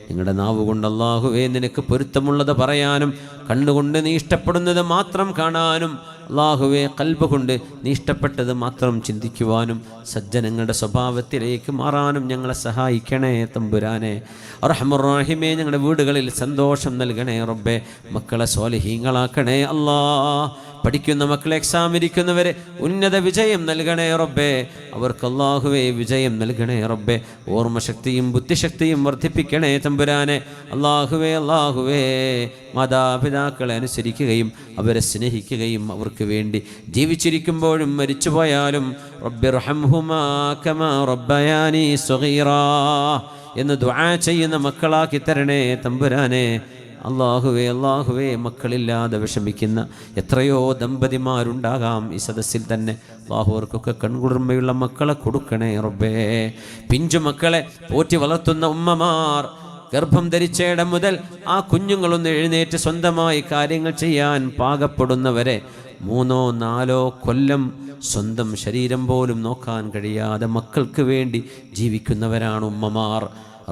നിങ്ങളുടെ നാവ് കൊണ്ട് അല്ലാഹുവേ നിനക്ക് പൊരുത്തമുള്ളത് പറയാനും കണ്ണുകൊണ്ട് നീ ഇഷ്ടപ്പെടുന്നത് മാത്രം കാണാനും അല്ലാഹുവേ ഖൽബ് കൊണ്ട് നീ ഇഷ്ടപ്പെട്ടത് മാത്രം ചിന്തിക്കുവാനും സജ്ജനങ്ങളുടെ സ്വഭാവത്തിലേക്ക് മാറാനും ഞങ്ങളെ സഹായിക്കണേ തമ്പുരാനെ. അർഹമർ റഹീമേ, ഞങ്ങളുടെ വീടുകളിൽ സന്തോഷം നൽകണേ റബ്ബേ. മക്കളെ സ്വാലിഹീങ്ങളാക്കണേ അല്ലാഹ്. പഠിക്കുന്ന മക്കളെ, എക്സാം ഇരിക്കുന്നവരെ ഉന്നത വിജയം നൽകണേ റബ്ബേ. അവർക്ക് അല്ലാഹുവേ വിജയം നൽകണേ റബ്ബേ. ഓർമ്മശക്തിയും ബുദ്ധിശക്തിയും വർദ്ധിപ്പിക്കണേ തമ്പുരാനെ. അല്ലാഹുവേ മാതാപിതാക്കളെ അനുസരിക്കുകയും അവരെ സ്നേഹിക്കുകയും അവർക്ക് വേണ്ടി ജീവിച്ചിരിക്കുമ്പോഴും മരിച്ചുപോയാലും റബ്ബിർഹംഹുമാ കമാ റബ്ബയാനി സഗീറാ എന്ന് ദുആ ചെയ്യുന്ന മക്കളാക്കി തരണേ തമ്പുരാനെ. അല്ലാഹുവേ മക്കളില്ലാതെ വിഷമിക്കുന്ന എത്രയോ ദമ്പതിമാരുണ്ടാകാം ഈ സദസ്സിൽ തന്നെ. അല്ലാഹുവർക്കൊക്കെ കൺകുളിർമയുള്ള മക്കളെ കൊടുക്കണേ റബ്ബേ. പിഞ്ചു മക്കളെ പോറ്റി വളർത്തുന്ന ഉമ്മമാർ ഗർഭം ധരിച്ചയിടം മുതൽ ആ കുഞ്ഞുങ്ങളൊന്ന് എഴുന്നേറ്റ് സ്വന്തമായി കാര്യങ്ങൾ ചെയ്യാൻ പാകപ്പെടുന്നവരെ 3-4 കൊല്ലം സ്വന്തം ശരീരം പോലും നോക്കാൻ കഴിയാതെ മക്കൾക്ക് വേണ്ടി ജീവിക്കുന്നവരാണ് ഉമ്മമാർ.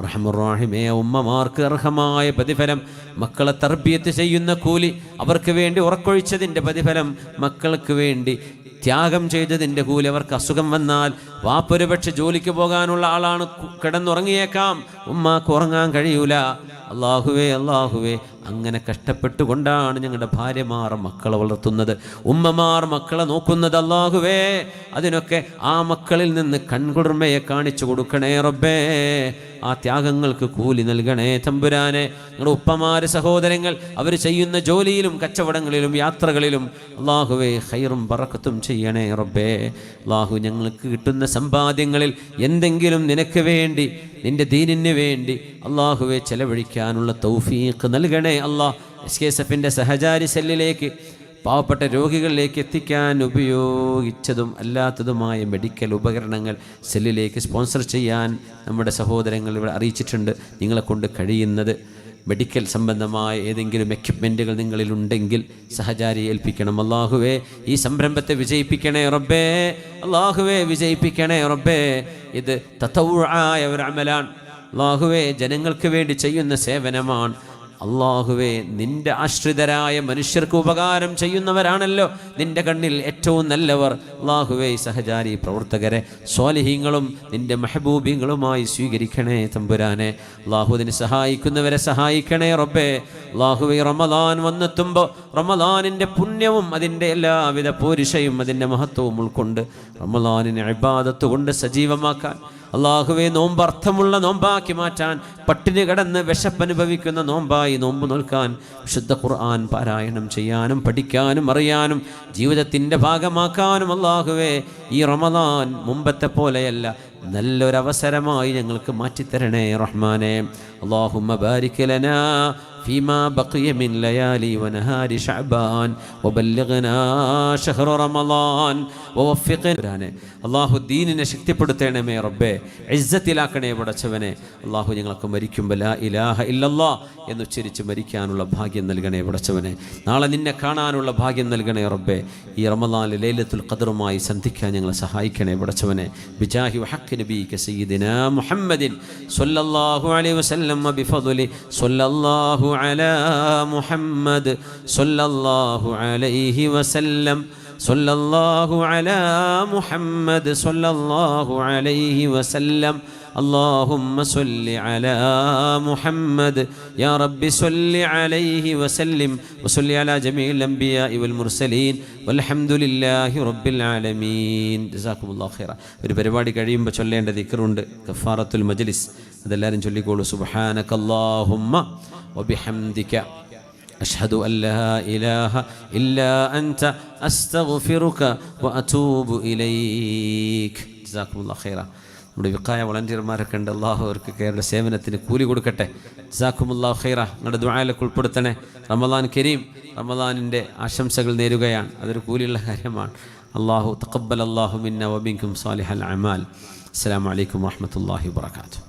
റഹ്മുറാഹിമേ, ഉമ്മമാർക്ക് അർഹമായ പ്രതിഫലം, മക്കളെ തർബിയത്ത് ചെയ്യുന്ന കൂലി, അവർക്ക് വേണ്ടി ഉറക്കൊഴിച്ചതിൻ്റെ പ്രതിഫലം, മക്കൾക്ക് വേണ്ടി ത്യാഗം ചെയ്തതിൻ്റെ കൂലി. അവർക്ക് അസുഖം വന്നാൽ വാപ്പൊരുപക്ഷെ ജോലിക്ക് പോകാനുള്ള ആളാണ്, കിടന്നുറങ്ങിയേക്കാം, ഉമ്മാക്ക് ഉറങ്ങാൻ കഴിയൂല. അല്ലാഹുവേ അങ്ങനെ കഷ്ടപ്പെട്ടുകൊണ്ടാണ് ഞങ്ങളുടെ ഭാര്യമാർ മക്കളെ വളർത്തുന്നത്, ഉമ്മമാർ മക്കളെ നോക്കുന്നത്. അല്ലാഹുവേ അതിനൊക്കെ ആ മക്കളിൽ നിന്ന് കൺകുളിർമയെ കാണിച്ചു കൊടുക്കണേ റബ്ബേ. ആ ത്യാഗങ്ങൾക്ക് കൂലി നൽകണേ തമ്പുരാനെ. ഞങ്ങളുടെ ഉപ്പമാര് സഹോദരങ്ങൾ അവർ ചെയ്യുന്ന ജോലിയിലും കച്ചവടങ്ങളിലും യാത്രകളിലും അല്ലാഹുവേ ഖൈറും ബറക്കത്തും ചെയ്യണേ റബ്ബേ. അല്ലാഹു ഞങ്ങൾക്ക് കിട്ടുന്ന സമ്പാദ്യങ്ങളിൽ എന്തെങ്കിലും നിനക്ക് വേണ്ടി, നിന്റെ ദീനിന് വേണ്ടി അല്ലാഹുവേ ചെലവഴിക്കാനുള്ള തൗഫീഖ് നൽകണേ അല്ലാഹ്. SKSFൻ്റെ സഹചാരി സെല്ലിലേക്ക് പാവപ്പെട്ട രോഗികളിലേക്ക് എത്തിക്കാൻ ഉപയോഗിച്ചതും അല്ലാത്തതുമായ മെഡിക്കൽ ഉപകരണങ്ങൾ സെല്ലിലേക്ക് സ്പോൺസർ ചെയ്യാൻ നമ്മുടെ സഹോദരങ്ങൾ ഇവിടെ അറിയിച്ചിട്ടുണ്ട്. നിങ്ങളെ കൊണ്ട് കഴിയുന്നത് മെഡിക്കൽ സംബന്ധമായ ഏതെങ്കിലും എക്യുപ്മെൻറ്റുകൾ നിങ്ങളിലുണ്ടെങ്കിൽ സഹചാരി ഏൽപ്പിക്കണം. അല്ലാഹുവേ ഈ സംരംഭത്തെ വിജയിപ്പിക്കണേ റബ്ബേ. അല്ലാഹുവേ വിജയിപ്പിക്കണേ റബ്ബേ. ഇത് തതവ്വുആയ ഒരു അമലാണ്. അല്ലാഹുവേ ജനങ്ങൾക്ക് വേണ്ടി ചെയ്യുന്ന സേവനമാണ്. അല്ലാഹുവേ നിന്റെ ആശ്രിതരായ മനുഷ്യർക്ക് ഉപകാരം ചെയ്യുന്നവരാണല്ലോ നിന്റെ കണ്ണിൽ ഏറ്റവും നല്ലവർ. അല്ലാഹുവേ സഹചാരി പ്രവർത്തകരെ സ്വാലിഹീങ്ങളും നിന്റെ മെഹബൂബിങ്ങളുമായി സ്വീകരിക്കണേ തമ്പുരാനെ. അല്ലാഹുവിനെ സഹായിക്കുന്നവരെ സഹായിക്കണേ റബ്ബേ. അല്ലാഹുവേ റമളാൻ വന്നെത്തുമ്പോൾ റമളാനിൻ്റെ പുണ്യവും അതിൻ്റെ എല്ലാവിധ പോരിശയും അതിൻ്റെ മഹത്വവും ഉൾക്കൊണ്ട് റമളാനിനെ ഇബാദത്ത് കൊണ്ട് സജീവമാക്കാൻ, അല്ലാഹുവേ നോമ്പ് അർത്ഥമുള്ള നോമ്പാക്കി മാറ്റാൻ, പട്ടിണി കടന്ന് വിശപ്പനുഭവിക്കുന്ന നോമ്പായി നോമ്പ് നോൽക്കാൻ, വിശുദ്ധ ഖുർആൻ പാരായണം ചെയ്യാനും പഠിക്കാനും അറിയാനും ജീവിതത്തിൻ്റെ ഭാഗമാക്കാനും അല്ലാഹുവേ ഈ റമളാൻ മുമ്പത്തെ പോലെയല്ല നല്ലൊരവസരമായി ഞങ്ങൾക്ക് മാറ്റിത്തരണേ റഹ്മാനെ. അല്ലാഹുമ്മ ബാരിക് ലനാ فيما بقي من ليالي ونهار شعبان وبلغنا شهر رمضان ووفقنا. അല്ലാഹു ദീനിനെ ശക്തിപ്പെടുത്തണമേ റബ്ബേ, ഇസ്സത്തിലാക്കണേ പടച്ചവനെ. അല്ലാഹു ഞങ്ങൾക്ക് മരിക്കുമ്പോൾ ലാ ഇലാഹ ഇല്ലല്ലാഹ് എന്നുച്ചരിച്ച് മരിക്കാനുള്ള ഭാഗ്യം നൽകണേ പടച്ചവനെ. നാളെ നിന്നെ കാണാനുള്ള ഭാഗ്യം നൽകണേ റബ്ബേ. ഈ റമളാനിൽ ലൈലത്തുൽ ഖദ്റുമായി സന്ധിക്കാൻ ഞങ്ങളെ സഹായിക്കണേ പടച്ചവനെ. ബിജാഹി വഹഖ് നബിക സയ്യിദിനാ മുഹമ്മദിൻ സ്വല്ലല്ലാഹു അലൈഹി വസല്ലം ബിഫദ്ലി സ്വല്ലല്ലാഹു അലാ മുഹമ്മദ് സ്വല്ലല്ലാഹു അലൈഹി വസല്ലം സല്ലല്ലാഹു അലാ മുഹമ്മദ് സല്ലല്ലാഹു അലൈഹി വസല്ലം اللهم صل على محمد يا رب صل عليه وسلم وصل على جميع الأنبياء والمرسلين والحمد لله رب العالمين جزاكم الله خيرا. ഒരു പരിപാടി കഴിയുമ്പോൾ ചൊല്ലേണ്ട ദിക്റുണ്ട്, കഫാറത്തുൽ മജ്ലിസ്. അതെല്ലാവരും ചൊല്ലിക്കോളൂ. സുബ്ഹാനകല്ലാഹുമ്മ വബിഹംദിക അഷ്ഹദു അൻ ലാ ഇലാഹ ഇല്ലാ അൻത അസ്തഗ്ഫിറുക വഅതൂബു ഇലൈക്. ജസാക്കുമുല്ലാഹു ഖൈറ. നമ്മുടെ വിഖായ വളണ്ടിയർമാരൊക്കെ ഉണ്ട്. അള്ളാഹു അവർക്ക് അവരുടെ സേവനത്തിന് കൂലി കൊടുക്കട്ടെ. ജസാക്കുമുല്ലാഹു ഖൈറ. നിങ്ങളുടെ ദുആയിലൊക്കെ ഉൾപ്പെടുത്തണേ. റമദാൻ കരീം, റമദാനിൻ്റെ ആശംസകൾ നേരുകയാണ്. അതൊരു കൂലിയുള്ള കാര്യമാണ്. അള്ളാഹു തഖബ്ബൽ അല്ലാഹു മിന്ന വമിൻകും സാലിഹൽ അമാൽ. അസ്സലാമു അലൈക്കും വറഹ്മത്തുള്ളാഹി വബറകാതുഹു.